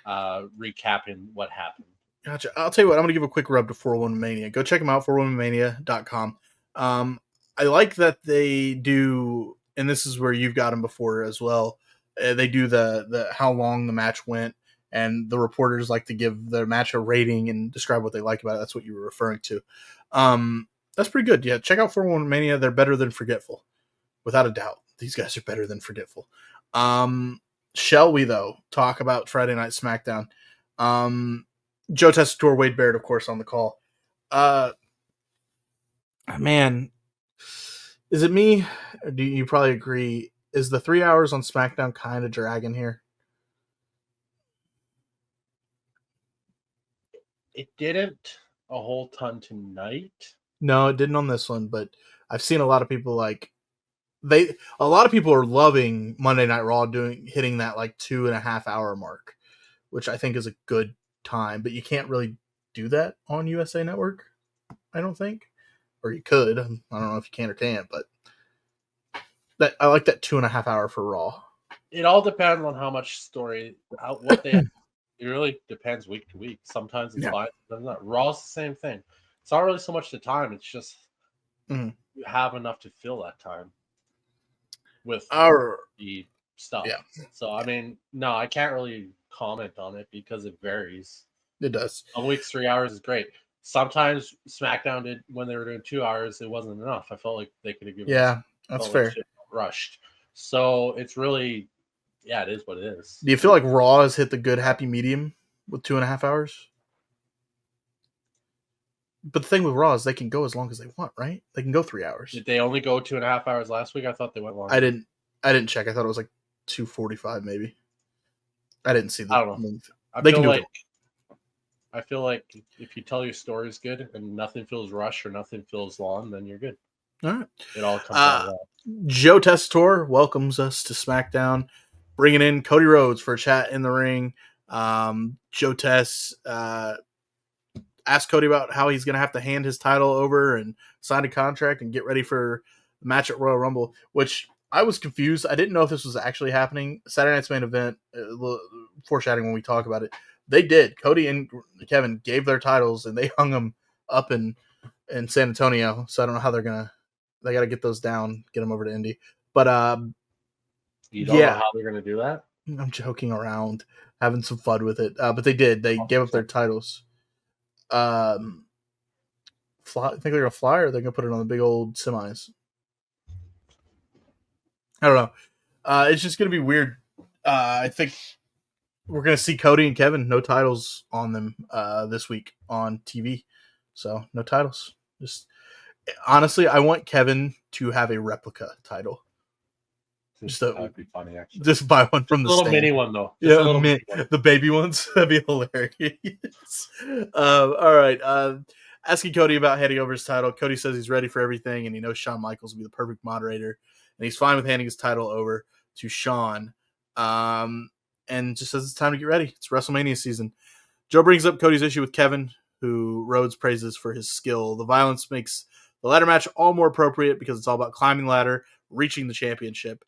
recapping what happened. Gotcha. I'll tell you what, I'm going to give a quick rub to 411 Mania. Go check them out, 411mania.com. I like that they do, and this is where you've got them before as well, they do the how long the match went, and the reporters like to give their match a rating and describe what they like about it. That's what you were referring to. That's pretty good. Yeah, check out 411 Mania. They're better than Forgetful. Without a doubt. These guys are better than Forgetful. Shall we, though, talk about Friday Night SmackDown? Joe Tessitore, Wade Barrett, of course, on the call. Man, is it me? Or do you probably agree? Is the 3 hours on SmackDown kind of dragging here? It didn't a whole ton tonight. No, it didn't on this one, but I've seen a lot of people like a lot of people are loving Monday Night Raw hitting that like 2.5 hour mark, which I think is a good time, but you can't really do that on USA Network, I don't think. Or you could. I don't know if you can or can't, but I like that 2.5 hour for Raw. It all depends on how much story, what they. It really depends week to week. Sometimes it's fine, sometimes not. Raw's the same thing. It's not really so much the time. It's just you have enough to fill that time with the stuff. Yeah. So, I mean, no, I can't really comment on it because it varies. It does. Some weeks, 3 hours is great. Sometimes SmackDown did, when they were doing 2 hours, it wasn't enough. I felt like they could have given us, that's fair. Like rushed. So, it's really... Yeah, it is what it is. Do you feel like Raw has hit the good happy medium with 2.5 hours? But the thing with Raw is they can go as long as they want, right? They can go 3 hours. Did they only go 2.5 hours last week? I thought they went longer. I didn't check. I thought it was like 2:45 maybe. I didn't see the. I don't know. I feel like if you tell your story is good and nothing feels rushed or nothing feels long, then you're good. All right. It all comes out of that. Joe Tessitore welcomes us to SmackDown, bringing in Cody Rhodes for a chat in the ring. Joe Tess asked Cody about how he's going to have to hand his title over and sign a contract and get ready for the match at Royal Rumble, which I was confused. I didn't know if this was actually happening. Saturday Night's Main Event, foreshadowing when we talk about it, they did. Cody and Kevin gave their titles and they hung them up in San Antonio. So I don't know how they got to get those down, get them over to Indy. But you don't know how they're going to do that? I'm joking around, having some fun with it. But they did. They gave up their titles. I think they're gonna fly, or they're gonna put it on the big old semis. I don't know. It's just gonna be weird. I think we're gonna see Cody and Kevin, no titles on them this week on TV. So no titles. Just honestly, I want Kevin to have a replica title. That would be funny, actually. Just buy one from the little stand. mini one, though. Just the baby ones. That'd be hilarious. All right. Asking Cody about handing over his title. Cody says he's ready for everything, and he knows Shawn Michaels will be the perfect moderator, and he's fine with handing his title over to Shawn. And just says it's time to get ready. It's WrestleMania season. Joe brings up Cody's issue with Kevin, who Rhodes praises for his skill. The violence makes the ladder match all more appropriate because it's all about climbing the ladder, reaching the championship.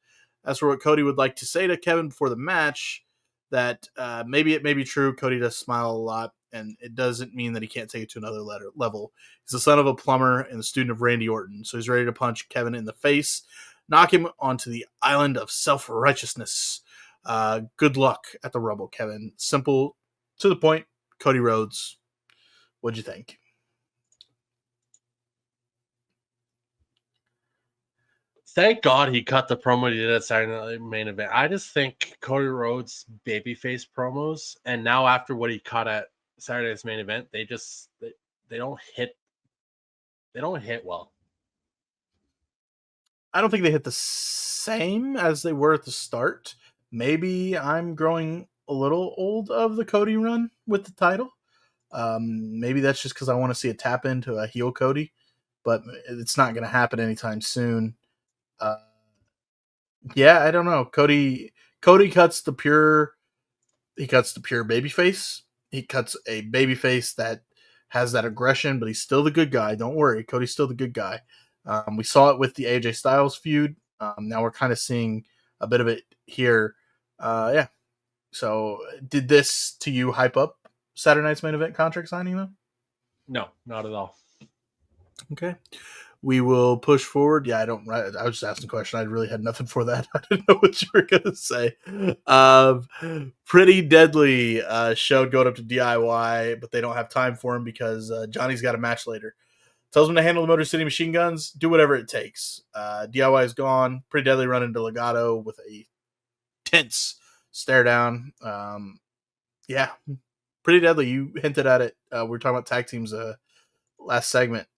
As for what Cody would like to say to Kevin before the match, that maybe it may be true. Cody does smile a lot, and it doesn't mean that he can't take it to another level. He's the son of a plumber and the student of Randy Orton, so he's ready to punch Kevin in the face, knock him onto the island of self-righteousness. Good luck at the Rumble, Kevin. Simple, to the point. Cody Rhodes, what'd you think? Thank God he cut the promo he did at Saturday Night Main Event. I just think Cody Rhodes' babyface promos, and now after what he cut at Saturday's Main Event, they don't hit. They don't hit well. I don't think they hit the same as they were at the start. Maybe I'm growing a little old of the Cody run with the title. Maybe that's just because I want to see a tap into a heel Cody, but it's not going to happen anytime soon. Yeah, I don't know. Cody cuts the pure. He cuts the pure babyface. He cuts a babyface that has that aggression, but he's still the good guy. Don't worry, Cody's still the good guy. We saw it with the AJ Styles feud. Now we're kind of seeing a bit of it here. Yeah. So, did this to you hype up Saturday Night's Main Event contract signing, though? No, not at all. Okay. We will push forward. Yeah, I was just asking a question. I really had nothing for that. I didn't know what you were going to say. Pretty Deadly showed going up to DIY, but they don't have time for him because Johnny's got a match later. Tells him to handle the Motor City Machine Guns, do whatever it takes. DIY is gone. Pretty Deadly run into Legato with a tense stare down. Yeah, Pretty Deadly. You hinted at it. We were talking about tag teams last segment.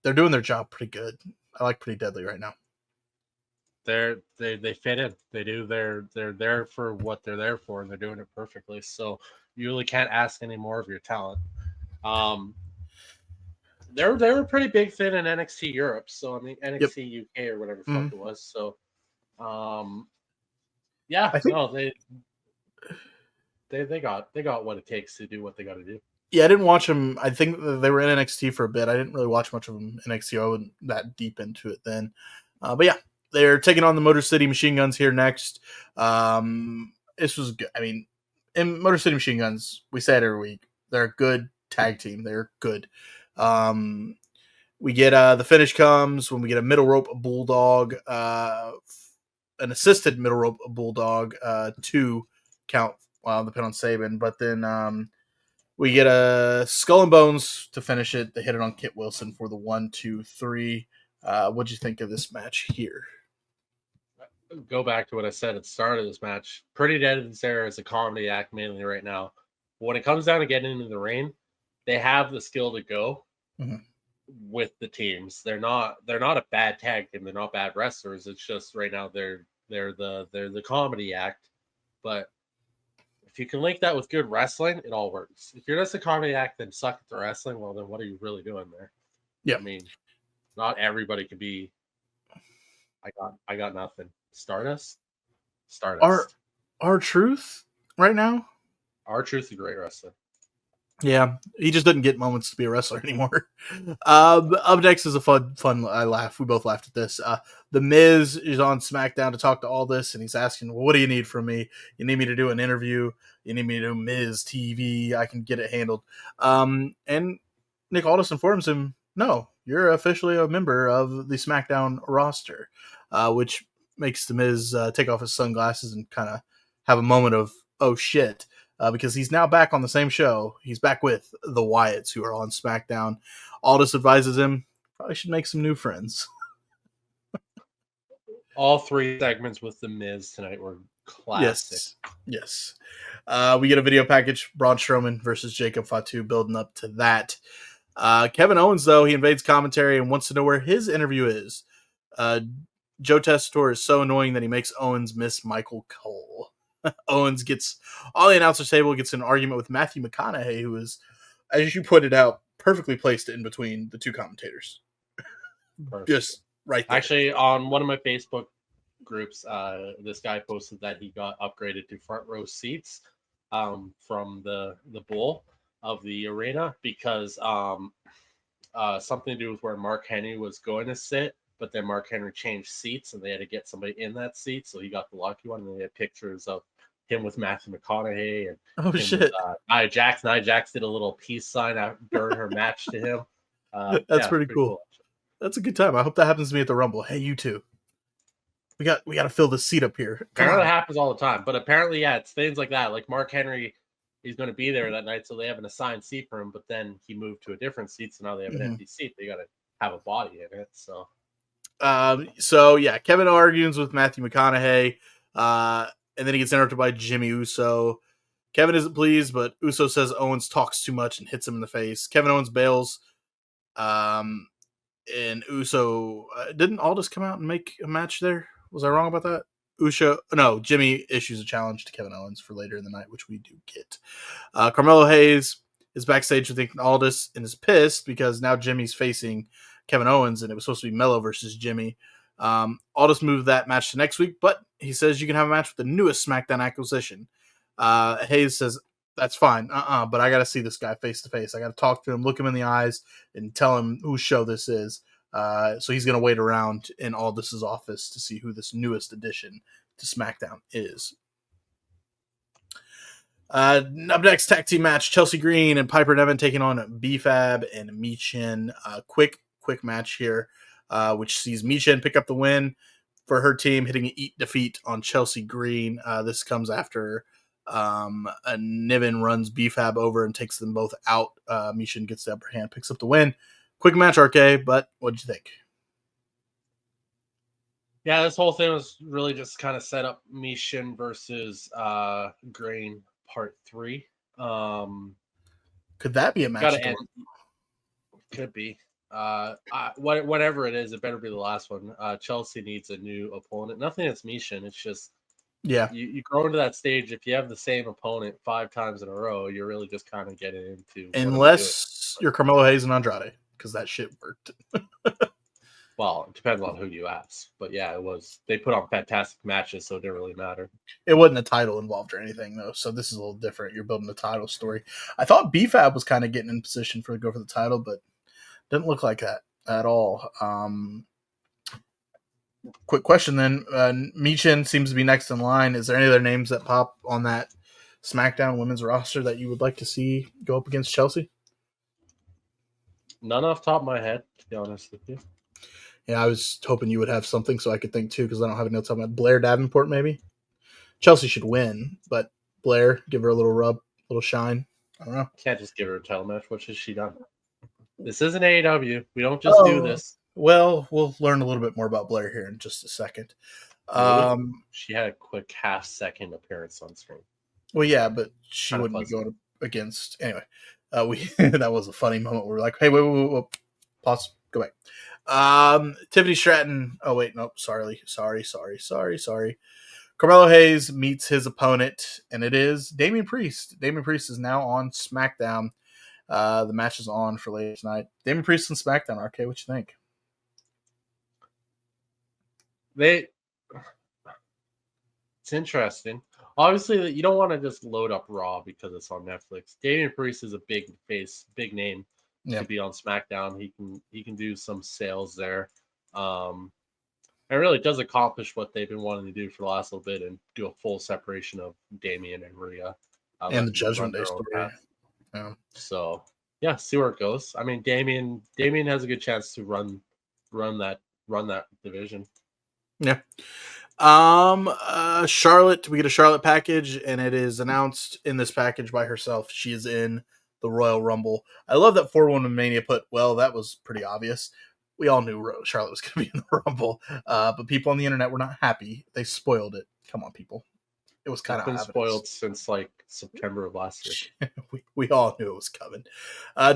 They're doing their job pretty good. I like Pretty Deadly right now. They fit in. They do. They're there for what they're there for, and they're doing it perfectly. So you really can't ask any more of your talent. They were pretty big fit in NXT Europe. So I mean NXT UK or whatever the fuck it was. So yeah, they got what it takes to do what they got to do. Yeah, I didn't watch them. I think they were in NXT for a bit. I didn't really watch much of them in NXT. I wasn't that deep into it then. But yeah, they're taking on the Motor City Machine Guns here next. This was good. I mean, in Motor City Machine Guns, we say it every week. They're a good tag team. They're good. We get the finish comes when we get a middle rope bulldog, an assisted middle rope bulldog, 2 count while the pin on Saban. But then we get a Skull and Bones to finish it. They hit it on Kit Wilson for the 1, 2, 3. What'd you think of this match here? Go back to what I said at the start of this match. Pretty Dead there is a comedy act mainly right now. But when it comes down to getting into the ring, they have the skill to go with the teams. They're not a bad tag team. They're not bad wrestlers. It's just right now they're the comedy act. But if you can link that with good wrestling, it all works. If you're just a comedy act and suck at the wrestling, well, then what are you really doing there? Yeah, I mean, not everybody can be. I got nothing. Stardust. R-Truth. right now. R-Truth's a great wrestler. Yeah, he just doesn't get moments to be a wrestler anymore. Up next is a fun. I laugh. We both laughed at this. The Miz is on SmackDown to talk to Aldis, and he's asking, "Well, what do you need from me? You need me to do an interview? You need me to do Miz TV? I can get it handled." And Nick Aldis informs him, "No, you're officially a member of the SmackDown roster," which makes the Miz take off his sunglasses and kind of have a moment of, "Oh shit." Because he's now back on the same show. He's back with the Wyatts, who are on SmackDown. Aldis advises him, probably should make some new friends. All 3 segments with the Miz tonight were classic. Yes. We get a video package, Braun Strowman versus Jacob Fatu, building up to that. Kevin Owens, though, he invades commentary and wants to know where his interview is. Joe Tessitore is so annoying that he makes Owens miss Michael Cole. Owens gets on the announcer's table, gets in an argument with Matthew McConaughey, who is, as you pointed out, perfectly placed in between the two commentators. Perfect. Just right there. Actually, on one of my Facebook groups, this guy posted that he got upgraded to front row seats from the bowl of the arena because something to do with where Mark Henry was going to sit, but then Mark Henry changed seats and they had to get somebody in that seat, so he got the lucky one. And they had pictures of him with Matthew McConaughey and shit. With, Nia Jax. Nia Jax did a little peace sign during her match to him. That's pretty cool. That's a good time. I hope that happens to me at the Rumble. Hey, you two. We got to fill the seat up here. Apparently, it happens all the time. But apparently, yeah, it's things like that. Like Mark Henry, he's going to be there that night, so they have an assigned seat for him. But then he moved to a different seat, so now they have an empty seat. They got to have a body in it. So yeah, Kevin argues with Matthew McConaughey, and then he gets interrupted by Jimmy Uso. Kevin isn't pleased, but Uso says Owens talks too much and hits him in the face. Kevin Owens bails. And Uso didn't Aldis come out and make a match there? Was I wrong about that? Jimmy issues a challenge to Kevin Owens for later in the night, which we do get. Carmelo Hayes is backstage with Aldis and is pissed because now Jimmy's facing Kevin Owens, and it was supposed to be Mello versus Jimmy. Aldis moved that match to next week, but he says you can have a match with the newest SmackDown acquisition. Hayes says, that's fine, but I got to see this guy face to face. I got to talk to him, look him in the eyes, and tell him whose show this is. So he's going to wait around in Aldis's office to see who this newest addition to SmackDown is. Up next, tag team match, Chelsea Green and Piper Niven taking on B-Fab and Michin. Quick match here, which sees Michin pick up the win for her team, hitting an eat defeat on Chelsea Green. This comes after Niven runs B-Fab over and takes them both out. Michin gets the upper hand, picks up the win. Quick match, RK, but what did you think? Yeah, this whole thing was really just kind of set up Michin versus Green Part 3. Could that be a match? Could be. Whatever it is, it better be the last one. Chelsea needs a new opponent. Nothing against Michin. It's just you grow into that stage. If you have the same opponent 5 times in a row, you're really just kind of getting into unless you're Carmelo Hayes and Andrade, because that shit worked. Well, it depends on who you ask, but yeah, it was. They put on fantastic matches, so it didn't really matter. It wasn't a title involved or anything, though, so this is a little different. You're building a title story. I thought B-Fab was kind of getting in position for the title, but didn't look like that at all. Quick question then. Michin seems to be next in line. Is there any other names that pop on that SmackDown women's roster that you would like to see go up against Chelsea? None off the top of my head, to be honest with you. Yeah, I was hoping you would have something so I could think too, because I don't have any notes on that. Blair Davenport, maybe? Chelsea should win, but Blair, give her a little rub, a little shine. I don't know. Can't just give her a title match. What has she done? This isn't AEW. We don't just do this. Well, we'll learn a little bit more about Blair here in just a second. She had a quick half-second appearance on screen. Well, yeah, but she wouldn't be going against... Anyway, that was a funny moment where we're like, hey, wait. Pause. Go back. Tiffany Stratton. Oh, wait, nope. Sorry. Carmelo Hayes meets his opponent, and it is Damian Priest. Damian Priest is now on SmackDown. The match is on for later tonight. Damian Priest on SmackDown. RK, what you think? It's interesting. Obviously, you don't want to just load up Raw because it's on Netflix. Damian Priest is a big face, big name Yeah. to be on SmackDown. He can do some sales there. It really does accomplish what they've been wanting to do for the last little bit and do a full separation of Damian and Rhea. And Let the them run Judgment Day their own story. path. Yeah. So yeah, see where it goes. I mean, Damian has a good chance to run that division. Yeah. Charlotte, we get a Charlotte package, and it is announced in this package by herself. She is in the Royal Rumble. I love that 4-1 Mania put, well, that was pretty obvious. We all knew Charlotte was going to be in the Rumble, but people on the internet were not happy. They spoiled it. Come on, people. It was kind It's of been obvious. spoiled since like September of last year. we all knew it was coming.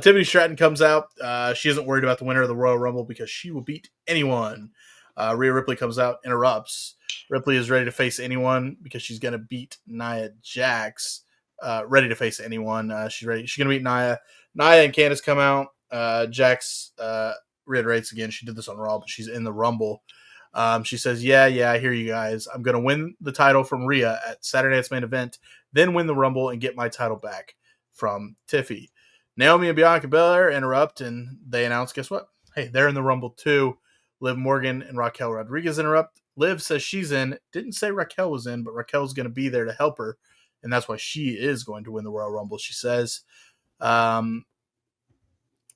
Tiffany Stratton comes out. She isn't worried about the winner of the Royal Rumble because she will beat anyone. Rhea Ripley comes out, interrupts. Ripley is ready to face anyone because she's going to beat Nia Jax. Ready to face anyone. She's ready. She's going to beat Nia. Nia and Candice come out. Jax reiterates again. She did this on Raw, but she's in the Rumble. She says, yeah, I hear you guys. I'm going to win the title from Rhea at Saturday Night's Main Event, then win the Rumble and get my title back from Tiffy. Naomi and Bianca Belair interrupt, and they announce, guess what? Hey, they're in the Rumble too. Liv Morgan and Raquel Rodriguez interrupt. Liv says she's in. Didn't say Raquel was in, but Raquel's going to be there to help her, and that's why she is going to win the Royal Rumble, she says.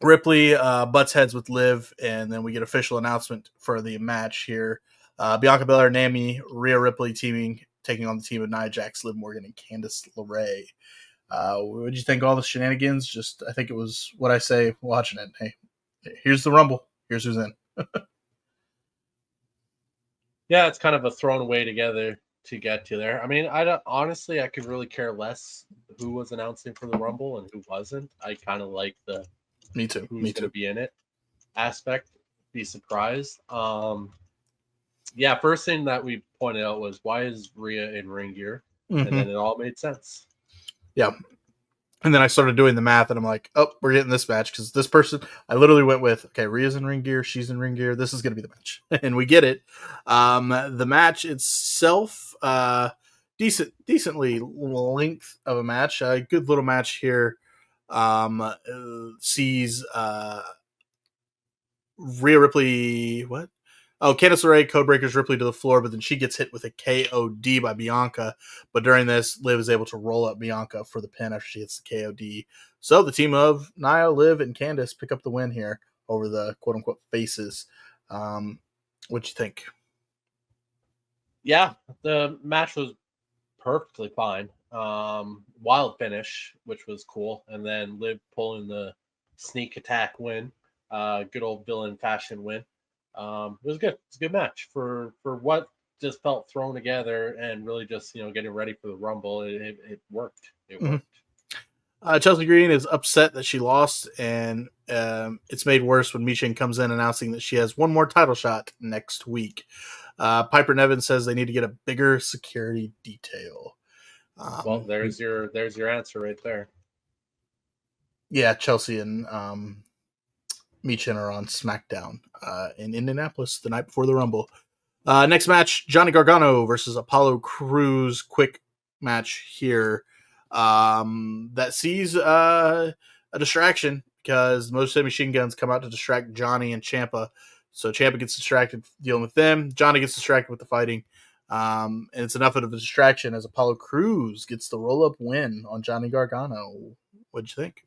Ripley butts heads with Liv, and then we get official announcement for the match here. Bianca Belair, Naomi, Rhea Ripley taking on the team of Nia Jax, Liv Morgan, and Candice LeRae. What did you think of all the shenanigans? I think it was what I say watching it. Hey, here's the Rumble. Here's who's in. Yeah, it's kind of a thrown away together to get to there. I mean, honestly, I could really care less who was announcing for the Rumble and who wasn't. I kind of like the Me too. who's going to be in it aspect. Be surprised. Yeah, first thing that we pointed out was why is Rhea in ring gear, and then it all made sense. Yeah. And then I started doing the math, and I'm like, oh, we're getting this match because this person, I literally went with, okay, Rhea's in ring gear, she's in ring gear, this is going to be the match. And we get it. The match itself, decently length of a match. A good little match here. Sees Rhea Ripley, what? Oh, Candice LeRae codebreakers Ripley to the floor, but then she gets hit with a KOD by Bianca. But during this, Liv is able to roll up Bianca for the pin after she hits the KOD. So the team of Nia, Liv, and Candice pick up the win here over the quote-unquote faces. What'd you think? Yeah, the match was perfectly fine. Wild finish, which was cool. And then Liv pulling the sneak attack win. Good old villain fashion win. It was good. It's a good match for what just felt thrown together and really just getting ready for the Rumble. It worked. It worked. Chelsea Green is upset that she lost, and it's made worse when Michin comes in announcing that she has one more title shot next week. Piper Nevin says they need to get a bigger security detail. Well, there's your answer right there. Yeah, Chelsea and Michin are on SmackDown in Indianapolis the night before the Rumble. Next match, Johnny Gargano versus Apollo Crews. Quick match here that sees a distraction because most machine guns come out to distract Johnny and Ciampa. So Ciampa gets distracted dealing with them. Johnny gets distracted with the fighting. And it's enough of a distraction as Apollo Crews gets the roll-up win on Johnny Gargano. What'd you think?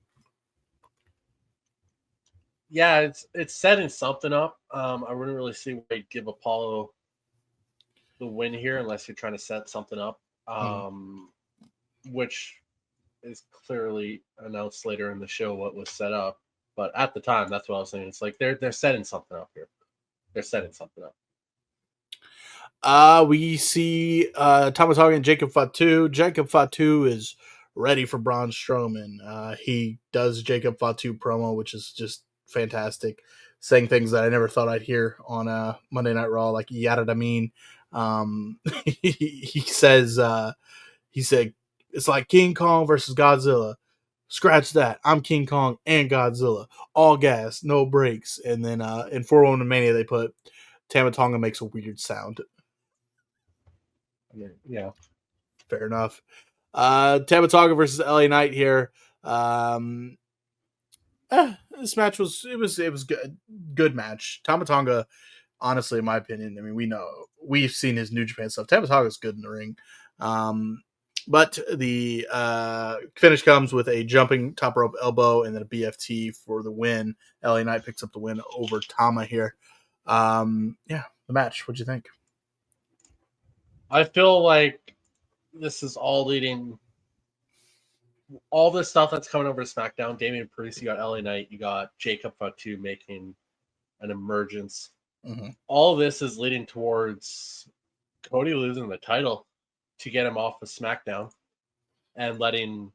Yeah, it's setting something up. I wouldn't really see why you'd give Apollo the win here unless you're trying to set something up, which is clearly announced later in the show what was set up. But at the time, that's what I was saying. It's like they're setting something up here. They're setting something up. We see Thomas Hogg and Jacob Fatu. Jacob Fatu is ready for Braun Strowman. He does Jacob Fatu promo, which is just fantastic, saying things that I never thought I'd hear on Monday Night Raw, like yada da mean. He says he said it's like King Kong versus Godzilla. Scratch that. I'm King Kong and Godzilla. All gas, no brakes. And then in 4-1 Mania they put Tama Tonga makes a weird sound. I mean, yeah. Fair enough. Tama Tonga versus LA Knight here. This match was good. Good match. Tama Tonga, honestly, in my opinion, I mean, we've seen his New Japan stuff. Tama Tonga is good in the ring. But the finish comes with a jumping top rope elbow and then a BFT for the win. LA Knight picks up the win over Tama here. The match. What'd you think? I feel like this is all leading. All this stuff that's coming over to SmackDown. Damian Priest, you got LA Knight, you got Jacob Fatu making an emergence. Mm-hmm. All this is leading towards Cody losing the title to get him off of SmackDown and letting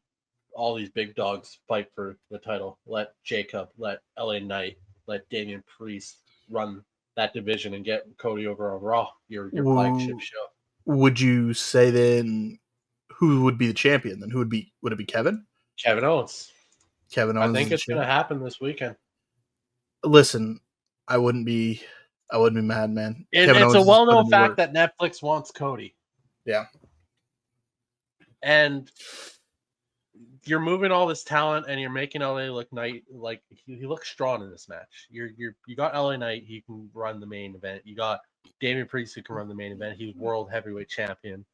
all these big dogs fight for the title. Let Jacob, let LA Knight, let Damian Priest run that division and get Cody over on Raw, your flagship show. Would you say then who would be the champion? Then would it be Kevin? Kevin Owens. Kevin Owens. I think it's going to happen this weekend. Listen, I wouldn't be mad, man. It's a well-known fact that Netflix wants Cody. Yeah. And you're moving all this talent and you're making LA look like he looks strong in this match. You got LA Knight, he can run the main event. You got Damian Priest who can run the main event. He's world heavyweight champion.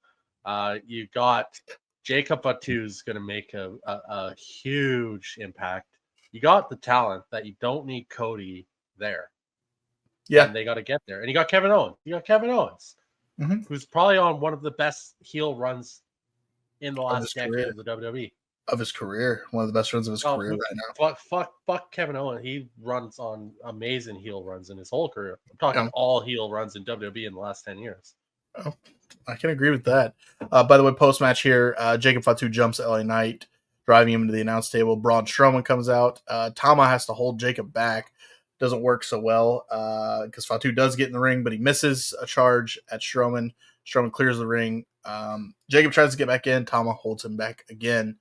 You got Jacob Fatu's going to make a huge impact. You got the talent that you don't need Cody there. Yeah. And they got to get there. And you got Kevin Owens. Mm-hmm. Who's probably on one of the best heel runs in the last decade of the WWE. Of his career. One of the best runs of his career right now. Fuck Kevin Owens. He runs on amazing heel runs in his whole career. I'm talking all heel runs in WWE in the last 10 years. Oh, I can agree with that. By the way, post-match here, Jacob Fatu jumps LA Knight, driving him into the announce table. Braun Strowman comes out. Tama has to hold Jacob back. Doesn't work so well because Fatu does get in the ring, but he misses a charge at Strowman. Strowman clears the ring. Jacob tries to get back in. Tama holds him back again.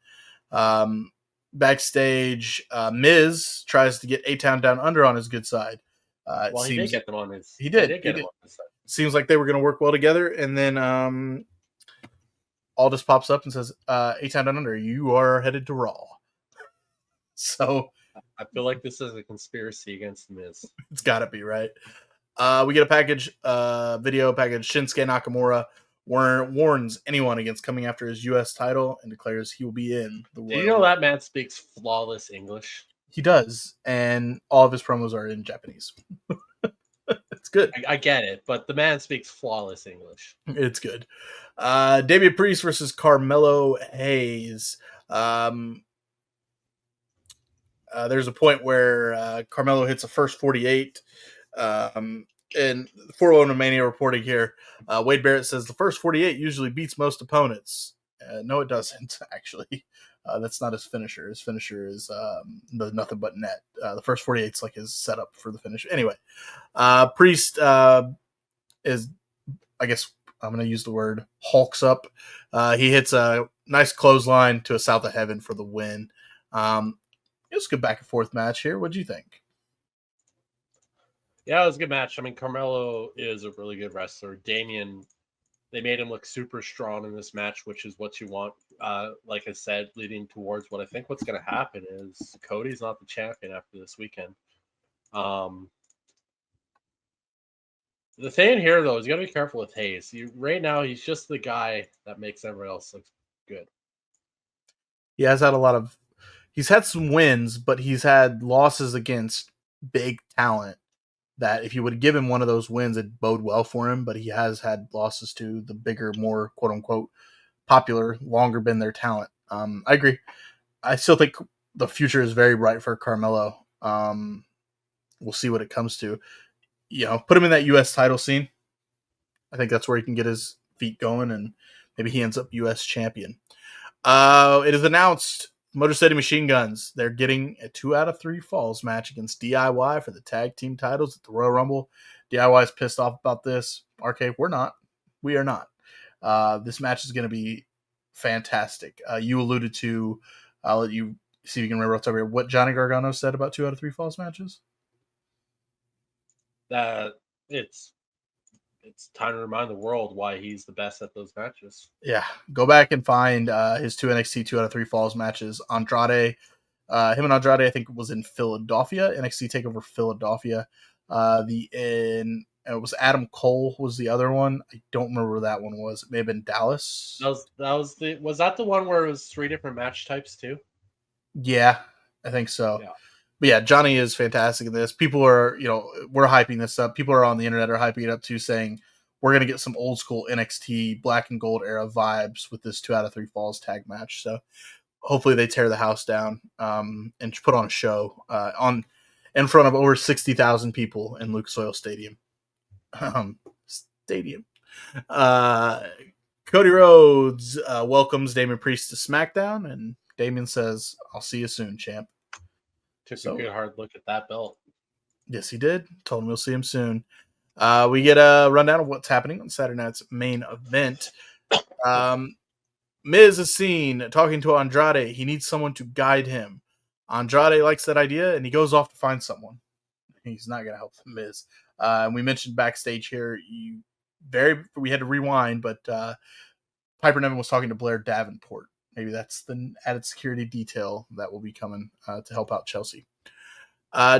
Backstage, Miz tries to get A-Town Down Under on his good side. He did get them on his. He did get them on his side. Seems like they were going to work well together, and then Aldis pops up and says, A-Town Down Under, you are headed to Raw. So I feel like this is a conspiracy against Miz. It's got to be, right? We get a video package. Shinsuke Nakamura warns anyone against coming after his U.S. title and declares he will be in the Royal. Do you know that man speaks flawless English? He does, and all of his promos are in Japanese. It's good. I get it, but the man speaks flawless English. It's good. Damian Priest versus Carmelo Hayes. There's a point where Carmelo hits a first 48. And 401 Mania reporting here, Wade Barrett says the first 48 usually beats most opponents. No, it doesn't, actually. That's not his finisher. His finisher is nothing but net. The first 48 is like his setup for the finish. Anyway, Priest is, I guess I'm going to use the word, hulks up. He hits a nice clothesline to a South of Heaven for the win. It was a good back and forth match here. What do you think? Yeah, it was a good match. I mean, Carmelo is a really good wrestler. Damian, they made him look super strong in this match, which is what you want. Like I said, leading towards what I think what's going to happen is Cody's not the champion after this weekend. The thing here, though, is you got to be careful with Hayes. Right now, he's just the guy that makes everyone else look good. He has had he's had some wins, but he's had losses against big talent that if you would give him one of those wins, it'd bode well for him, but he has had losses to the bigger, more quote-unquote popular, longer been their talent. I agree. I still think the future is very bright for Carmelo. We'll see what it comes to. Put him in that U.S. title scene. I think that's where he can get his feet going, and maybe he ends up U.S. champion. It is announced Motor City Machine Guns, they're getting a 2 out of 3 falls match against DIY for the tag team titles at the Royal Rumble. DIY is pissed off about this. RK, we're not. We are not. This match is going to be fantastic. You alluded to, I'll let you see if you can remember off the top of your head, what Johnny Gargano said about 2 out of 3 falls matches. It's it's time to remind the world why he's the best at those matches. Yeah, go back and find his 2 NXT 2 out of 3 Falls matches. Andrade, him and Andrade, I think, was in Philadelphia, NXT Takeover Philadelphia. It was Adam Cole was the other one. I don't remember where that one was. It may have been Dallas. Was that the one where it was 3 different match types too? Yeah, I think so. Yeah. But yeah, Johnny is fantastic in this. People are, we're hyping this up. People are on the internet are hyping it up too, saying we're gonna get some old school NXT Black and Gold era vibes with this 2 out of 3 Falls tag match. So hopefully they tear the house down and put on a show in front of over 60,000 people in Lucas Oil Stadium. Cody Rhodes welcomes Damian Priest to SmackDown, and Damian says, "I'll see you soon, champ." Took a good hard look at that belt. Yes, he did. Told him we'll see him soon. We get a rundown of what's happening on Saturday night's main event. Miz is seen talking to Andrade. He needs someone to guide him. Andrade likes that idea, and he goes off to find someone. He's not going to help Miz. We mentioned backstage here, we had to rewind, but Piper Niven was talking to Blair Davenport. Maybe that's the added security detail that will be coming to help out Chelsea.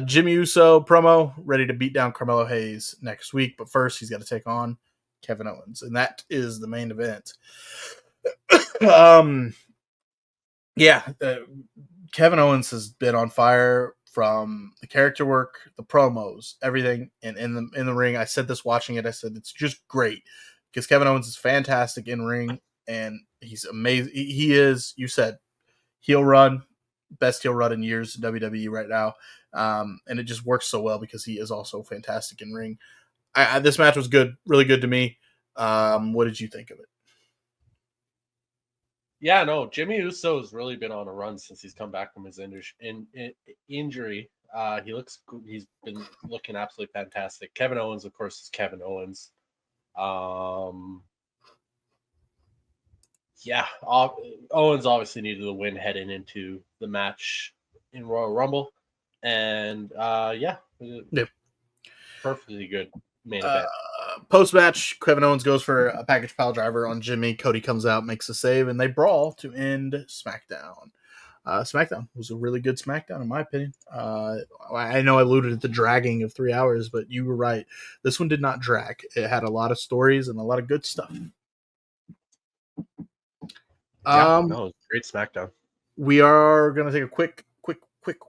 Jimmy Uso promo, ready to beat down Carmelo Hayes next week, but first he's got to take on Kevin Owens, and that is the main event. Kevin Owens has been on fire from the character work, the promos, everything, and in the ring. I said this watching it. I said it's just great because Kevin Owens is fantastic in ring, and he's amazing. He is. You said heel run, best heel run in years in WWE right now, and it just works so well because he is also fantastic in ring. This match was good, really good to me. What did you think of it? Yeah, no, Jimmy Uso has really been on a run since he's come back from his injury. He's been looking absolutely fantastic. Kevin Owens, of course, is Kevin Owens. Owens obviously needed a win heading into the match in Royal Rumble, and perfectly good main event. Post-match, Kevin Owens goes for a package pile driver on Jimmy. Cody comes out, makes a save, and they brawl to end SmackDown. SmackDown was a really good SmackDown, in my opinion. I know I alluded to the dragging of 3 hours, but you were right. This one did not drag. It had a lot of stories and a lot of good stuff. Great SmackDown. We are going to take a quick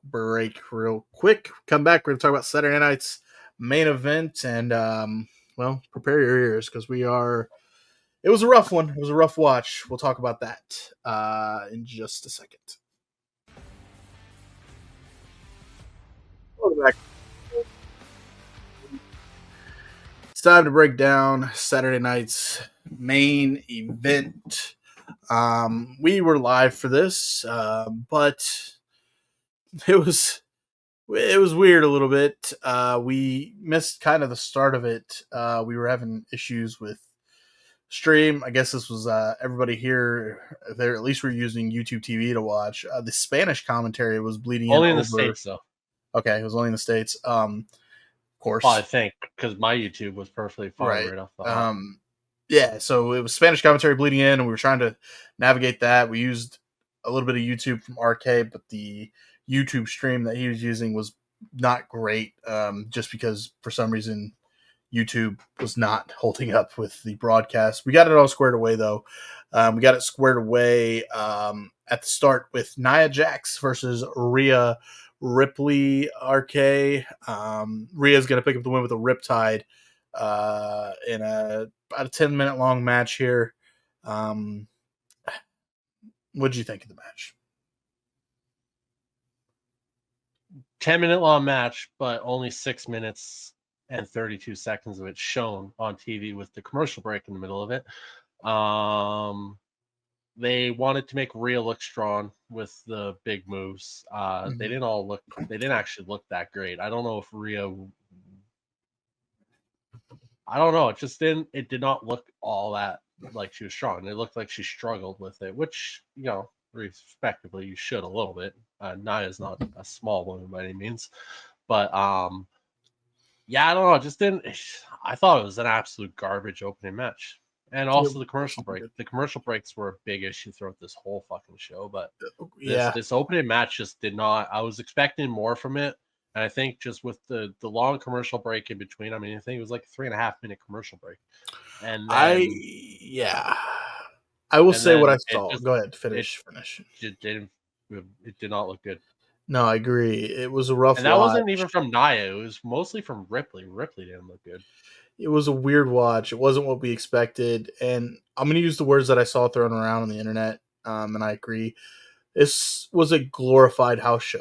break real quick. Come back. We're going to talk about Saturday night's main event and prepare your ears because it was a rough one. It was a rough watch. We'll talk about that in just a second. Welcome back. It's time to break down Saturday night's main event. We were live for this, but it was weird a little bit. We missed kind of the start of it. We were having issues with stream. I guess this was everybody here. There, at least we're using YouTube TV to watch. The Spanish commentary was bleeding only in the States, though. Okay, it was only in the States. Of course, well, I think because my YouTube was perfectly fine right off the hop. Yeah, so it was Spanish commentary bleeding in, and we were trying to navigate that. We used a little bit of YouTube from RK, but the YouTube stream that he was using was not great, just because for some reason YouTube was not holding up with the broadcast. We got it all squared away, though. We got it squared away at the start with Nia Jax versus Rhea Ripley. RK. Rhea's going to pick up the win with a Riptide in about a 10-minute long match here. What did you think of the match? 10-minute long match, but only 6 minutes and 32 seconds of it shown on TV with the commercial break in the middle of it. They wanted to make Rhea look strong with the big moves. They didn't actually look that great. I don't know if Rhea, I don't know. It did not look all that like she was strong. It looked like she struggled with it, which, respectively, you should a little bit. Nia's not a small woman by any means, but Yeah, I don't know. It just didn't. I thought it was an absolute garbage opening match, and also the commercial break. The commercial breaks were a big issue throughout this whole fucking show. But Yeah, this opening match just did not. I was expecting more from it, and I think just with the long commercial break in between. I mean, I think it was like a 3.5 minute commercial break, and then yeah. I will say what I it saw. just Go ahead, it finish. didn't. It did not look good. No, I agree. It was a rough And that watch. wasn't even from Nia. It was mostly from Ripley. Ripley didn't look good. It was a weird watch. It wasn't what we expected. And I'm going to use the words that I saw thrown around on the internet. And I agree. This was a glorified house show.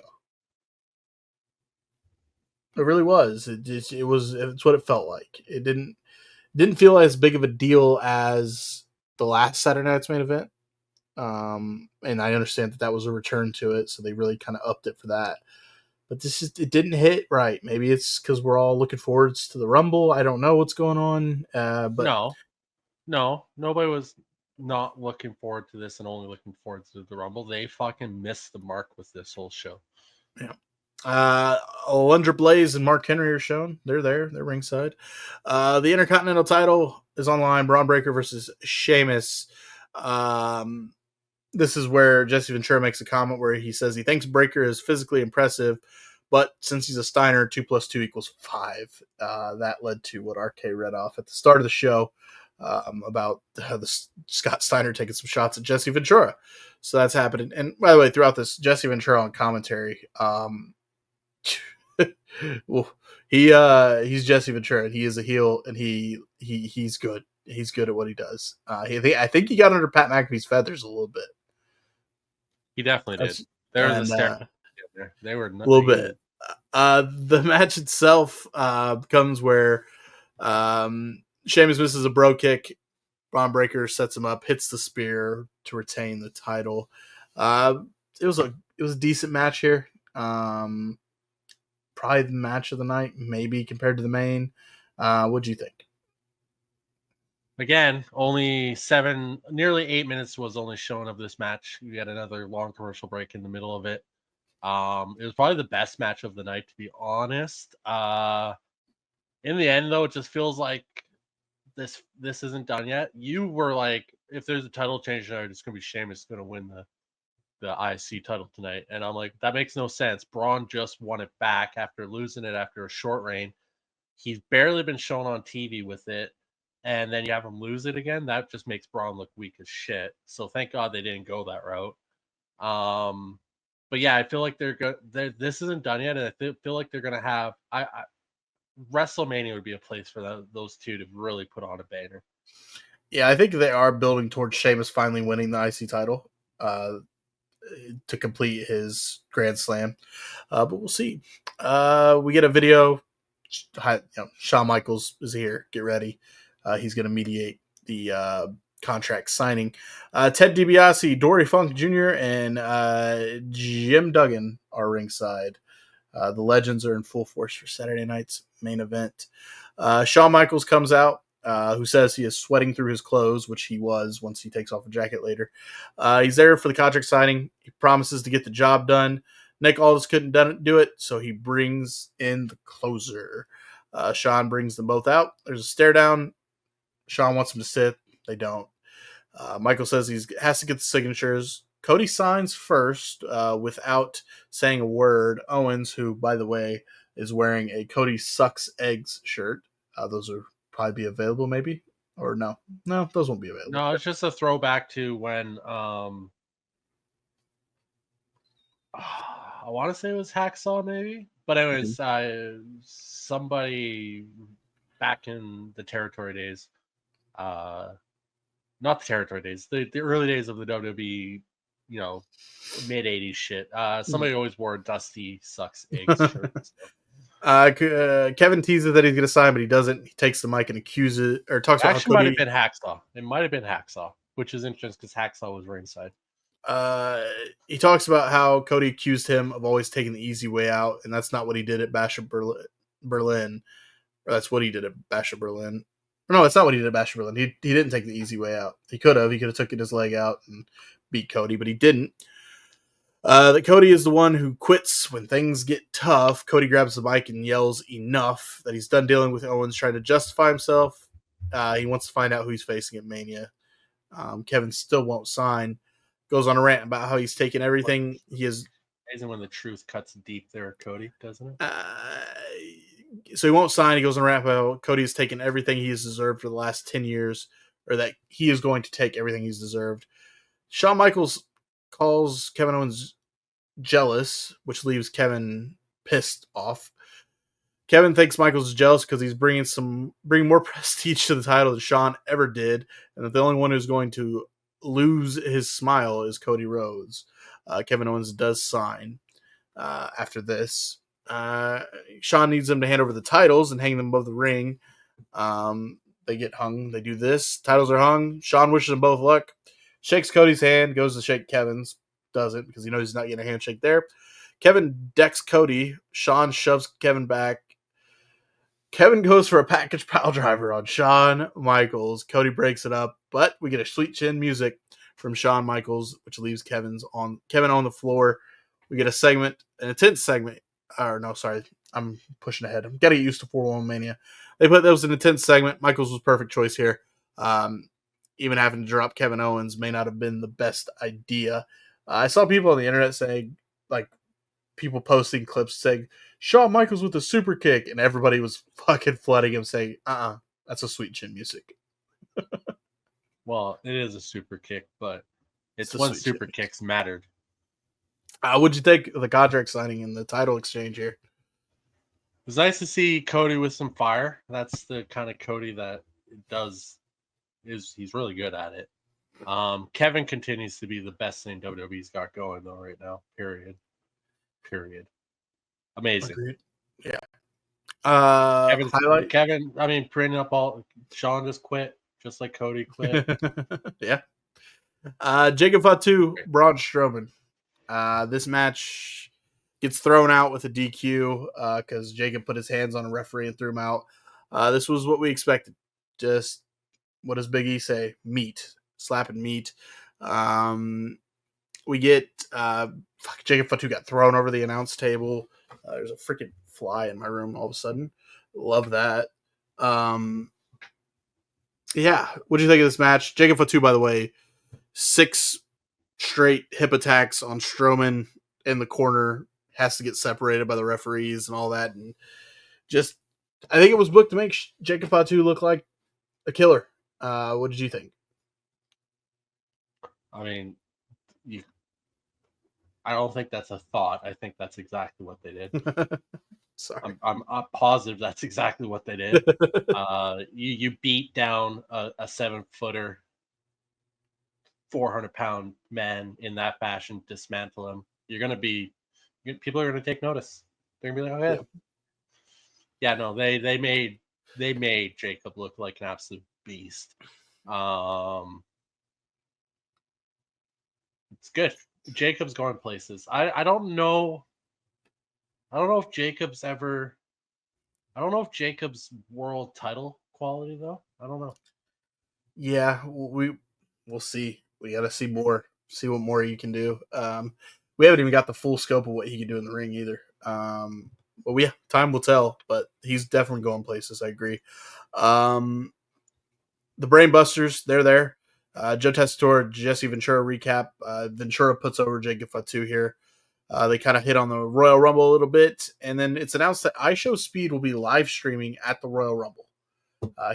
It really was. It was. It's what it felt like. It didn't feel as big of a deal as the last Saturday Night's main event. And I understand that was a return to it, so they really kind of upped it for that. But it didn't hit right. Maybe it's because we're all looking forwards to the Rumble. I don't know what's going on. But No, nobody was not looking forward to this and only looking forward to the Rumble. They fucking missed the mark with this whole show. yeah. Alundra Blaze and Mark Henry are shown. They're there. They're ringside. The Intercontinental title is on the line. Braun Breaker versus Sheamus. This is where Jesse Ventura makes a comment where he says he thinks Breaker is physically impressive, but since he's a Steiner, 2 + 2 = 5. That led to what RK read off at the start of the show about the Scott Steiner taking some shots at Jesse Ventura. So that's happening. And by the way, throughout this, Jesse Ventura on commentary, well, he's Jesse Ventura. He is a heel, and he's good. He's good at what he does. I think he got under Pat McAfee's feathers a little bit. He definitely did. There was a stare there. They were a little bit. The match itself comes where Sheamus misses a bro kick. Braun Breaker sets him up, hits the spear to retain the title. It was a decent match here. Probably the match of the night, maybe compared to the main. What'd you think? Again, only nearly 8 minutes was only shown of this match. You got another long commercial break in the middle of it. It was probably the best match of the night, to be honest. In the end, though, it just feels like this isn't done yet. You were like, if there's a title change tonight, it's going to be Sheamus going to win the IC title tonight. And I'm like, that makes no sense. Braun just won it back after losing it after a short reign. He's barely been shown on TV with it. And then you have him lose it again. That just makes Braun look weak as shit. So thank God they didn't go that route. But yeah, I feel like this isn't done yet, and I feel like they're gonna have. WrestleMania would be a place for those two to really put on a banner. Yeah, I think they are building towards Sheamus finally winning the IC title to complete his Grand Slam. But we'll see. We get a video. Shawn Michaels is here. Get ready. He's going to mediate the contract signing. Ted DiBiase, Dory Funk Jr., and Jim Duggan are ringside. The Legends are in full force for Saturday night's main event. Shawn Michaels comes out, who says he is sweating through his clothes, which he was once he takes off a jacket later. He's there for the contract signing. He promises to get the job done. Nick Aldis couldn't do it, so he brings in the closer. Shawn brings them both out. There's a stare down. Shawn wants him to sit. They don't. Michael says he has to get the signatures. Cody signs first without saying a word. Owens, who, by the way, is wearing a Cody Sucks Eggs shirt. Those will probably be available, maybe? Or no, those won't be available. No, it's just a throwback to when I want to say it was Hacksaw, maybe. But anyways, somebody back in the territory days, not the territory days, the early days of the WWE, mid 80s shit. Somebody always wore a Dusty Sucks Eggs shirt. So. Kevin teases that he's going to sign, but he doesn't. He takes the mic and accuses or talks about how Cody might have been Hacksaw. It might have been Hacksaw, which is interesting because Hacksaw was ringside. He talks about how Cody accused him of always taking the easy way out, and that's not what he did at Bash of Berlin. Or that's what he did at Bash of Berlin. No, it's not what he did at Bash of Berlin. He didn't take the easy way out. He could have. He could have taken his leg out and beat Cody, but he didn't. That Cody is the one who quits when things get tough. Cody grabs the mic and yells enough that he's done dealing with Owens trying to justify himself. He wants to find out who he's facing at Mania. Kevin still won't sign. Goes on a rant about how he's taken everything he has. Amazing when the truth cuts deep there, Cody, doesn't it? So he won't sign. He goes on a rant about how Cody has taken everything he has deserved for the last 10 years, or that he is going to take everything he's deserved. Shawn Michaels calls Kevin Owens jealous, which leaves Kevin pissed off. Kevin thinks Michaels is jealous because he's bringing more prestige to the title than Shawn ever did, and that the only one who's going to lose his smile is Cody Rhodes. Kevin Owens does sign after this. Shawn needs them to hand over the titles and hang them above the ring. They get hung. They do this. Titles are hung. Shawn wishes them both luck. Shakes Cody's hand. Goes to shake Kevin's. Doesn't, because he knows he's not getting a handshake there. Kevin decks Cody. Shawn shoves Kevin back. Kevin goes for a package pile driver on Shawn Michaels. Cody breaks it up, but we get a sweet chin music from Shawn Michaels, which leaves Kevin on the floor. We get a segment, an intense segment. Or no, sorry, I'm pushing ahead. I'm getting used to 4-1 Mania. That was an intense segment. Michaels was perfect choice here. Even having to drop Kevin Owens may not have been the best idea. I saw people on the internet saying, like, people posting clips saying Shawn Michaels with a super kick, and everybody was fucking flooding him saying, that's a sweet chin music. Well, it is a super kick, but it's a when sweet super chin. kicks mattered. What'd you think of the contract signing and the title exchange here? It was nice to see Cody with some fire. That's the kind of Cody that he's really good at it. Kevin continues to be the best thing WWE's got going though right now. Period. Amazing. Agreed. Yeah. Kevin, I mean, printing up all. Shawn just quit, just like Cody quit. Yeah. Jacob Fatu, Braun Strowman. This match gets thrown out with a DQ because Jacob put his hands on a referee and threw him out. This was what we expected. Just, what does Big E say? Meat. Slapping meat. We get Jacob Fatu got thrown over the announce table. There's a freaking fly in my room all of a sudden. Love that. Yeah. What do you think of this match? Jacob Fatu, by the way, 6 straight hip attacks on Strowman in the corner, has to get separated by the referees and all that. And just, I think it was booked to make Jacob Fatu look like a killer. What did you think? I mean, I don't think that's a thought. I think that's exactly what they did. Sorry. I'm positive that's exactly what they did. You beat down a 7-footer, 400-pound man in that fashion, dismantle him. People are gonna take notice. They're gonna be like, oh yeah, yeah. No, they made Jacob look like an absolute beast. It's good. Jacob's going places. I don't know. I don't know if Jacob's world title quality though. I don't know. Yeah, we'll see. We got to see more. See what more he can do. We haven't even got the full scope of what he can do in the ring either. But yeah, time will tell. But he's definitely going places. I agree. The Brainbusters, they're there. Joe Tessitore, Jesse Ventura recap. Ventura puts over Jacob Fatu here. They kind of hit on the Royal Rumble a little bit, and then it's announced that iShow Speed will be live streaming at the Royal Rumble.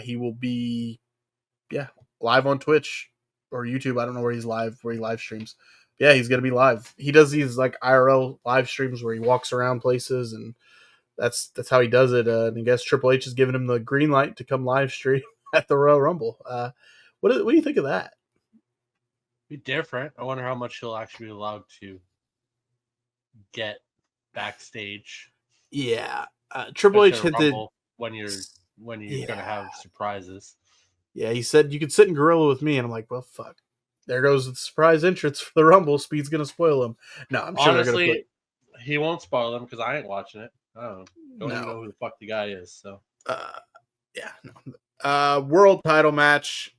He will be, live on Twitch or YouTube. I don't know where he live streams. Yeah, he's gonna be live. He does these like IRL live streams where he walks around places, and that's how he does it. And I guess Triple H is giving him the green light to come live stream at the Royal Rumble. What do you think of that? Be different. I wonder how much he'll actually be allowed to get backstage. Yeah, Triple H hinted when you're gonna have surprises. Yeah, he said you could sit in Gorilla with me, and I'm like, well, fuck. There goes the surprise entrance for the Rumble. Speed's gonna spoil him. No, I'm sure honestly, they're gonna he won't spoil them because I ain't watching it. I don't even know who the fuck the guy is. So, yeah, no. World title match: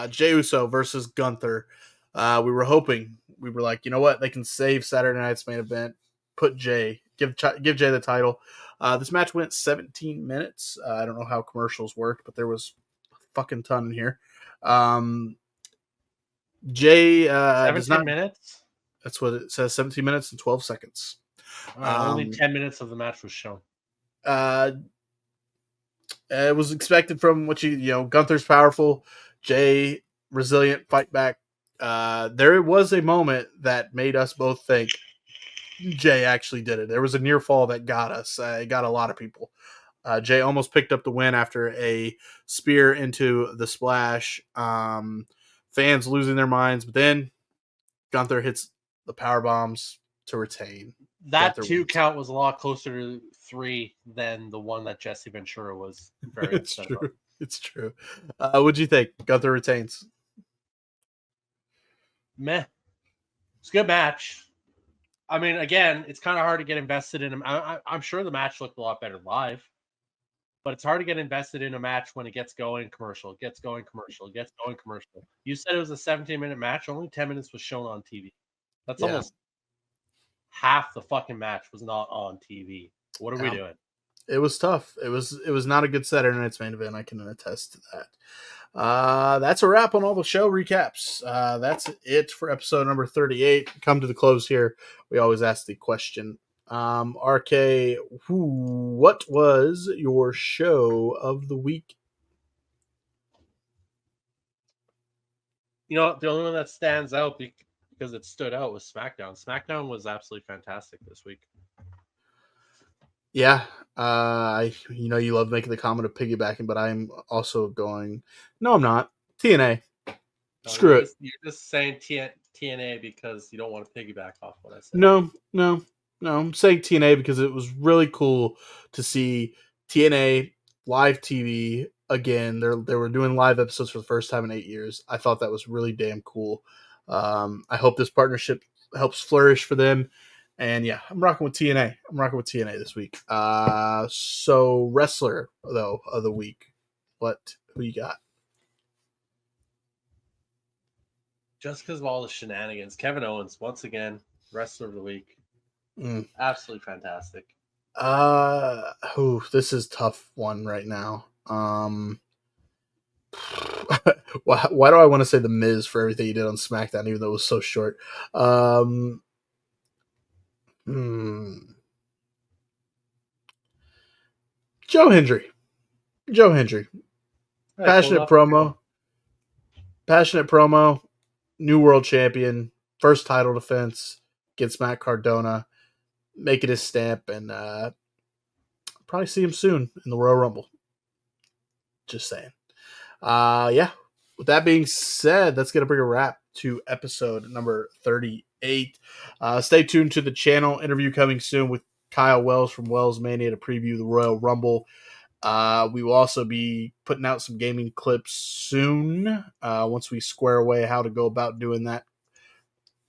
Jey Uso versus Gunther. We were hoping we were like, you know what? They can save Saturday night's main event. Put Jay, give Jay the title. This match went 17 minutes. I don't know how commercials worked, but there was a fucking ton in here. Jay does 17 not. minutes? That's what it says. 17 minutes and 12 seconds. Only 10 minutes of the match was shown. It was expected from what you know. Gunther's powerful. Jay resilient, fight back. There was a moment that made us both think Jay actually did it. There was a near fall that got us. It got a lot of people. Jay almost picked up the win after a spear into the splash. Fans losing their minds, but then Gunther hits the power bombs to retain. That Gunther 2 wins. count was a lot closer to 3 than the one that Jesse Ventura was very It's upset true. about. It's true. What'd you think? Gunther retains. Meh. It's a good match. I mean, again, it's kind of hard to get invested in him. I'm sure the match looked a lot better live, but it's hard to get invested in a match when it gets going commercial, gets going commercial, gets going commercial. You said it was a 17-minute match. Only 10 minutes was shown on TV. That's almost half the fucking match was not on TV. What are we doing? It was tough. It was not a good Saturday night's main event. I can attest to that. That's a wrap on all the show recaps. That's it for episode number 38. Come to the close here. We always ask the question. RK, what was your show of the week? You know, the only one that stands out because it stood out was SmackDown. SmackDown was absolutely fantastic this week. Yeah, you love making the comment of piggybacking, but I'm also going. No, I'm not. TNA. Screw it. You're just saying TNA because you don't want to piggyback off what I said. No. I'm saying TNA because it was really cool to see TNA live TV again. They were doing live episodes for the first time in 8 years. I thought that was really damn cool. I hope this partnership helps flourish for them. And yeah, I'm rocking with TNA. I'm rocking with TNA this week. So wrestler though of the week, who you got? Just because of all the shenanigans, Kevin Owens once again, wrestler of the week, absolutely fantastic. This is a tough one right now. Why do I want to say The Miz for everything he did on SmackDown, even though it was so short? Joe Hendry. Passionate promo, new world champion, first title defense against Matt Cardona, making his stamp, and probably see him soon in the Royal Rumble. Just saying. Yeah. With that being said, that's going to bring a wrap to episode number 38. Stay tuned to the channel. Interview coming soon with Kyle Wells from Wells Mania to preview the Royal Rumble. We will also be putting out some gaming clips soon once we square away how to go about doing that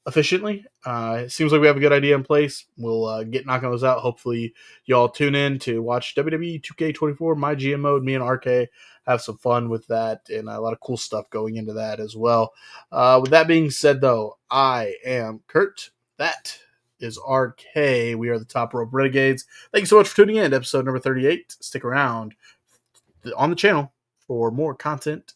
efficiently. It seems like we have a good idea in place. We'll get knocking those out. Hopefully y'all tune in to watch WWE 2K24, my GM mode. Me and RK have some fun with that and a lot of cool stuff going into that as well. With that being said, though, I am Kurt. That is RK. We are the Top Rope Renegades. Thank you so much for tuning in to episode number 38. Stick around on the channel for more content.